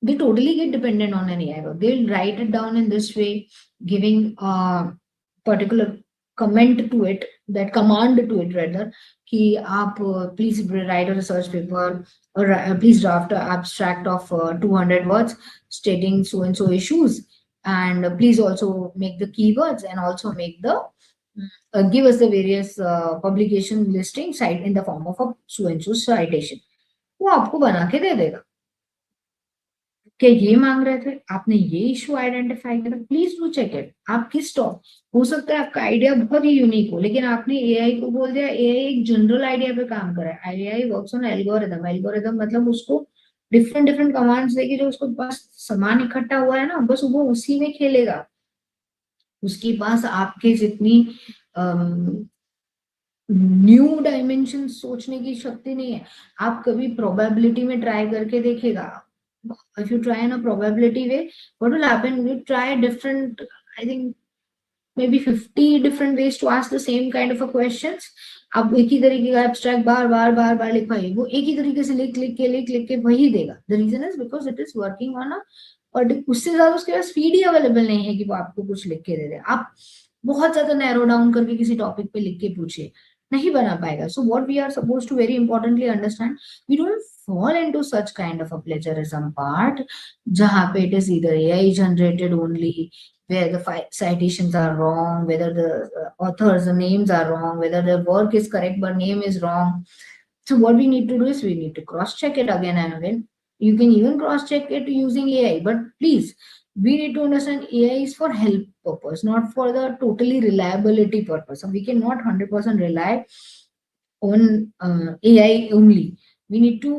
they totally get dependent on an AI work. They'll write it down in this way, giving a particular comment to it, that command to it rather, कि आप please write a research paper or please draft an abstract of 200 words stating so and so issues, and please also make the keywords and also make the give us the various publication listing site in the form of a so and so citation. वो आपको बना के दे देगा. क्या ये मांग रहे थे, आपने ये इशू आइडेंटिफाई करा, प्लीज डू चेक इट. आप किस टॉप, हो सकता है आपका आइडिया बहुत ही यूनिक हो, लेकिन आपने एआई को बोल दिया, एआई एक जनरल आइडिया पे काम कर रहा है. AI works on algorithm. Algorithm मतलब उसको डिफरेंट डिफरेंट कमांड्स देगी, जो उसको पास सामान इकट्ठा हुआ है ना, बस वो उसी में खेलेगा. उसके पास आपके जितनी न्यू डायमेंशन सोचने की शक्ति नहीं है. आप कभी प्रोबेबिलिटी में ट्राई करके देखेगा. If you try in a probability way, what will happen? You try different, I think maybe 50 different ways to ask the same kind of a questions. आप एक ही तरीके का एब्स्ट्रैक्ट बार बार बार बार लिखवाइए, वो एक ही तरीके से लिख के वही देगा. The reason is because it is working on a, और उससे ज्यादा उसके पास स्पीड ही अवेलेबल नहीं है कि वो आपको कुछ लिख के दे दे. आप बहुत ज्यादा नैरो डाउन करके किसी टॉपिक पे लिख के पूछिए, नहीं बना पाएगा. So what we are suppose to very importantly understand, we don't fall into such kind of a plagiarism part jahan pe it is either AI generated only, where the citations are wrong, whether the authors names are wrong, whether the work is correct but name is wrong. So what we need to do is we need to cross check it again and again. You can even cross check it using AI, but please, we need to understand AI is for help purpose, not for the totally reliability purpose. So we cannot 100% rely on AI only. We need to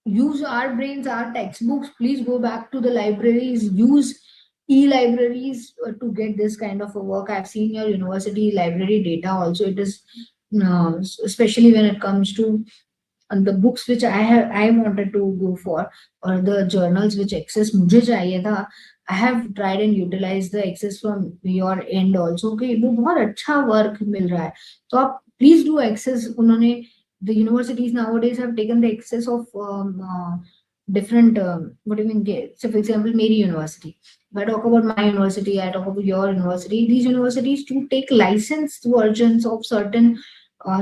use our brains, our textbooks. Please go back to the libraries, use e-libraries to get this kind of a work. I've seen your university library data also. It is especially when it comes to the books which I wanted to go for, or the journals which access मुझे चाहिए था, I have tried and utilized the access from your end also. कि वो बहुत अच्छा work मिल रहा है, तो आप please do access. उन्होंने the universities nowadays have taken the excess of different what do you mean, so for example Mary University, if I talk about my university, I talk about your university, these universities do take licensed versions of certain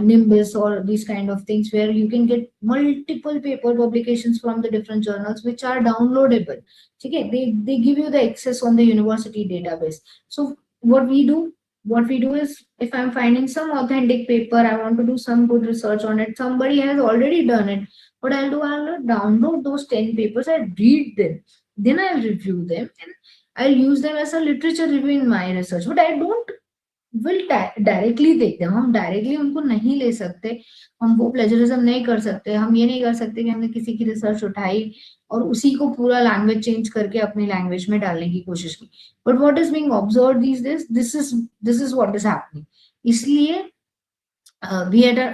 Nimbus or these kind of things, where you can get multiple paper publications from the different journals which are downloadable. Okay, they give you the access on the university database. So what we do, what we do is, if I'm finding some authentic paper, I want to do some good research on it, somebody has already done it, what I'll do, I'll download those 10 papers, I'll read them, then I'll review them, and I'll use them as a literature review in my research. But I don't will directly देखते हैं, हम directly उनको नहीं ले सकते, हम वो plagiarism नहीं कर सकते, हम ये नहीं कर सकते कि हमने किसी की रिसर्च उठाई और उसी को पूरा लैंग्वेज चेंज करके अपनी लैंग्वेज में डालने की कोशिश की. But what is being observe these days, this is what is happening. इसलिए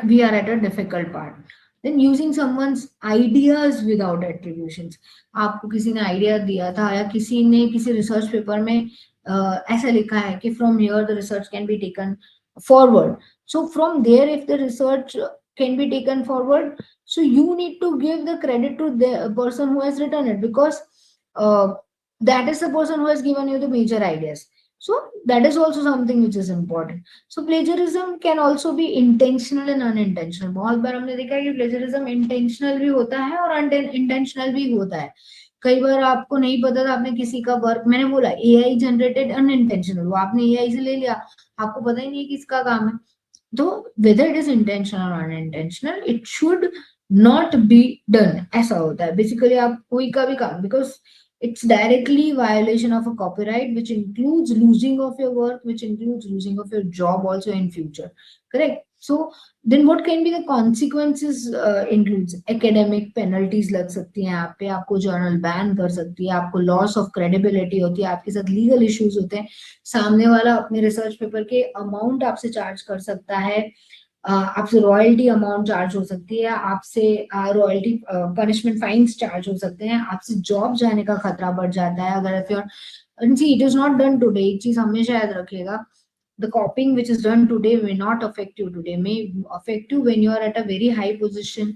we are at a difficult part. Then using someone's ideas without attributions. आपको किसी ने आइडिया दिया था या किसी ने किसी रिसर्च पेपर में ऐसा लिखा है कि from here the research can be taken forward. So from there, if the research can be taken forward, so you need to give the credit to the person who has written it, because uh, that is the person who has given you the major ideas. So that is also something which is important. So plagiarism can also be intentional and unintentional. बहुत बार हमने देखा है कि plagiarism intentional भी होता है और unintentional भी होता है. कई बार आपको नहीं पता था, आपने किसी का वर्क, मैंने बोला AI जनरेटेड अनइंटेंशनल, वो आपने AI से ले लिया, आपको पता ही नहीं है किसका काम है. तो whether it is intentional or unintentional, it should not be done. ऐसा होता है बेसिकली, आप कोई का भी काम, because it's directly violation of a copyright, which includes losing of your work, which includes losing of your job also in future. Correct? So then what can be the consequences? Includes academic penalties लग सकती हैं आप पे, आपको journal ban कर सकती है, आपको लॉस ऑफ क्रेडिबिलिटी होती है, आपके साथ लीगल इश्यूज होते हैं, सामने वाला अपने रिसर्च पेपर के अमाउंट आपसे चार्ज कर सकता है, आपसे रॉयल्टी अमाउंट चार्ज हो सकती है, आपसे रॉयल्टी पनिशमेंट फाइन्स चार्ज हो सकते हैं, आपसे जॉब जाने का खतरा बढ़ जाता है अगर if your see it is not done today. एक चीज हमेशा याद रखिएगा, the copying which is done today may not affect you today, may affect you when you are at a very high position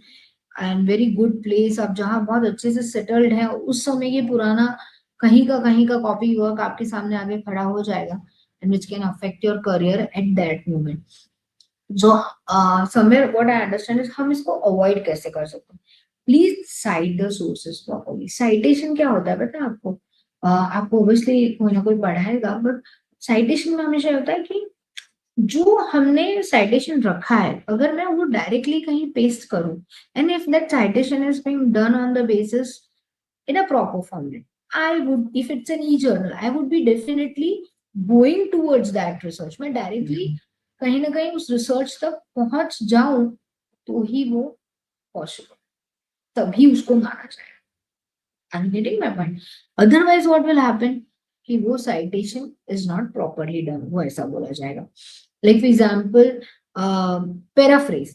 and very good place, आप जहाँ बहुत अच्छे से सेटल्ड है, उस समय ये पुराना कहीं का कॉपी वर्क आपके सामने आगे खड़ा हो जाएगा, and which can affect your career at that moment. जो somewhere what I understand is, हम इसको अवॉइड कैसे कर सकते हैं. Please site the sources properly. Citation क्या होता है पता है आपको? आपको ऑब्वियसली कोई ना कोई पढ़ाएगा, बट साइटेशन में हमेशा होता है कि जो हमने साइटेशन रखा है, अगर मैं वो डायरेक्टली कहीं पेस्ट करूं, and if that citation is being done on the basis in a proper format, I would, if it's an e-journal, I would be definitely going towards that research. मैं directly कहीं ना कहीं उस research तक पहुंच जाऊं तो ही वो पॉसिबल, तभी उसको माना जाए. I'm getting my point. Otherwise, what will happen? कि वो citation is not properly done. वो ऐसा बोला जाएगा. Like for example, paraphrase.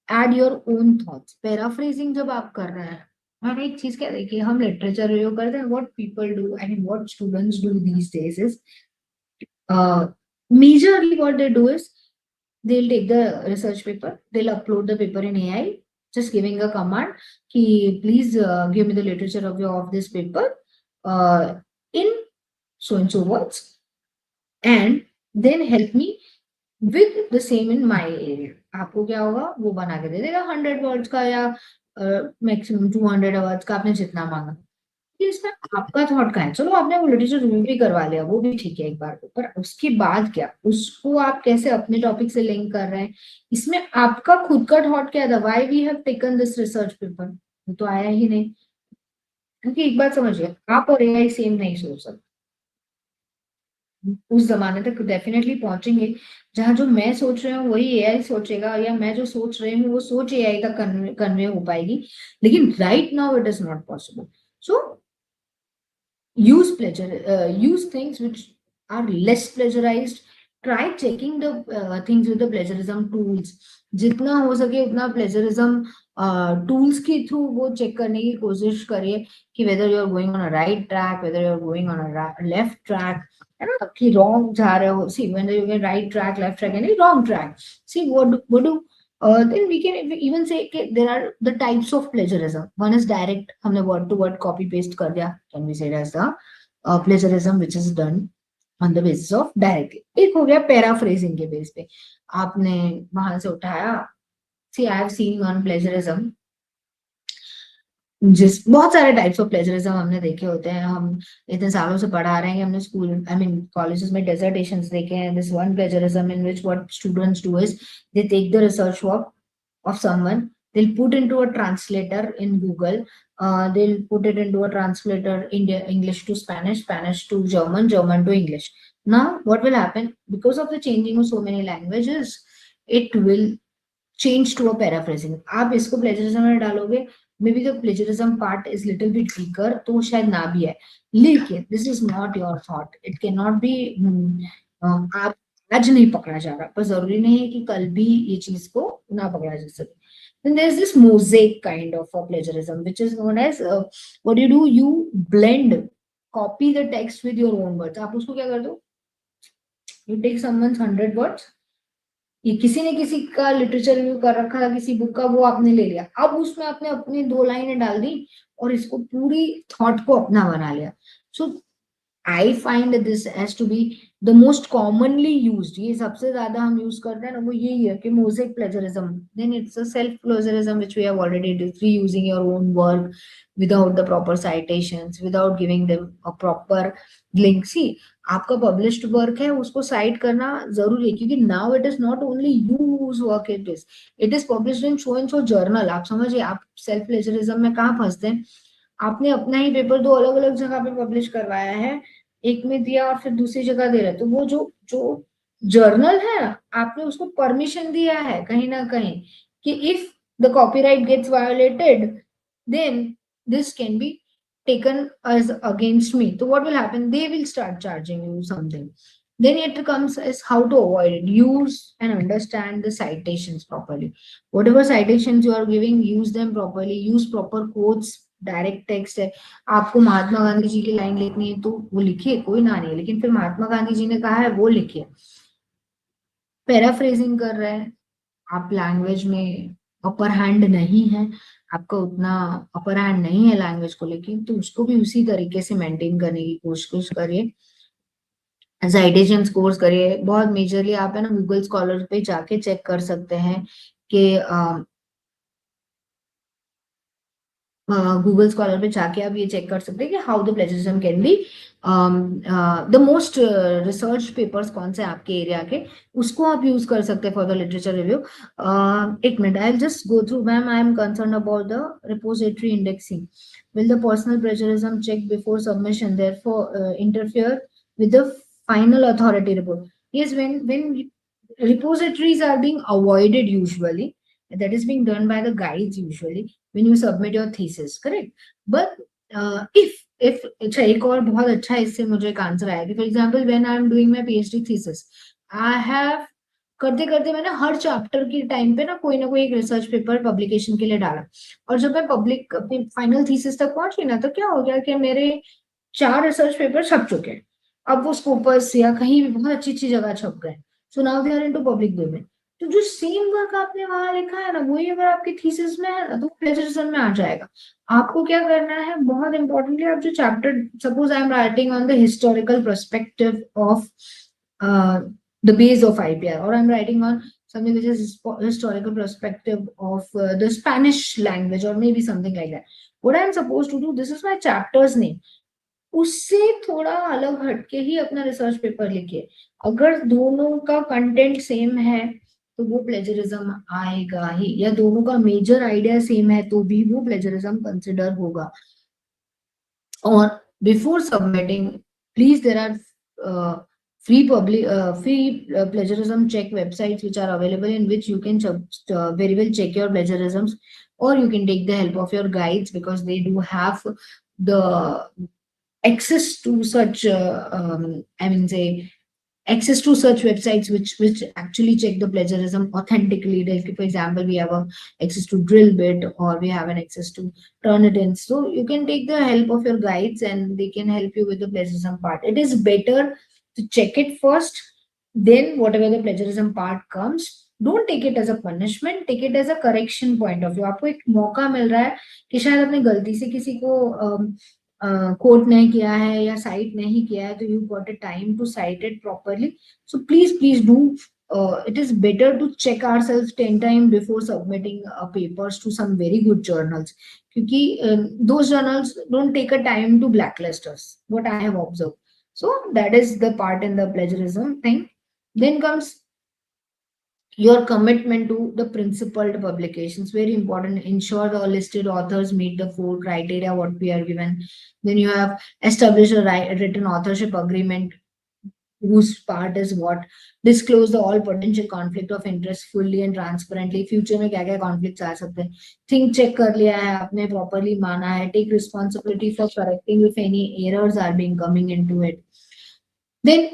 Add your own thoughts. Paraphrasing जब आप कर रहे हैं, और एक चीज क्या देखिए, हम लिटरेचर रिव्यू करते हैं. What people do, I mean, what students do these days is, majorly what they do is, they'll take the research paper, they'll upload the paper in AI, just giving a command ki please give me the literature of this paper in so and so words, and then help me with the same in my area. आपको क्या होगा, वो बना के दे देगा 100 words का या maximum 200 words का, आपने जितना मांगा. कि इसमें आपका थॉट का है, चलो आपने वो लिटरेचर रिव्यू भी करवा लिया, वो भी ठीक है एक बार को, पर उसके बाद क्या, उसको आप कैसे अपने टॉपिक से लिंक कर रहे हैं, इसमें आपका खुद का थॉट क्या था, why we have taken this research paper, वो तो आया ही नहीं. क्योंकि एक बात समझिए, आप और एआई सेम नहीं सोच सकते. उस जमाने तक डेफिनेटली पहुंचेंगे जहां जो मैं सोच रही हूँ वही एआई सोचेगा, या मैं जो सोच रही हूँ वो सोच एआई तक कन्वे हो पाएगी, लेकिन right now it is not possible. So use things which are less plagiarized. Try checking the things with the plagiarism tools. जितना हो सके उतना plagiarism tools के थ्रू वो चेक करने की कोशिश करिए कि whether you are going on a right track, whether you are going on a left track, है ना, कि wrong जा रहे हो. See, when you get right track, left track, and wrong track. See, what do then we can even say कि there are the types of plagiarism. One is direct, हमने word to word copy paste कर दिया, can be said as the plagiarism which is done on the basis of directly. एक हो गया paraphrasing के base पे, आपने वहां से उठाया. See, I have seen one plagiarism. जिस बहुत सारे टाइप्स ऑफ प्लेजरिज्म हमने देखे होते हैं, हम इतने सालों से पढ़ा रहे हैं कि हमने स्कूल आई मीन कॉलेजेस में डेजर्टेशंस देखे हैं. This one plagiarism in which what students do is they take the research work of someone, they'll put into a translator in Google, they'll put it into a translator India English to Spanish, Spanish to German, German to English. Now what will happen, because of the changing of so many languages, it will change to a paraphrasing. आप इसको plagiarism में डालोगे, maybe the plagiarism part is little bit weaker, तो शायद ना भी है. लेकिन this is not your thought, it cannot be. आप आज नहीं पकड़ा जा रहा, पर जरूरी नहीं है कि कल भी ये चीज को ना पकड़ा जा सके. Then there's this mosaic kind of a plagiarism, which is known as what you do, you blend, copy the text with your own words. आप उसको क्या कर दो, you take someone's 100 words, ये किसी ने किसी का लिटरेचर रिव्यू कर रखा था किसी बुक का, वो आपने ले लिया, अब उसमें आपने अपनी 2 लाइनें डाल दी और इसको पूरी थॉट को अपना बना लिया. So I find this as to be the most commonly used, ये सबसे ज्यादा हम यूज करते हैं ना, वो यही है कि mosaic plagiarism. Then it's a self plagiarism which we have already reusing your own work without the proper citations, without giving them a proper link. See, आपका पब्लिश्ड वर्क है उसको साइट करना जरूरी है, क्योंकि now it is not only you whose work it is published in so and so journal. आप समझिए, आप सेल्फ प्लेजरिज्म में कहाँ फंसते हैं, आपने अपना ही पेपर 2 अलग अलग जगह पे पब्लिश करवाया है, एक में दिया और फिर दूसरी जगह दे रहे, तो वो जो जो जर्नल है, आपने उसको परमिशन दिया है कहीं ना कहीं कि if the copyright gets violated then this can be taken as against me. So what will happen, they will start charging you something. Then it comes as how to avoid it. Use and understand the citations properly. Whatever citations you are giving, use them properly, use proper quotes. Direct text है, आपको महात्मा गांधी जी की line लिखनी है तो वो लिखिए, कोई ना नहीं, लेकिन फिर महात्मा गांधी जी ने कहा है वो लिखिए. पैराफ्रेजिंग कर रहे हैं, आप लैंग्वेज में अपर हैंड नहीं है, आपका उतना अपर हैंड नहीं है लैंग्वेज को लेके, तो उसको भी उसी तरीके से मेंटेन करने की कोशिश करिए. साइटेशन स्कोर्स करिए. बहुत मेजरली आप है ना गूगल स्कॉलर पे जाके चेक कर सकते हैं कि गूगल स्कॉलर पे जाके आप ये चेक कर सकते हैं कि how the plagiarism can be the most research papers कौन से आपके एरिया के, उसको आप यूज कर सकते हैं फॉर द लिटरेचर रिव्यू. एक minute, I just go through. Ma'am, I am concern about the repository indexing. Will the personal plagiarism check before submission therefore interfere with the final authority report? Yes, when repositories are being avoided usually, that is being done by the guides usually when you submit your thesis, correct? But if अच्छा, एक और बहुत अच्छा इससे मुझे एक answer आया कि for example when I am doing my PhD thesis, I have करते करते मैंने हर चैप्टर के टाइम पे ना कोई एक रिसर्च पेपर पब्लिकेशन के लिए डाला, और जब मैं पब्लिक अपनी फाइनल थीसिस तक पहुंची ना, तो क्या हो गया कि मेरे 4 रिसर्च पेपर छप चुके हैं. अब वो स्कोपस या कहीं भी बहुत अच्छी अच्छी जगह छप गए. So now they are into public domain. तो जो सेम वर्क आपने वहां लिखा है ना, वही अगर आपकी थीसिस में है ना, तो प्लेजरिज्म में आ जाएगा. आपको क्या करना है, बहुत इंपॉर्टेंटली, आप जो chapter, suppose I am writing on the historical perspective of the base of IPR, or I'm writing on something which is historical perspective of the Spanish language, or maybe something like that. What I'm supposed to do, this is my chapter's name. उससे थोड़ा अलग हटके ही अपना research paper लिखिए. अगर दोनों का content same है तो वो प्लेजरिज्म आएगा ही, या दोनों का मेजर आइडिया सेम है तो भी वो प्लेजरिज्म कंसिडर होगा. और before submitting, please, there are free plagiarism check websites which are available, in which you can very well check your plagiarisms, or you can take the help of your guides, because they do have the access to such I mean say access to such websites which actually check the plagiarism authentically. Like, for example, we have a access to Drillbit, or we have an access to Turnitin. So you can take the help of your guides and they can help you with the plagiarism part. It is better to check it first, then whatever the plagiarism part comes, don't take it as a punishment, take it as a correction point of view. आपको एक मौका मिल रहा है कि शायद आपने गलती से किसी को कोट नहीं किया है या साइट नहीं किया है, तो you got a time to cite it properly. So please please do it is better to check ourselves 10 times before submitting papers to some very good journals. Because those journals don't take a time to blacklist us, what I have observed. So that is the part in the plagiarism thing. Then comes your commitment to the principled publications, very important. Ensure the listed authors meet the four criteria what we are given. Then you have established a written authorship agreement, whose part is what. Disclose the all potential conflict of interest fully and transparently. Future में क्या क्या conflicts आ सकते हैं, think check कर लिया है आपने, properly माना है, take responsibility for correcting if any errors are being coming into it. Then,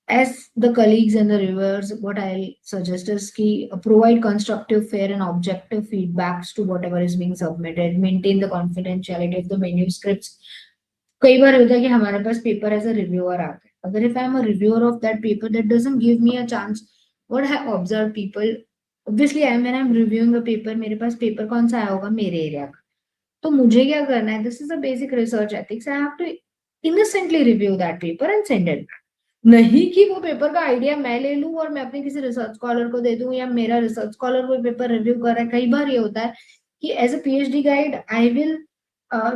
as the colleagues and the reviewers, what I'll suggest is ki provide constructive, fair, and objective feedbacks to whatever is being submitted. Maintain the confidentiality of the manuscripts. कई बार होता है कि हमारे पास paper as a reviewer आता है. अगर if I'm a reviewer of that paper, that doesn't give me a chance. What I observe people, obviously when I'm reviewing a paper, मेरे पास paper कौन सा आया होगा, मेरे एरिया का. तो मुझे क्या करना है, this is a basic research ethics, I have to innocently review that paper and send it. नहीं कि वो पेपर का आइडिया मैं ले लूं और मैं अपने किसी रिसर्च स्कॉलर को दे दूं, या मेरा रिसर्च स्कॉलर वो पेपर रिव्यू कर रहा है. कई बार ये होता है कि as a PhD guide I will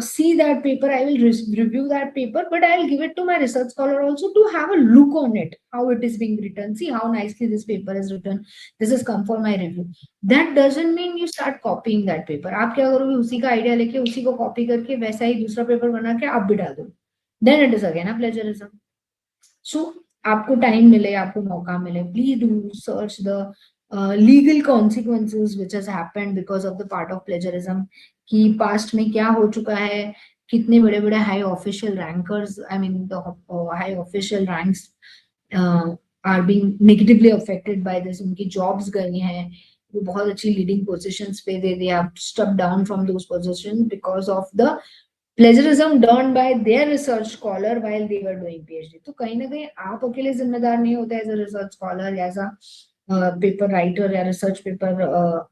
see that paper, I will review that paper, but I'll give it to my research scholar also to have a look on it, how it is being written, see how nicely this paper is written, this has come for my review. That doesn't mean you start copying that paper. आप क्या करोगे, उसी का idea लेके उसी को copy करके वैसा ही दूसरा पेपर बना के आप भी डाल दो, then it is again a plagiarism. सो आपको टाइम मिले, आपको मौका मिले, please do search the legal consequences which has happened because of the part of plagiarism, कि पास्ट में क्या हो चुका है, कितने बड़े बड़े high official rankers, I mean the high official ranks are being negatively affected by this. उनकी जॉब्स गई हैं, वो बहुत अच्छी लीडिंग पोजीशंस पे, they have step down from those positions because of the plagiarism done by their research scholar while they were doing PhD. तो कहीं ना कहीं आप अकेले जिम्मेदार नहीं होते as a research scholar, as a paper writer या research paper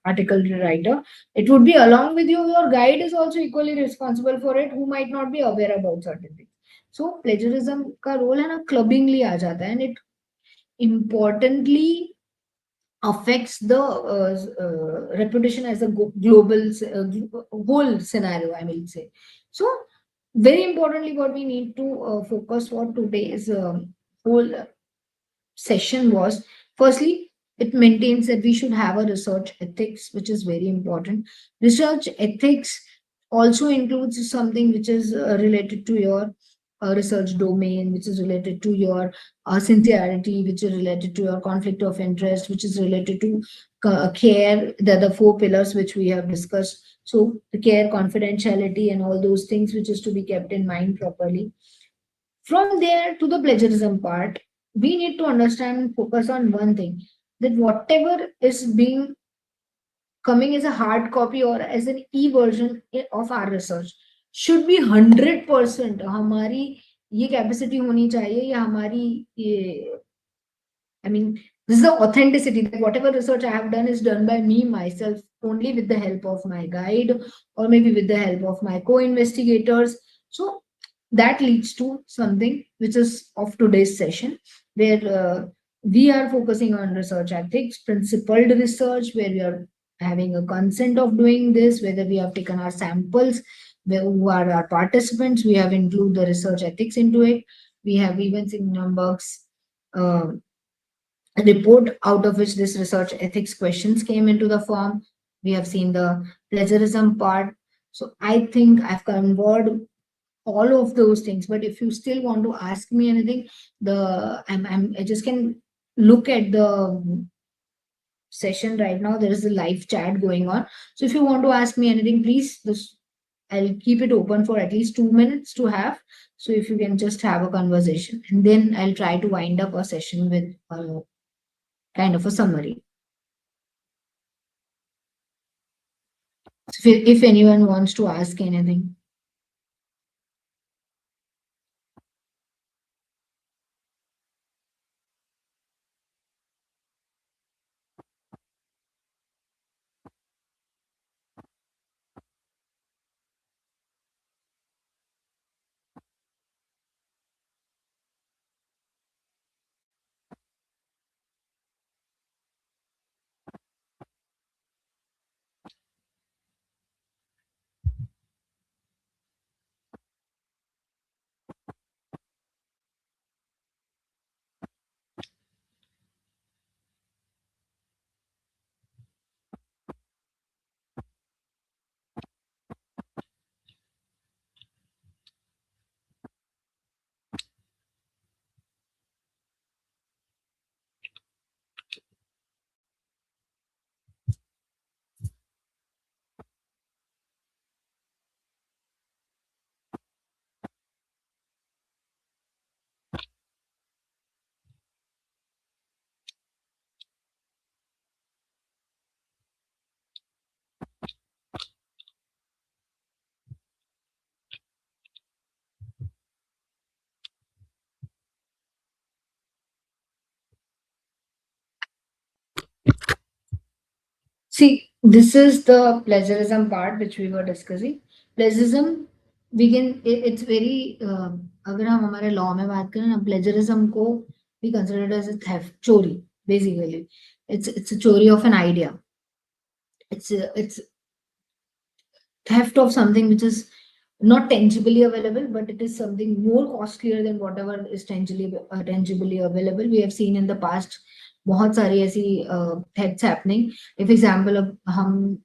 article writer. It would be along with you, your guide is also equally responsible for it, who might not be aware about certain things. So plagiarism का role है ना क्लबिंगली आ जाता है, and it importantly affects the reputation as a global whole scenario, I will say. So very importantly, what we need to focus for today's whole session was, firstly, it maintains that we should have a research ethics, which is very important. Research ethics also includes something which is related to your research domain, which is related to your sincerity, which is related to your conflict of interest, which is related to care, the four pillars which we have discussed. So the care, confidentiality, and all those things which is to be kept in mind properly. From there to the plagiarism part, we need to understand and focus on one thing, that whatever is being coming as a hard copy or as an e-version of our research should be 100%. हमारी ये capacity होनी चाहिए, या हमारी ये, I mean, this is the authenticity, that whatever research I have done is done by me myself, only with the help of my guide, or maybe with the help of my co-investigators. So that leads to something which is of today's session, where we are focusing on research ethics, principled research, where we are having a consent of doing this, whether we have taken our samples, who are our participants, we have included the research ethics into it. We have even seen Nuremberg's a report out of which this research ethics questions came into the form. We have seen the plagiarism part. So I think I've covered all of those things. But if you still want to ask me anything, I just can look at the session right now. There is a live chat going on. So if you want to ask me anything, please, this I'll keep it open for at least 2 minutes to have. So if you can just have a conversation, and then I'll try to wind up a session with kind of a summary. So if anyone wants to ask anything. See, this is the plagiarism part which we were discussing. Plagiarism, we can, it's very, अगर हम हमारे law में बात करें ना, plagiarism को we consider it as a theft, चोरी, basically. It's a चोरी of an idea. It's theft of something which is not tangibly available, but it is something more costlier than whatever is tangibly available. We have seen in the past बहुत सारी ऐसी thefts happening. If example अब हम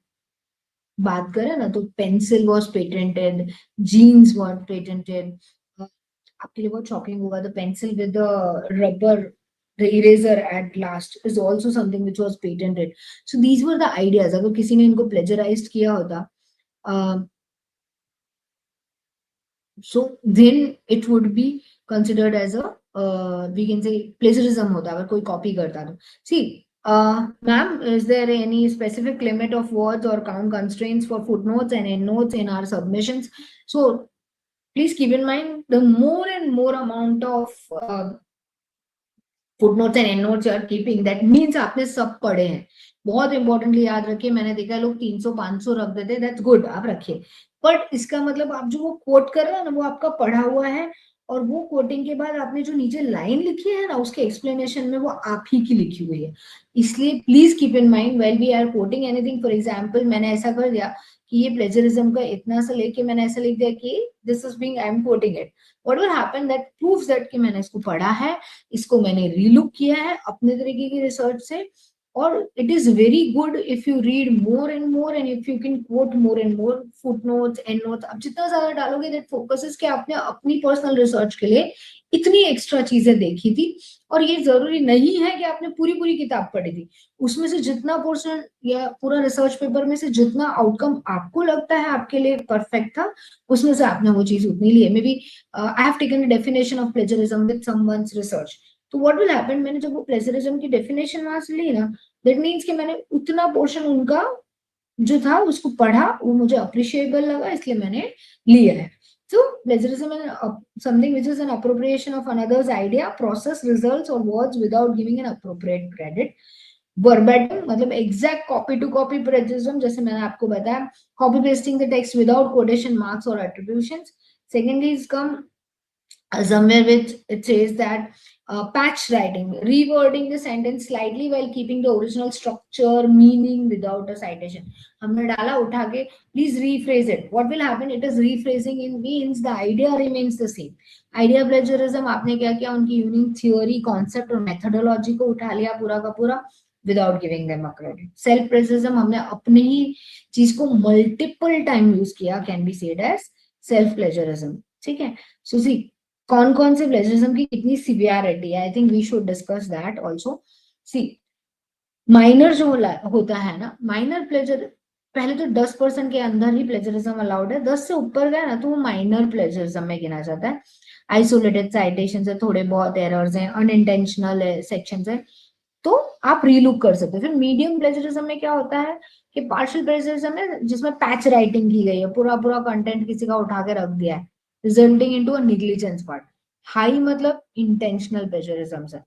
बात करें ना, तो pencil was patented, jeans was patented. आपके लिए बहुत शॉकिंग होगा, the pencil with the rubber, the eraser at last is also something which was patented. So these were the ideas. अगर किसी ने इनको plagiarized किया होता, so then it would be considered as a we can say plagiarism होता अगर कोई copy करता तो. See, ma'am, is there any specific limit of words or count constraints for footnotes and endnotes in our submissions? So please keep in mind, the more and more amount of footnotes and endnotes you are keeping, that means आपने सब पढ़े हैं. बहुत importantly याद रखिए, मैंने देखा है लोग 300-500 रख देते हैं, दैट्स गुड, आप रखिए. बट इसका मतलब आप जो वो कोट कर रहे हैं ना, वो आपका पढ़ा हुआ है, और वो कोटिंग के बाद आपने जो नीचे लाइन लिखी है ना, उसके एक्सप्लेनेशन में वो आप ही की लिखी हुई है. इसलिए please keep in mind well we are quoting anything. For example, मैंने ऐसा कर दिया कि ये प्लेजरिज्म का इतना सा लेके मैंने ऐसा लिख दिया कि this is being, I am quoting it. What will happen, that proves that कि मैंने इसको पढ़ा है, इसको मैंने रीलुक किया है अपने तरीके की रिसर्च से. और it is very good if you read more and more, and if you can quote more and more footnotes, endnotes. अब जितना ज्यादा डालोगे, that focuses कि आपने अपनी पर्सनल रिसर्च के लिए इतनी एक्स्ट्रा चीजें देखी थी. और ये जरूरी नहीं है कि आपने पूरी पूरी किताब पढ़ी थी. उसमें से जितना पोर्शन या पूरा रिसर्च पेपर में से जितना आउटकम आपको लगता है आपके लिए परफेक्ट था, उसमें से आपने वो चीज उतनी ली है. Maybe I have taken definition of plagiarism with someone's research. तो व्हाट विल हैपन, मैंने जब वो प्लेजरिज्म की डेफिनेशन वहां से ली ना, दैट मीन्स कि मैंने उतना पोर्शन उनका जो था उसको पढ़ा, वो मुझे अप्रिशिएबल लगा, इसलिए मैंने लिया है. So plagiarism is something which is an appropriation of another's idea, process, results or words without giving an appropriate credit. Verbatim मतलब exact copy to copy plagiarism, जैसे मैंने आपको बताया, copy pasting the text without quotation marks or attributions. Secondly is come somewhere which it says that patch writing, rewording the sentence slightly while keeping the original structure, meaning without a citation. हमने डाला उठा के, please rephrase it. What will happen? It is rephrasing in means the idea remains the same. Idea plagiarism, आपने क्या किया, उनकी unique theory, concept और methodology को उठा लिया पूरा का पूरा without giving them a credit. Self plagiarism, हमने अपने ही चीज को multiple time use किया, can be said as self plagiarism. ठीक है. So see, कौन कौन से प्लेजरिज्म की कितनी सिवियरिटी है, I think we should discuss that also. See, minor जो होता है ना, माइनर प्लेजर, पहले तो 10% के अंदर ही प्लेजरिज्म अलाउड है. 10 से ऊपर गया ना तो वो माइनर प्लेजरिज्म में गिना जाता है. आइसोलेटेड साइटेशन है, थोड़े बहुत एरर्स हैं, अनइंटेंशनल सेक्शंस है, तो आप रीलुक कर सकते हो. फिर मीडियम प्लेजरिज्म में क्या होता है कि पार्शियल प्लेजरिज्म है जिसमें पैच राइटिंग की गई है, पूरा पूरा कंटेंट किसी का उठा के रख दिया है, resulting into a negligence part. High मतलब intentional plagiarism है.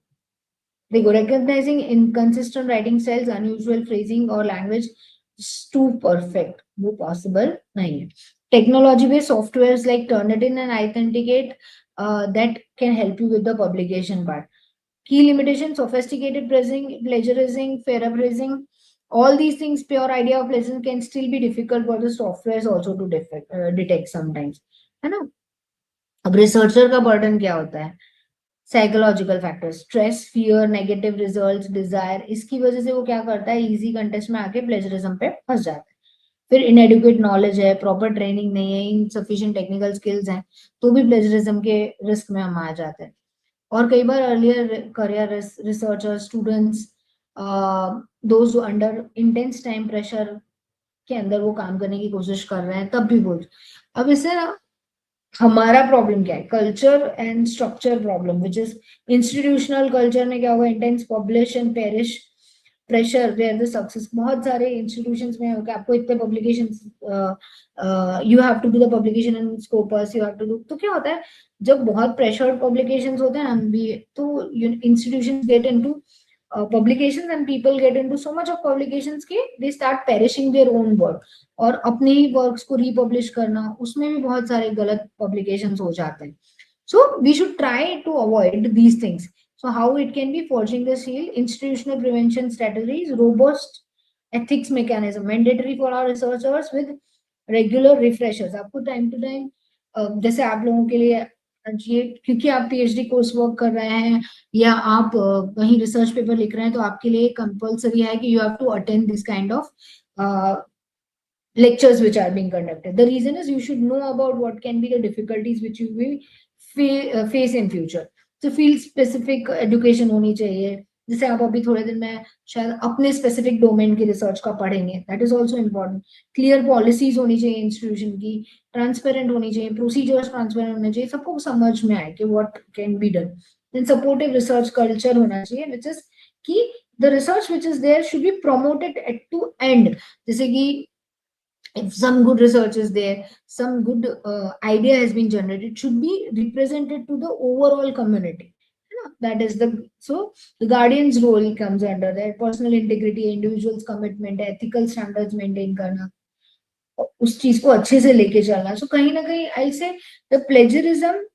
देखो, recognizing inconsistent writing styles, unusual phrasing or language is too perfect, वो possible नहीं है. Technology based softwares like Turnitin and Authenticate that can help you with the publication part. Key limitation, sophisticated plagiarizing, paraphrasing, all these things, pure idea of plagiarism can still be difficult for the softwares also to detect sometimes. है ना. अब researcher का burden क्या होता है, psychological factor, stress, fear, negative results, desire, इसकी वजह से वो क्या करता है, इजी कंटेस्ट में आके प्लेजरिज्म पे फंस जाता है. फिर इनएडुकेट नॉलेज है, प्रॉपर ट्रेनिंग नहीं है, इनसफिशिएंट टेक्निकल स्किल्स हैं, तो भी प्लेजरिज्म के रिस्क में हम आ जाते हैं. और कई बार earlier career researcher students, those under intense time pressure के अंदर वो काम करने की कोशिश कर रहे हैं, तब भी बोल. अब इससे ना हमारा प्रॉब्लम क्या है, culture and structure problem, which is institutional culture में क्या होगा, intense publish and perish pressure where the success. बहुत सारे इंस्टीट्यूशंस में होगा आपको इतने publications, you have to do the publication in Scopus, you have to do. तो क्या होता है, जब बहुत प्रेशर्ड पब्लिकेशंस होते हैं ना, तो institutions get into publications, and people get into so much of publications कि they start perishing their own work, और अपने ही works को republish करना, उसमें भी बहुत सारे गलत publications हो जाते हैं. So we should try to avoid these things. So how it can be: forging the seal, institutional prevention strategies, robust ethics mechanism, mandatory for our researchers with regular refreshers. आपको time to time जैसे आप लोगों के लिए ये, क्योंकि आप PhD course work कर रहे हैं या आप कहीं रिसर्च पेपर लिख रहे हैं, तो आपके लिए कंपल्सरी है कि you have to attend this kind of lectures which are being conducted. The reason is you should know about what can be the difficulties which you will face in future. So field specific education होनी चाहिए. जैसे आप अभी थोड़े दिन में शायद अपने स्पेसिफिक डोमेन की रिसर्च का पढ़ेंगे, that is also important. Clear policies होनी चाहिए इंस्टीट्यूशन की, ट्रांसपेरेंट होनी चाहिए, प्रोसीजर्स ट्रांसपेरेंट होने चाहिए, सबको समझ में आए कि what can be done. Then supportive research culture होना चाहिए, विच इज कि the research which is there should be promoted at to end. जैसे कि if some good research is there, some good idea has been generated, should be represented to the overall community. You know, that is the, so the guardian's role comes under that. Personal integrity, individual's commitment, ethical standards maintain करना, उस चीज को अच्छे से लेके चलना. So कहीं ना कहीं I'll say the plagiarism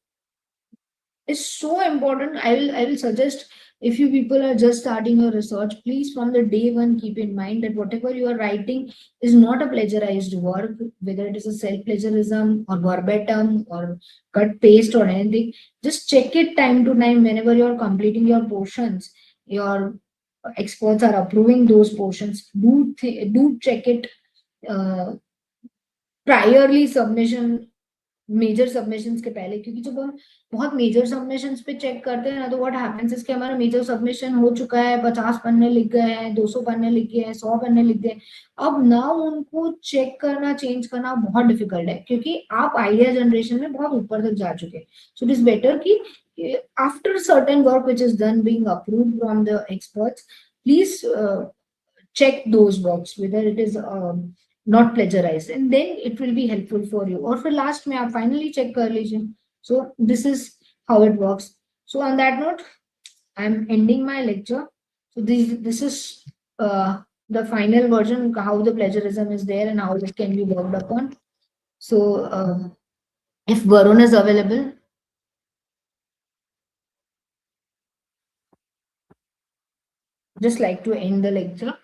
is so important. I will suggest, if you people are just starting your research, please from the day one keep in mind that whatever you are writing is not a plagiarized work, whether it is a self plagiarism or verbatim or cut paste or anything. Just check it time to time whenever you are completing your portions. Your experts are approving those portions. Do check it uh, priorly submission, major submissions के पहले, क्योंकि जब हम बहुत major submissions पे check करते हैं ना, तो व्हाट हैपेंस इज कि हमारा मेजर सबमिशन हो चुका है, 50 पन्ने लिख गए हैं, 200 पन्ने लिख गए हैं, 100 पन्ने लिख गए, अब ना उनको चेक करना, चेंज करना बहुत डिफिकल्ट है, क्योंकि आप आइडिया जनरेशन में बहुत ऊपर तक जा चुके हैं. सो इट इज बेटर कि after certain work which is done being approved from the experts, please check those works whether it is not plagiarized, and then it will be helpful for you. Or for last में आप finally check कर लीजिए. So this is how it works. So on that note, I'm ending my lecture. So this is the final version, how the plagiarism is there and how it can be worked upon. So if Varun is available, just like to end the lecture.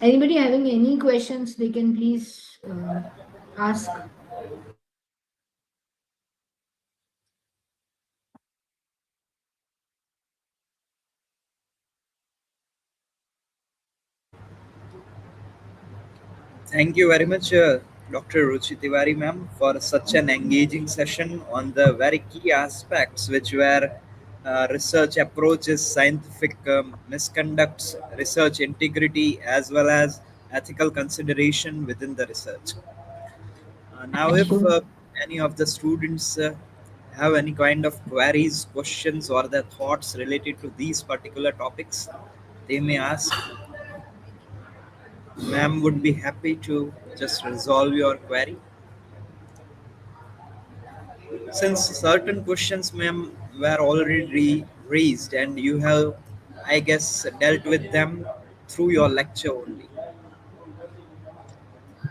Anybody having any questions, they can please ask. Thank you very much, Dr. Ruchi Tiwari ma'am, for such an engaging session on the very key aspects which were research approaches, scientific misconducts, research integrity, as well as ethical consideration within the research. Now, Thank if you. any of the students have any kind of queries, questions, or their thoughts related to these particular topics, they may ask. Ma'am would be happy to just resolve your query. Since certain questions, ma'am, were already raised and you have, I guess, dealt with them through your lecture only.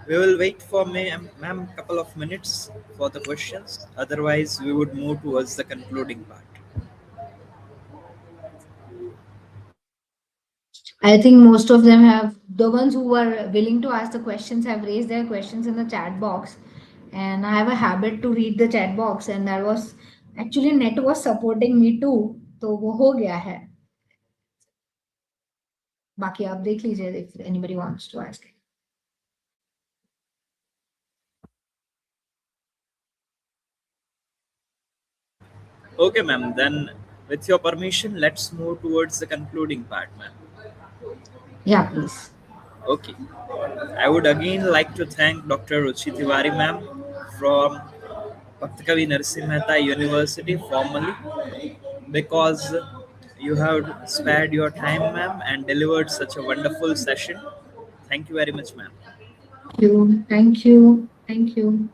We will wait for ma'am, couple of minutes for the questions. Otherwise, we would move towards the concluding part. I think most of them have, the ones who were willing to ask the questions have raised their questions in the chat box. And I have a habit to read the chat box, and that was actually net was supporting me too. तो वो हो गया है. बाकी आप देख लीजिए if anybody wants to ask. Okay, ma'am. Then, with your permission, let's move towards the concluding part, ma'am. Yeah, please. Okay. I would again like to thank Dr. Ruchi Tiwari, ma'am, from Bhaktakavi Narasimha Mehta University, formally, because You have spared your time, ma'am, and delivered such a wonderful session. Thank you very much, ma'am. Thank you. Thank you. Thank you.